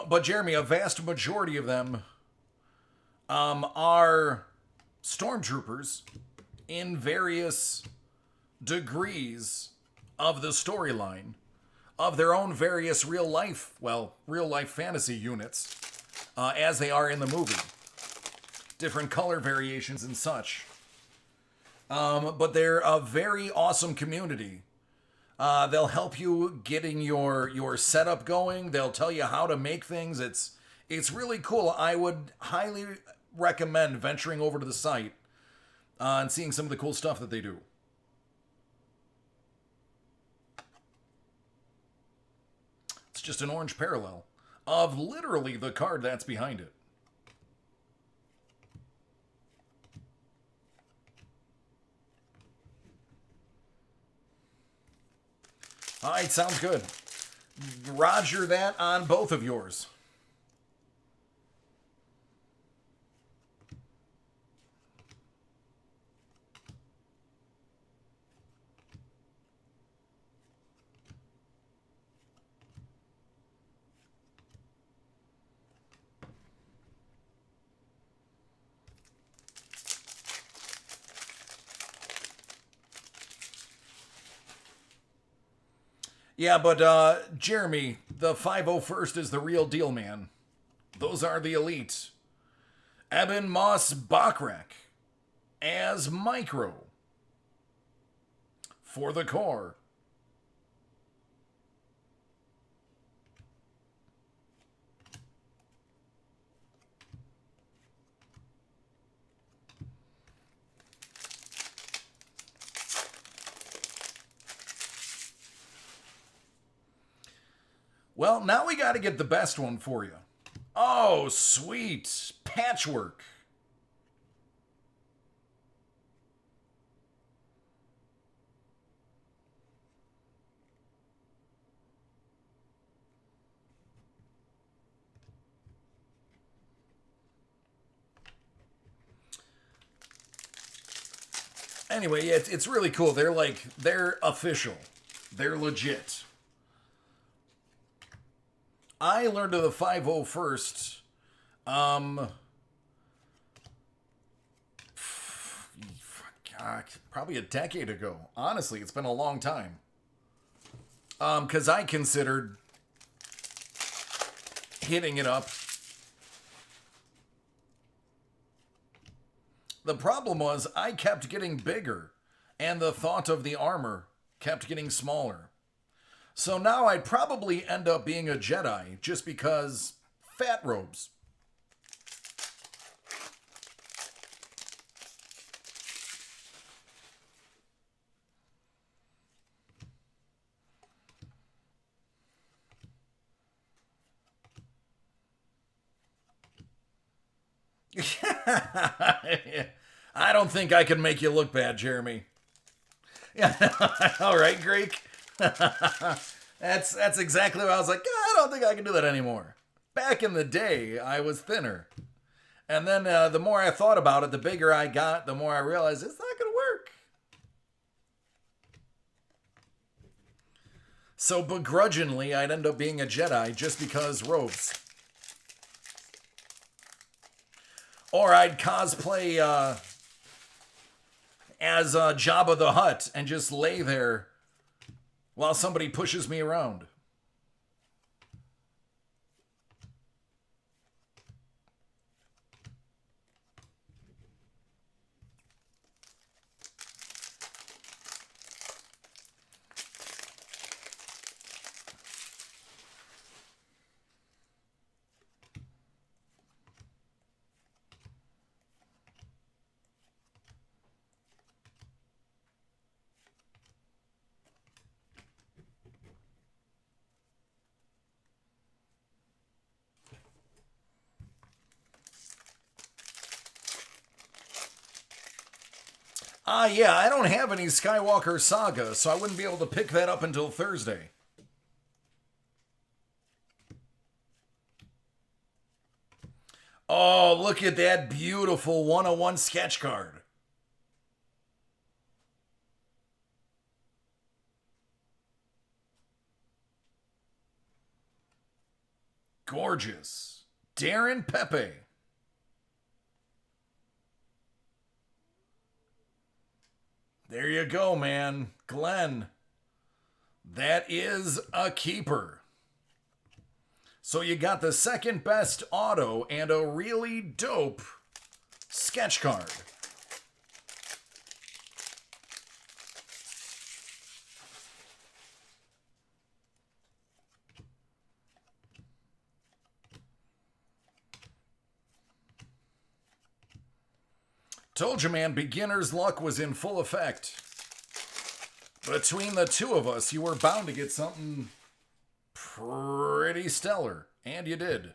But Jeremy, a vast majority of them are stormtroopers in various degrees of the storyline of their own various real life fantasy units as they are in the movie. Different color variations and such. But they're a very awesome community. They'll help you getting your setup going. They'll tell you how to make things. It's really cool. I would highly recommend venturing over to the site and seeing some of the cool stuff that they do. It's just an orange parallel of literally the card that's behind it. All right, sounds good. Roger that on both of yours. Yeah, but Jeremy, the 501st is the real deal, man. Those are the elite. Ebon Moss-Bachrach as Micro for the core. Well, now we got to get the best one for you. Oh, sweet. Patchwork. Anyway, it's really cool. They're official. They're legit. I learned of the 501st probably a decade ago. Honestly, it's been a long time. Because I considered hitting it up. The problem was I kept getting bigger, and the thought of the armor kept getting smaller. So now I'd probably end up being a Jedi just because fat robes. I don't think I can make you look bad, Jeremy. Yeah, all right, Greg. That's exactly what I was like. I don't think I can do that anymore. Back in the day, I was thinner, and then the more I thought about it, the bigger I got, the more I realized it's not going to work. So begrudgingly, I'd end up being a Jedi just because robes. Or I'd cosplay as Jabba the Hutt and just lay there while somebody pushes me around. Yeah, I don't have any Skywalker Saga, so I wouldn't be able to pick that up until Thursday. Oh, look at that beautiful 101 sketch card. Gorgeous. Darren Pepe. There you go, man. Glenn. That is a keeper. So you got the second best auto and a really dope sketch card. Told you, man, beginner's luck was in full effect. Between the two of us, you were bound to get something pretty stellar. And you did.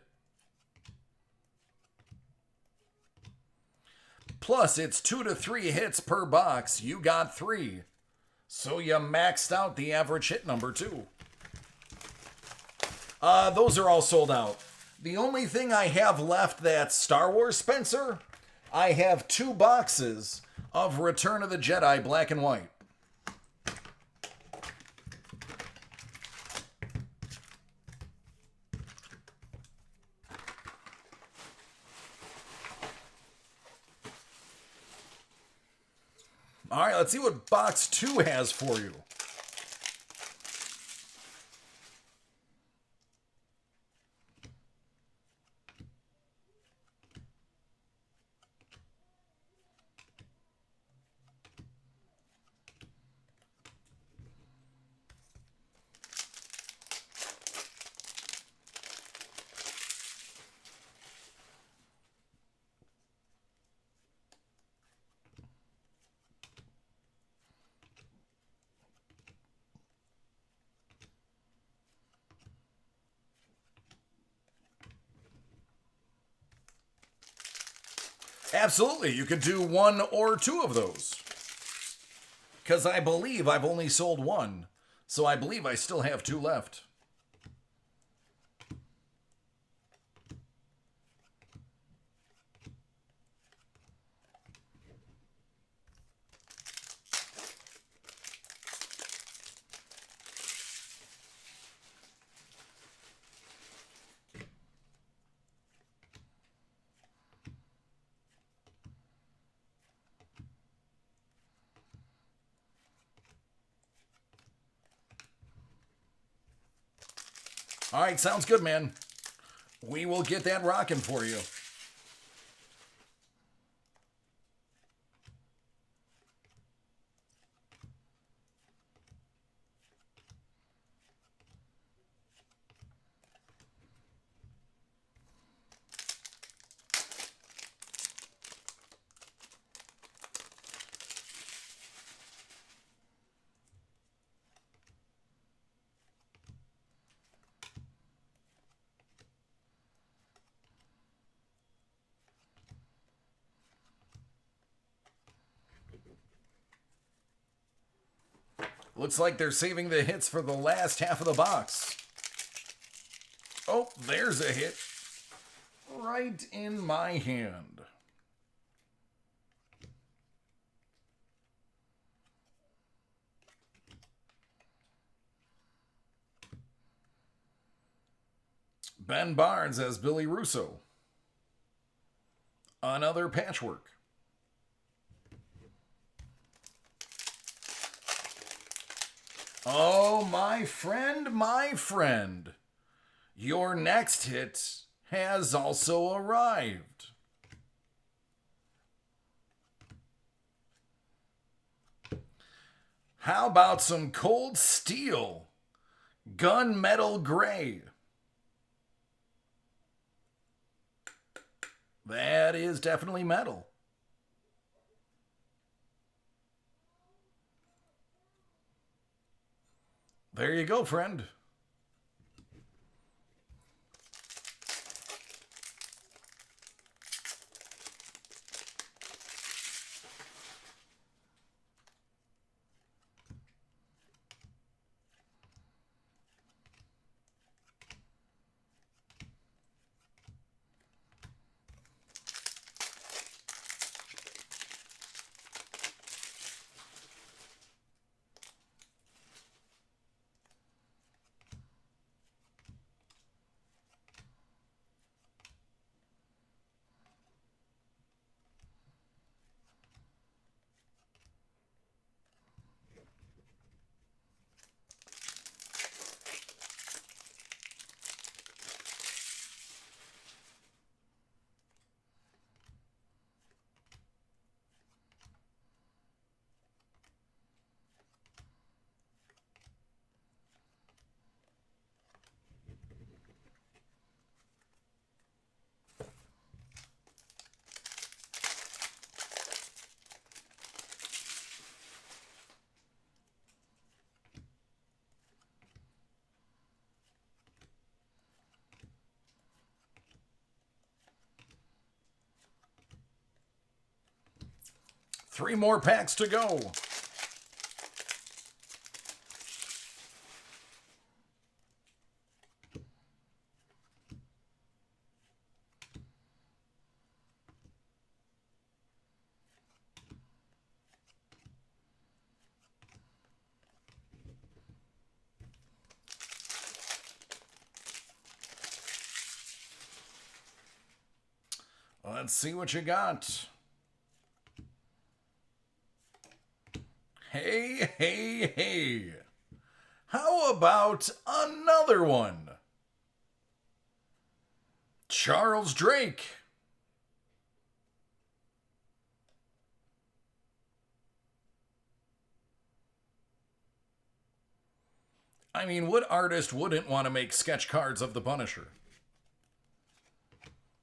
Plus, it's 2 to 3 hits per box. You got 3. So you maxed out the average hit number, too. Those are all sold out. The only thing I have left that's Star Wars, Spencer, I have 2 boxes of Return of the Jedi black and white. All right, let's see what box 2 has for you. Absolutely, you could do 1 or 2 of those. Because I believe I've only sold 1. So I believe I still have 2 left. All right, sounds good, man. We will get that rocking for you. Looks like they're saving the hits for the last half of the box. Oh, there's a hit. Right in my hand. Ben Barnes as Billy Russo. Another patchwork. Oh, my friend. Your next hit has also arrived. How about some Cold Steel? Gunmetal Gray. That is definitely metal. There you go, friend. Three more packs to go. Let's see what you got. Hey. How about another one? Charles Drake. I mean, what artist wouldn't want to make sketch cards of the Punisher?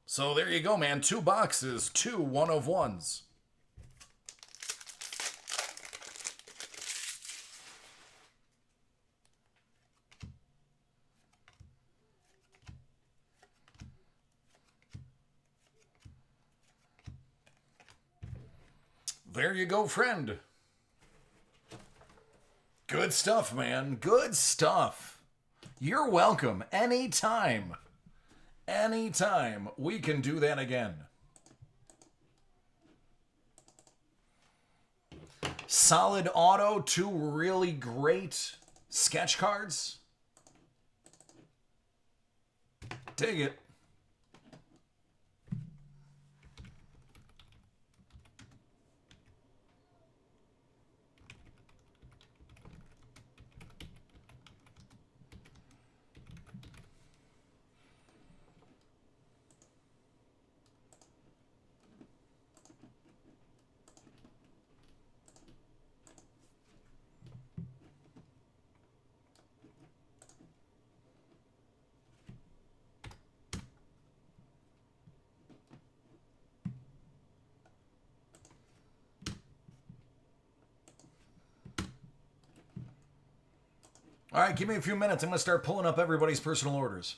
So there you go, man. 2 boxes, 2 1-of-1s. There you go, friend. Good stuff, man. Good stuff. You're welcome. Anytime. Anytime. We can do that again. Solid auto, 2 really great sketch cards. Dig it. All right, give me a few minutes. I'm going to start pulling up everybody's personal orders.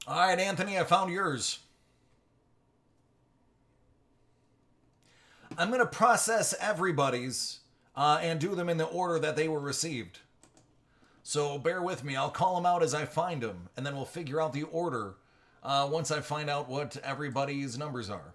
All right, Anthony, I found yours. I'm going to process everybody's and do them in the order that they were received. So bear with me. I'll call them out as I find them, and then we'll figure out the order once I find out what everybody's numbers are.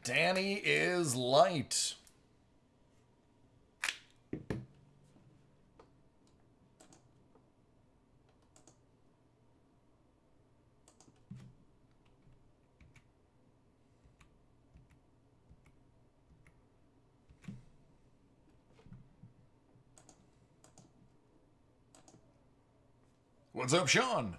Danny is light. What's up, Sean?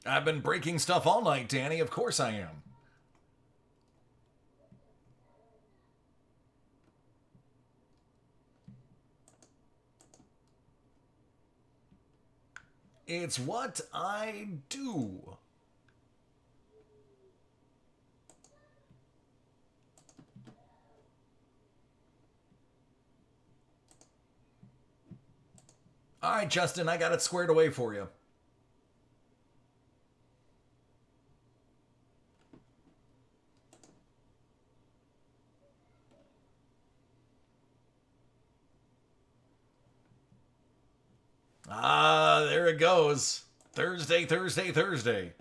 I've been breaking stuff all night, Danny. Of course I am. It's what I do. All right, Justin, I got it squared away for you. Ah, there it goes. Thursday, Thursday, Thursday.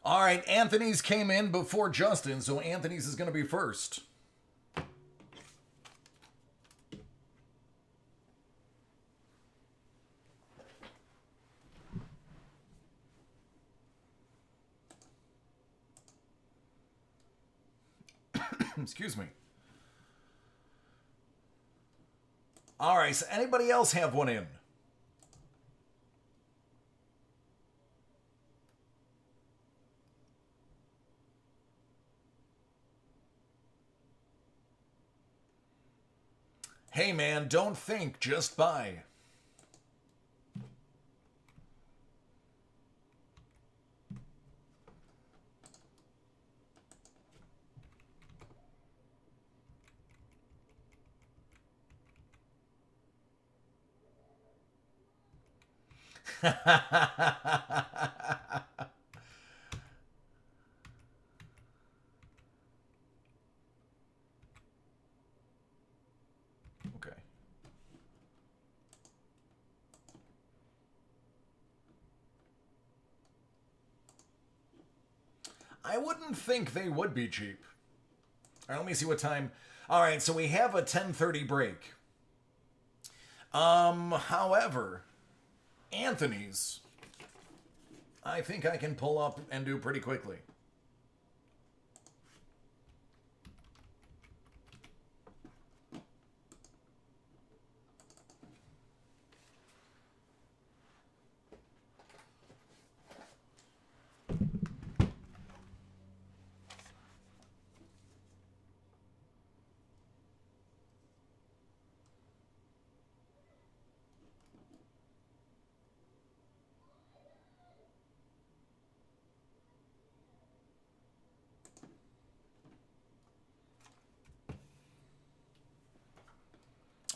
All right, Anthony's came in before Justin, so Anthony's is going to be first. Excuse me. All right, so anybody else have one in? Hey man, don't think, just buy. Okay. I wouldn't think they would be cheap. All right, let me see what time. All right, so we have a 10:30 break. However, Anthony's, I think I can pull up and do pretty quickly.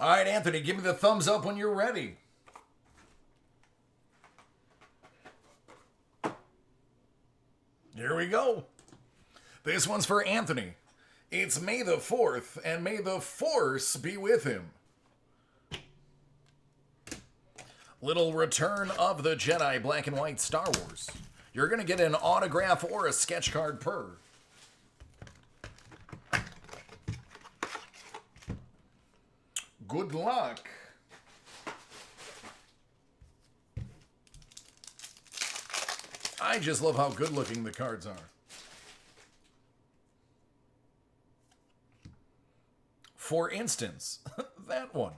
All right, Anthony, give me the thumbs up when you're ready. Here we go. This one's for Anthony. It's May the 4th, and may the force be with him. Little Return of the Jedi Black and White Star Wars. You're going to get an autograph or a sketch card per. Good luck. I just love how good looking the cards are. For instance, that one.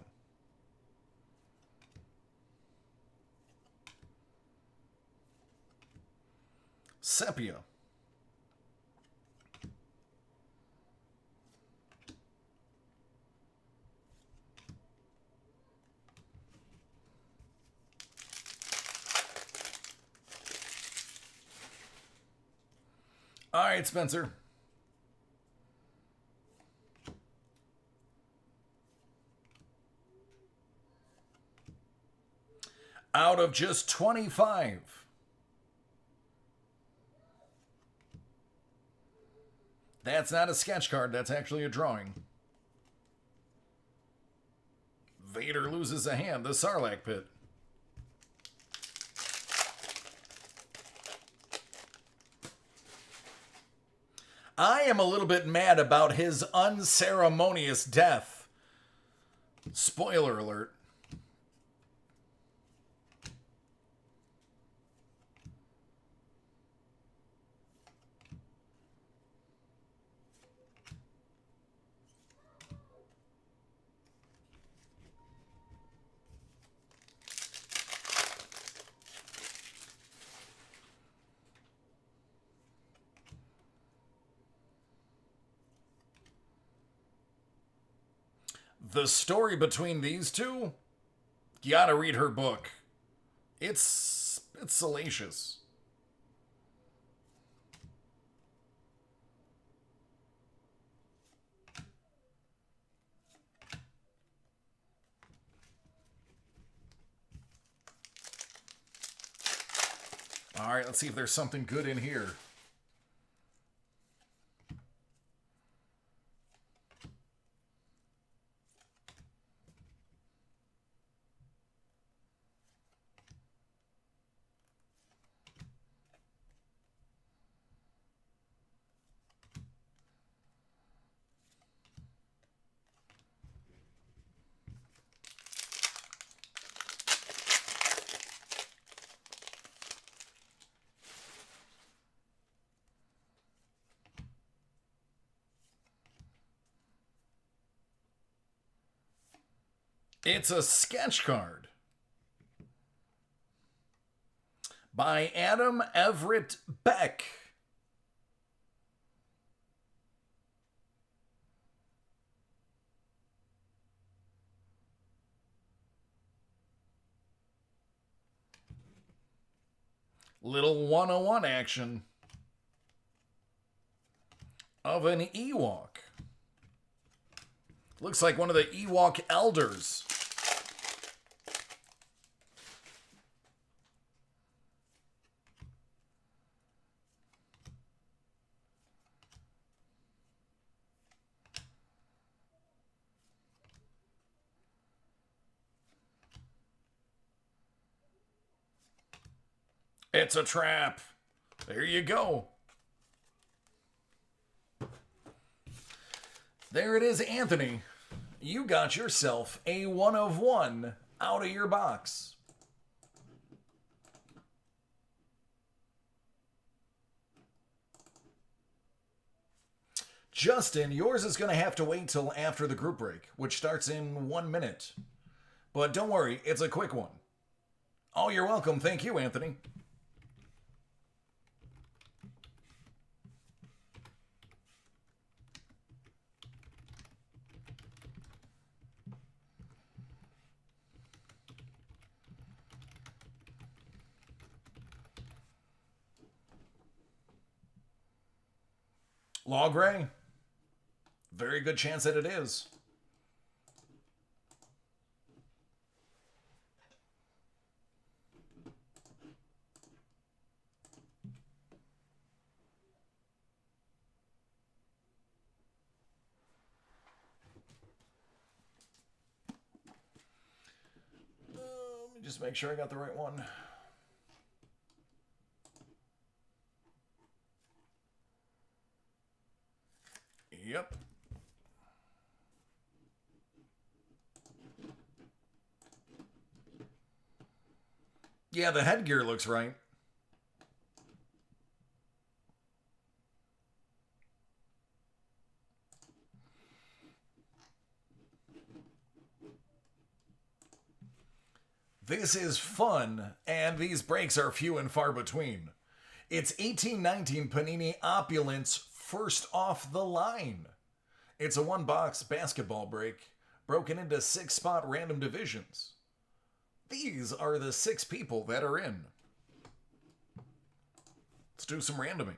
Sepia. All right, Spencer. Out of just 25. That's not a sketch card, that's actually a drawing. Vader loses a hand, the Sarlacc pit. I am a little bit mad about his unceremonious death. Spoiler alert. The story between these two, you gotta read her book. It's salacious. All right, let's see if there's something good in here. It's a sketch card by Adam Everett Beck. Little 101 action of an Ewok. Looks like one of the Ewok elders. It's a trap. There you go. There it is, Anthony. You got yourself a 1 of 1 out of your box. Justin, yours is going to have to wait till after the group break, which starts in 1 minute. But don't worry, it's a quick one. Oh, you're welcome. Thank you, Anthony. Law Gray? Very good chance that it is. Just make sure I got the right one. Yep. Yeah, the headgear looks right. This is fun, and these breaks are few and far between. It's 1819 Panini Opulence First Off the Line. It's a one-box basketball break broken into 6-spot random divisions. These are the 6 people that are in. Let's do some randoming.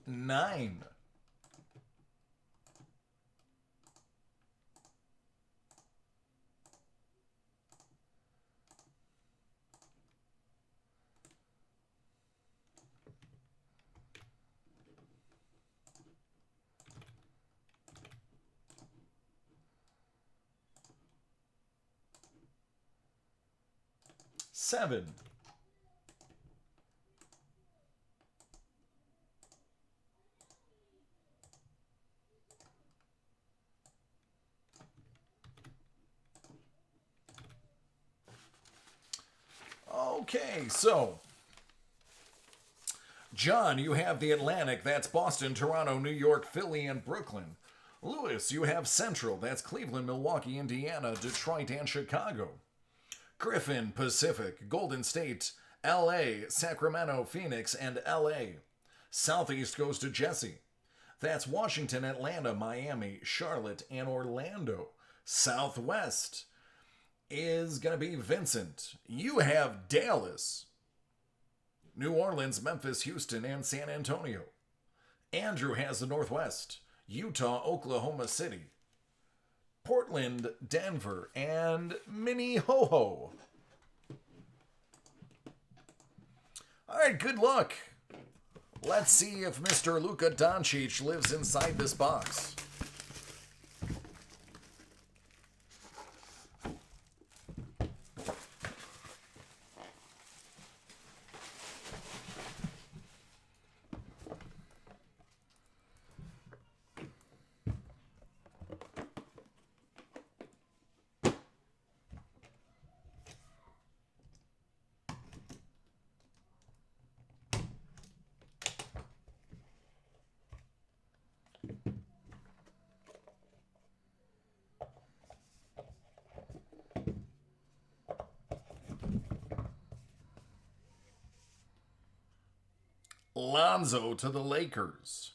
9. 7. Okay, so John, you have the Atlantic. That's Boston, Toronto, New York, Philly, and Brooklyn. Lewis, you have Central. That's Cleveland, Milwaukee, Indiana, Detroit, and Chicago. Griffin, Pacific, Golden State, LA, Sacramento, Phoenix, and LA. Southeast goes to Jesse. That's Washington, Atlanta, Miami, Charlotte, and Orlando. Southwest is going to be Vincent. You have Dallas, New Orleans, Memphis, Houston, and San Antonio. Andrew has the Northwest. Utah, Oklahoma City, Portland, Denver, and Mini Ho Ho. All right, good luck. Let's see if Mr. Luka Doncic lives inside this box. Lonzo to the Lakers.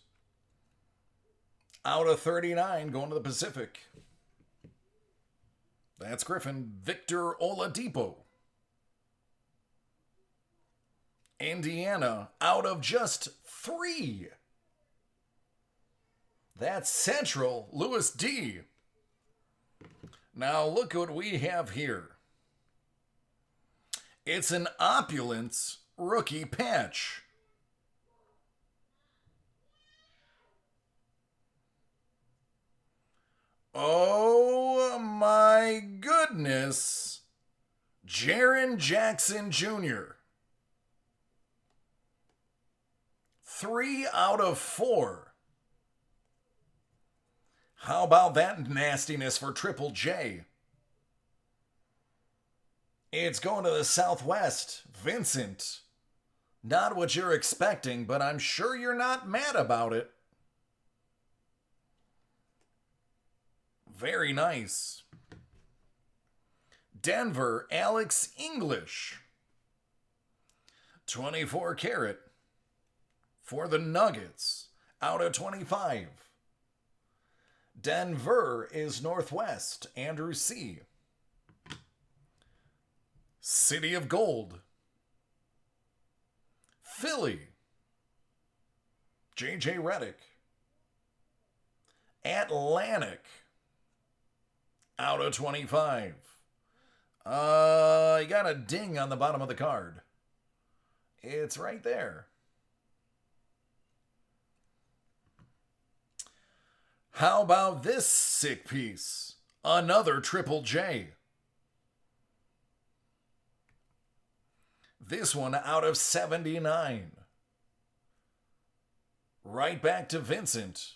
Out of 39, going to the Pacific. That's Griffin. Victor Oladipo. Indiana, out of just 3. That's Central, Louis D. Now look what we have here. It's an Opulence rookie patch. Oh my goodness. Jaren Jackson Jr. 3 out of 4. How about that nastiness for Triple J? It's going to the Southwest. Vincent. Not what you're expecting, but I'm sure you're not mad about it. Very nice. Denver, Alex English. 24 karat. For the Nuggets. Out of 25. Denver is Northwest. Andrew C. City of Gold. Philly. J.J. Redick. Atlantic. Out of 25. You got a ding on the bottom of the card. It's right there. How about this sick piece? Another Triple J. This one out of 79. Right back to Vincent.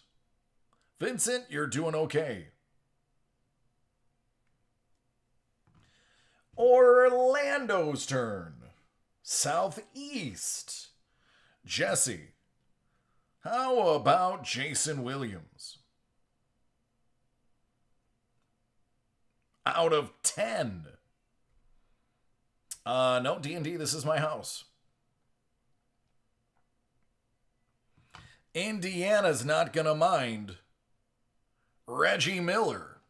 Vincent, you're doing okay. Orlando's turn. Southeast. Jesse. How about Jason Williams? Out of 10. No, D&D, this is my house. Indiana's not gonna mind. Reggie Miller.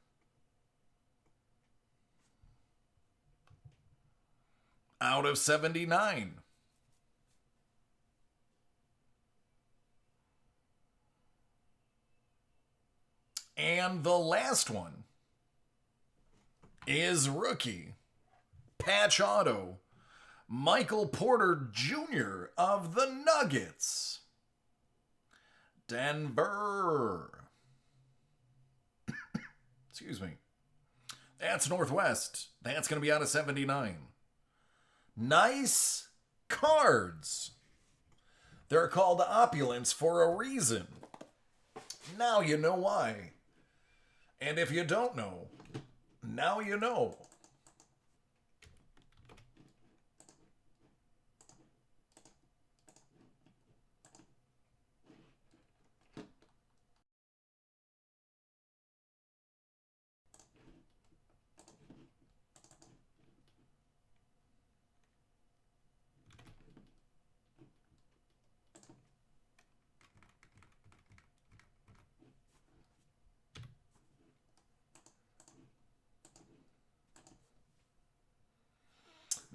Out of 79. And the last one is rookie. Patch auto. Michael Porter Jr. of the Nuggets. Denver. Excuse me. That's Northwest. That's going to be out of 79. Nice cards. They're called opulence for a reason. Now you know why. And if you don't know, now you know.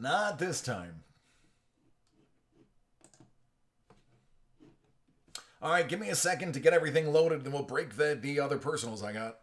Not this time. All right, give me a second to get everything loaded and we'll break the other personals I got.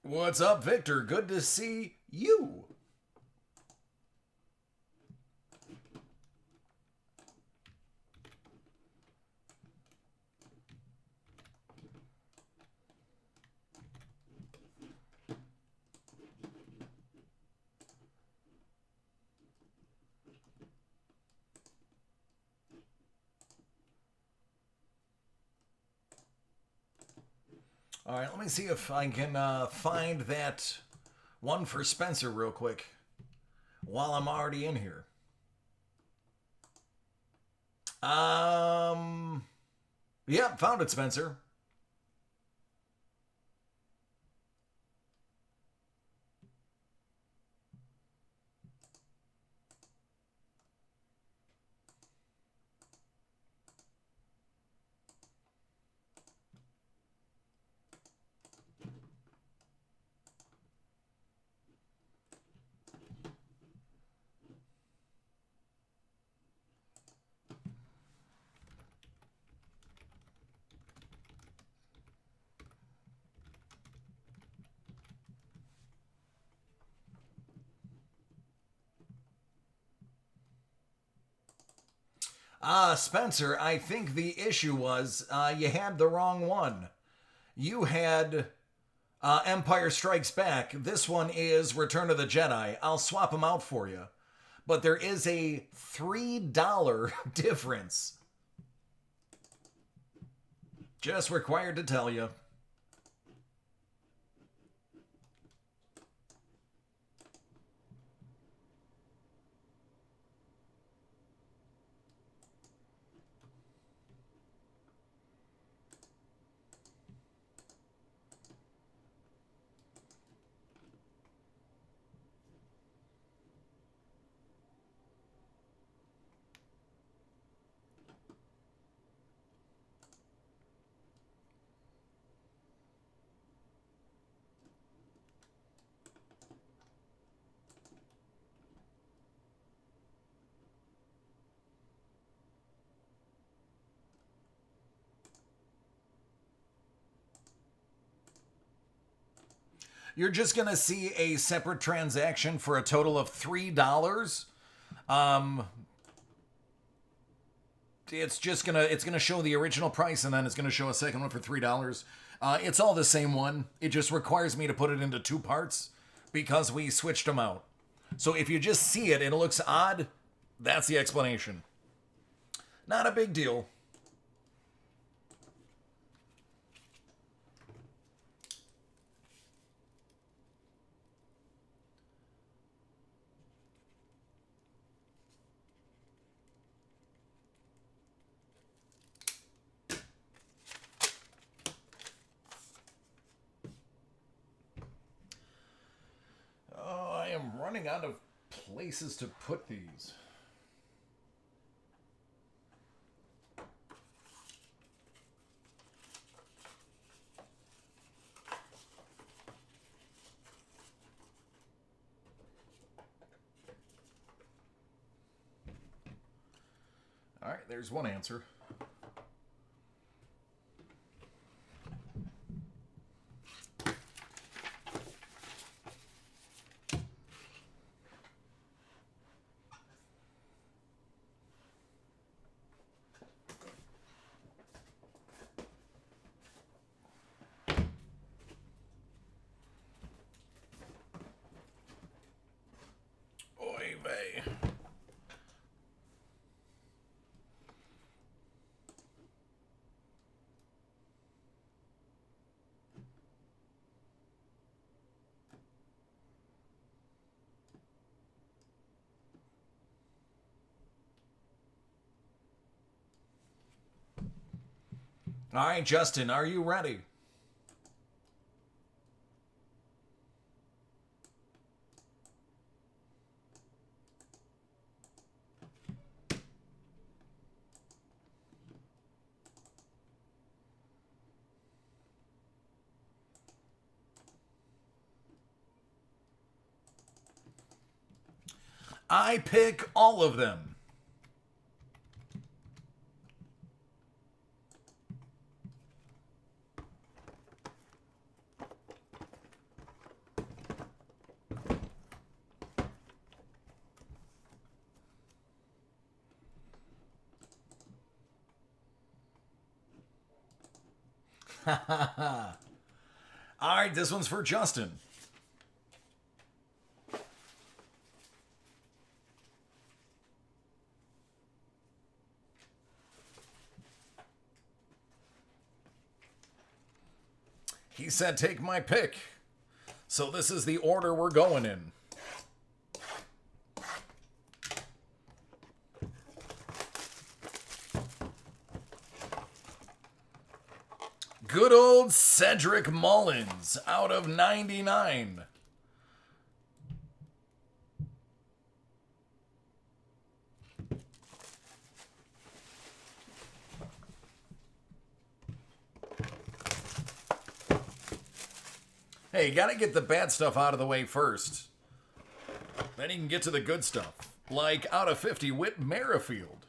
What's up, Victor? Good to see you. All right, let me see if I can find that one for Spencer real quick while I'm already in here. Yeah, found it, Spencer. Spencer, I think the issue was you had the wrong one. You had Empire Strikes Back. This one is Return of the Jedi. I'll swap them out for you. But there is a $3 difference. Just required to tell you. You're just gonna see a separate transaction for a total of $3. Um, it's gonna show the original price, and then it's gonna show a second one for $3. It's all the same one. It just requires me to put it into two parts because we switched them out. So if you just see it and it looks odd, that's the explanation. Not a big deal. Oh, I am running out of places to put these. All right, there's one answer. Oy vey. All right, Justin, are you ready? I pick all of them. All right, this one's for Justin. He said, take my pick. So this is the order we're going in. Good old Cedric Mullins out of 99. Hey, you gotta get the bad stuff out of the way first. Then you can get to the good stuff. Like out of 50, Whit Merrifield.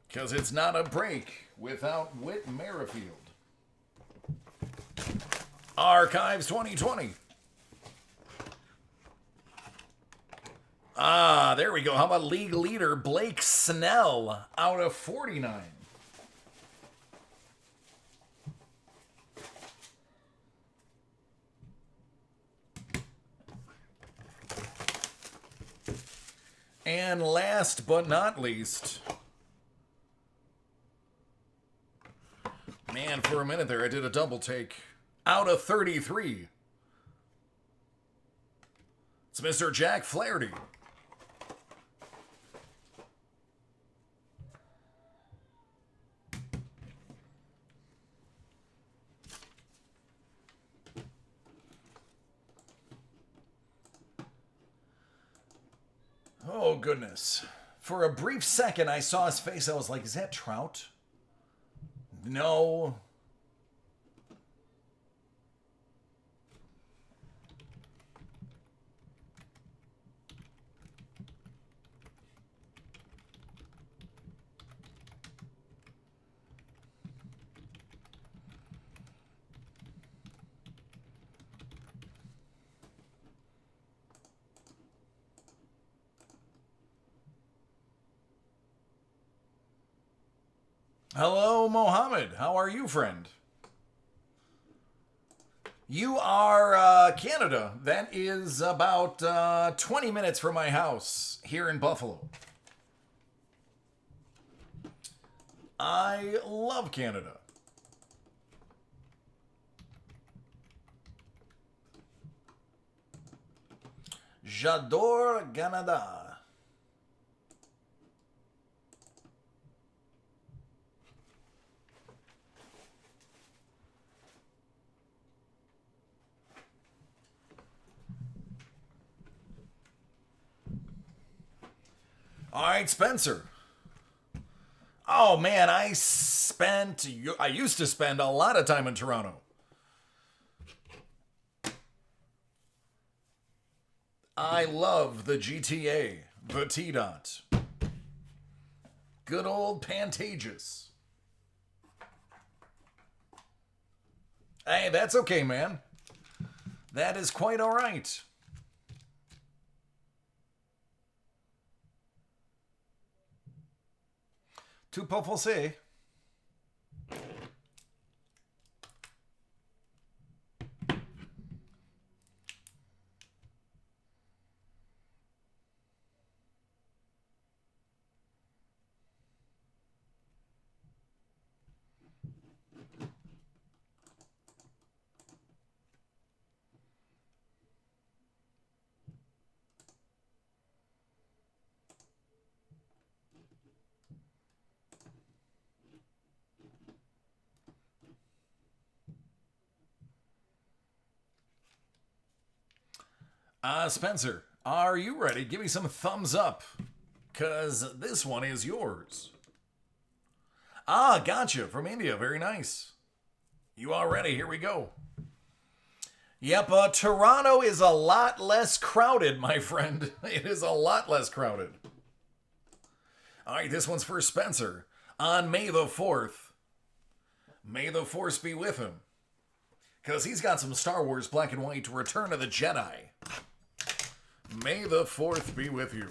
Because it's not a break without Whit Merrifield. Archives 2020. Ah, there we go. How about league leader Blake Snell out of 49? And last but not least, man, for a minute there I did a double take. Out of 33, it's Mr. Jack Flaherty. Oh, goodness. For a brief second, I saw his face. I was like, is that Trout? No. Hello, Mohammed. How are you, friend? You are Canada. That is about 20 minutes from my house here in Buffalo. I love Canada. J'adore Canada. All right, Spencer. Oh man, I used to spend a lot of time in Toronto. I love the GTA, the T-Dot. Good old Pantages. Hey, that's okay, man. That is quite all right. Tout pas forcé. Spencer, are you ready? Give me some thumbs up, because this one is yours. Ah, gotcha. From India. Very nice. You all ready? Here we go. Yep, Toronto is a lot less crowded, my friend. It is a lot less crowded. All right, this one's for Spencer. On May the 4th, may the Force be with him. Because he's got some Star Wars Black and White Return of the Jedi. May the 4th be with you.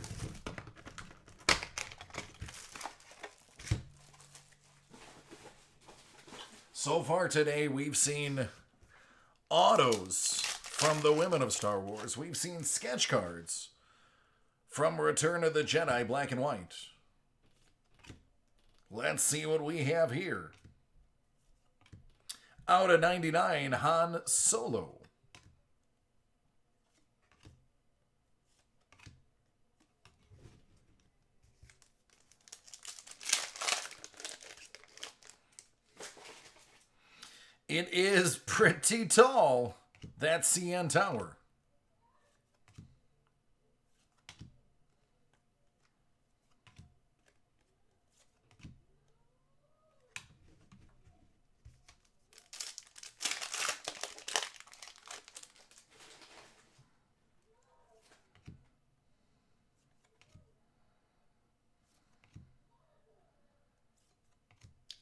So far today, we've seen autos from the women of Star Wars. We've seen sketch cards from Return of the Jedi Black and White. Let's see what we have here. Out of 99, Han Solo. It is pretty tall, that CN Tower.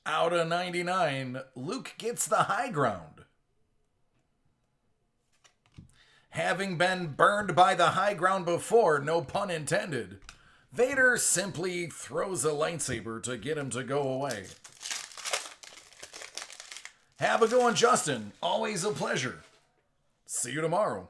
Out of 99, Luke gets the high ground. Having been burned by the high ground before, no pun intended, Vader simply throws a lightsaber to get him to go away. Have a good one, Justin. Always a pleasure. See you tomorrow.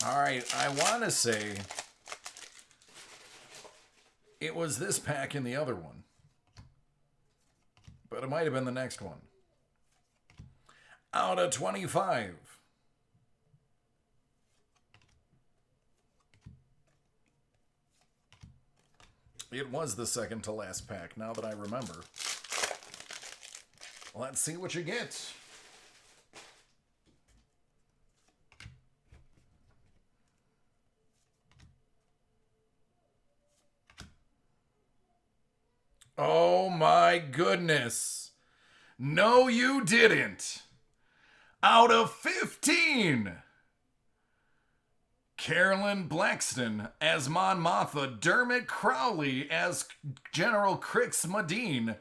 All right, I want to say it was this pack in the other one, but it might have been the next one. Out of 25. It was the second to last pack, now that I remember. Let's see what you get. Oh my goodness. No, you didn't. Out of 15. Carolyn Blackston as Mon Mothma, Dermot Crowley as General Crix Madine,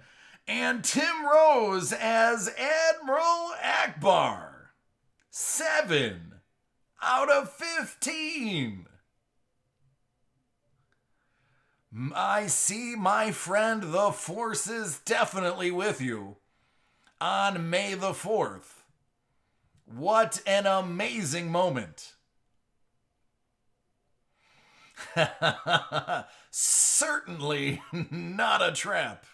And Tim Rose as Admiral Akbar. 7 out of 15. I see, my friend, the Force is definitely with you on May the 4th. What an amazing moment. Certainly not a trap.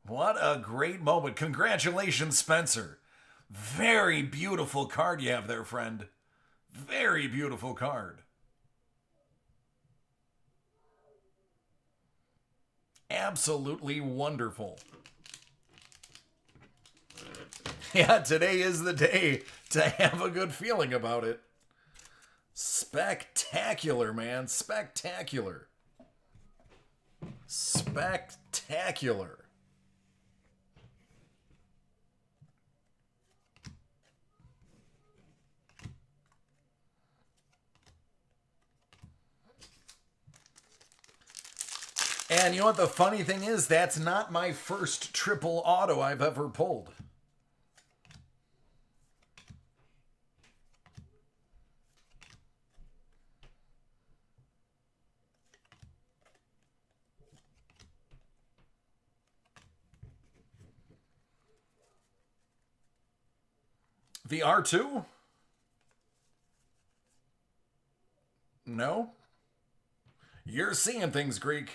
What a great moment. Congratulations, Spencer. Very beautiful card you have there, friend. Very beautiful card. Absolutely wonderful. Yeah, today is the day to have a good feeling about it. Spectacular, man. Spectacular. Spectacular. And you know what the funny thing is? That's not my first triple auto I've ever pulled. The R2? No? You're seeing things, Greek.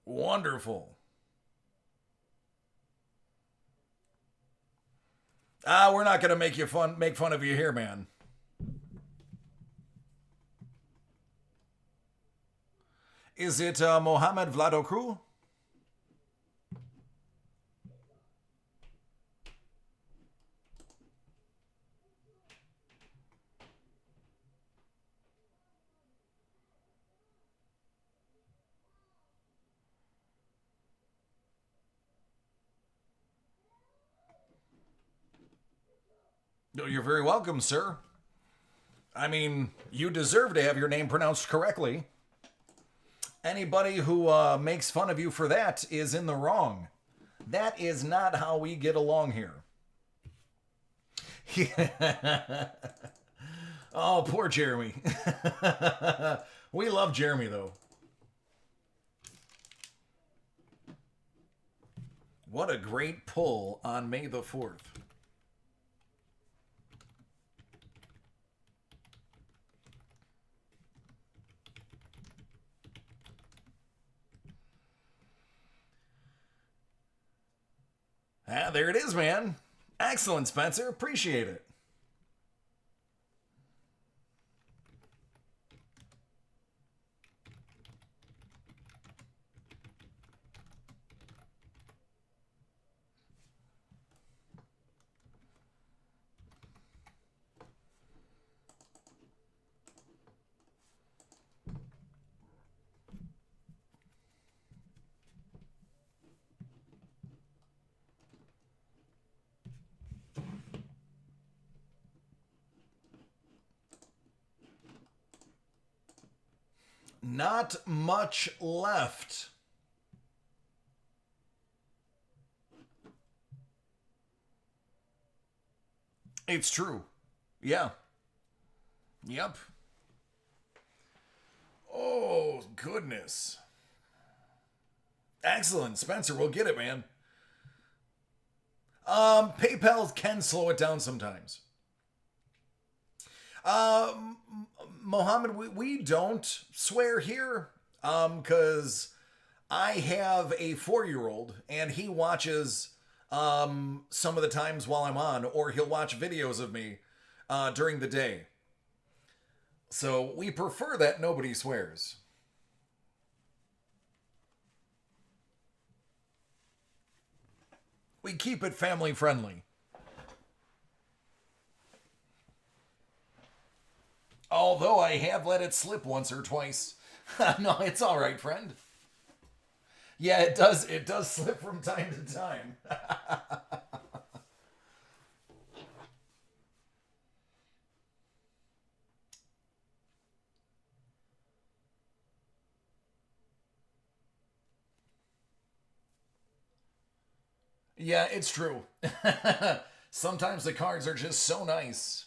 Wonderful. We're not gonna make fun of you here, man. Is it Mohamed Vladokru? No, you're very welcome, sir. I mean, you deserve to have your name pronounced correctly. Anybody who makes fun of you for that is in the wrong. That is not how we get along here. Oh, poor Jeremy. We love Jeremy, though. What a great pull on May the 4th. There it is, man. Excellent, Spencer. Appreciate it. Not much left. It's true. Yeah. Yep. Oh, goodness. Excellent. Spencer, we'll get it, man. PayPal can slow it down sometimes. Mohammed, we don't swear here, because I have a 4-year-old and he watches some of the times while I'm on, or he'll watch videos of me during the day. So we prefer that nobody swears. We keep it family friendly. Although I have let it slip once or twice. No, it's all right, friend. Yeah, it does. It does slip from time to time. Yeah, it's true. Sometimes the cards are just so nice.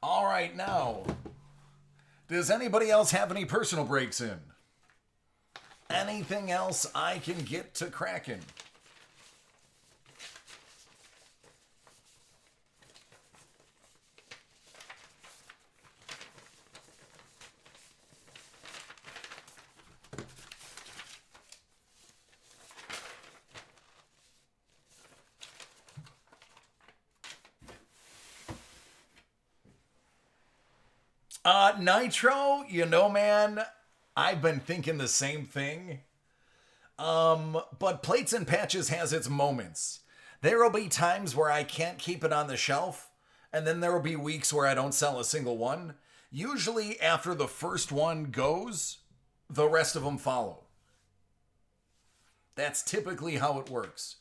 All right, now, does anybody else have any personal breaks in? Anything else I can get to cracking? Nitro, man, I've been thinking the same thing. But Plates and Patches has its moments. There will be times where I can't keep it on the shelf, and then there will be weeks where I don't sell a single one. Usually, after the first one goes, the rest of them follow. That's typically how it works.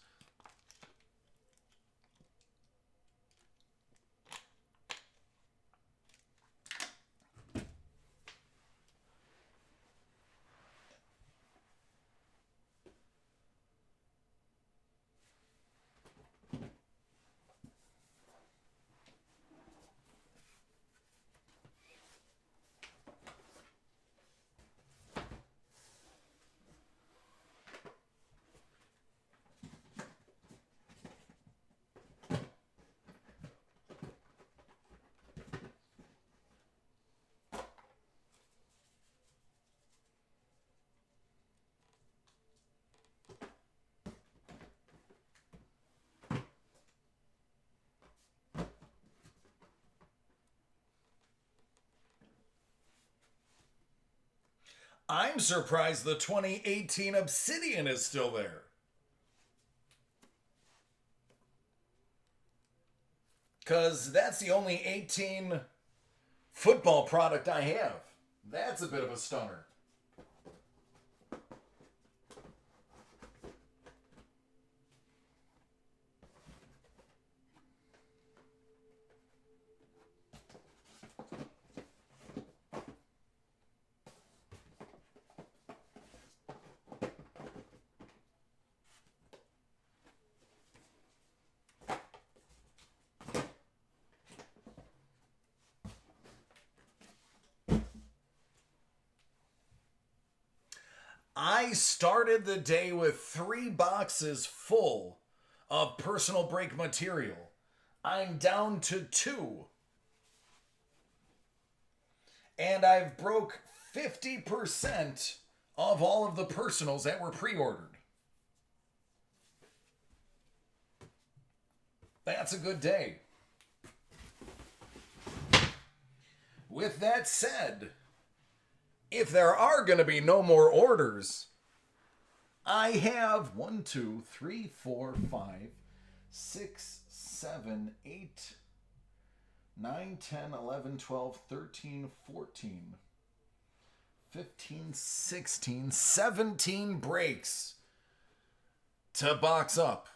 I'm surprised the 2018 Obsidian is still there. Because that's the only 18 football product I have. That's a bit of a stunner. I started the day with 3 boxes full of personal break material. I'm down to 2. And I've broke 50% of all of the personals that were pre-ordered. That's a good day. With that said, if there are going to be no more orders, I have 1, 2, 3, 4, 5, 6, 7, 8, 9, 10, 11, 12, 13, 14, 15, 16, 17 breaks to box up.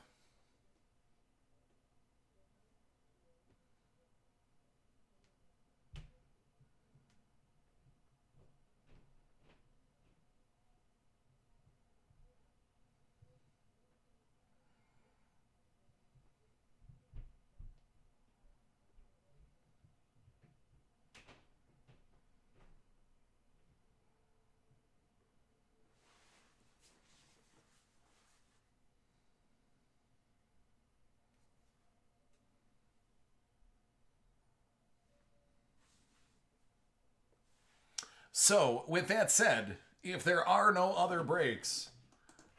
So, with that said, if there are no other breaks,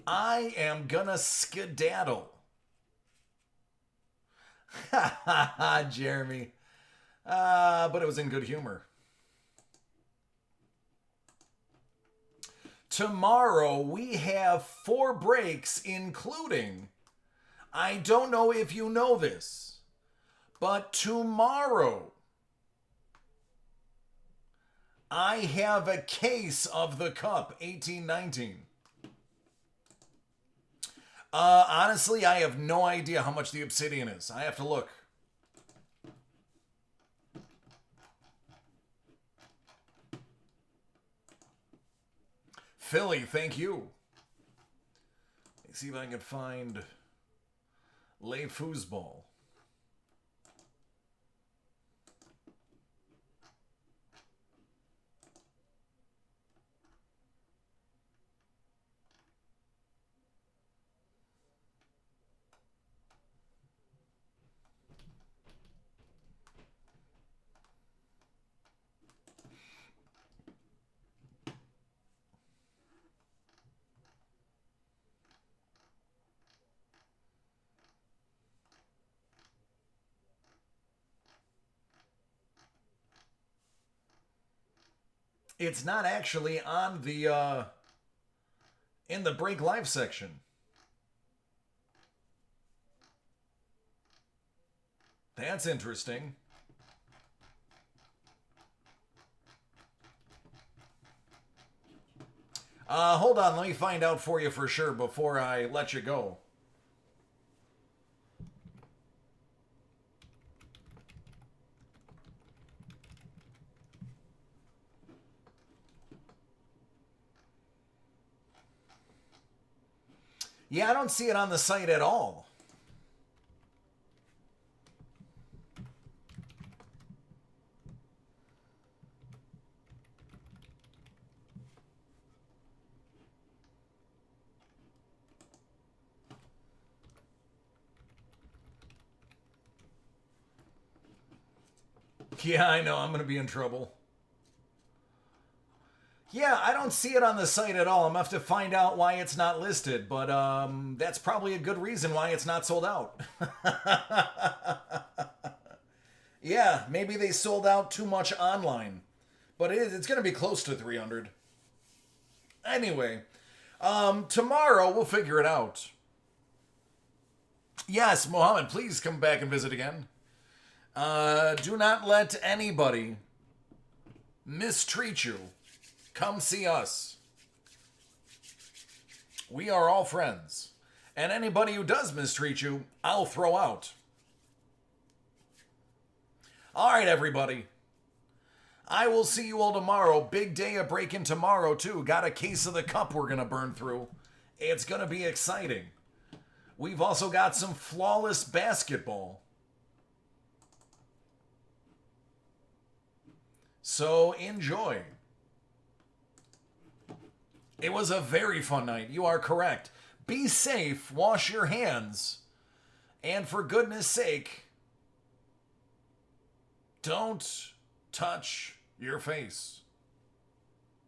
I am gonna skedaddle. Ha ha ha, Jeremy. But it was in good humor. Tomorrow we have 4 breaks, including, I don't know if you know this, but tomorrow I have a case of the Cup 1819. Honestly, I have no idea how much the Obsidian is. I have to look. Philly, thank you. Let's see if I can find Le Foosball. It's not actually on the in the break live section. That's interesting. Hold on, let me find out for you for sure before I let you go. Yeah, I don't see it on the site at all. Yeah, I know, I'm going to be in trouble. Yeah, I don't see it on the site at all. I'm going to have to find out why it's not listed, but that's probably a good reason why it's not sold out. Yeah, maybe they sold out too much online, but it's going to be close to 300. Anyway, tomorrow we'll figure it out. Yes, Mohammed, please come back and visit again. Do not let anybody mistreat you. Come see us. We are all friends. And anybody who does mistreat you, I'll throw out. All right, everybody. I will see you all tomorrow. Big day of break-in tomorrow, too. Got a case of the Cup we're going to burn through. It's going to be exciting. We've also got some flawless basketball. So enjoy. It was a very fun night. You are correct. Be safe. Wash your hands. And for goodness sake, don't touch your face.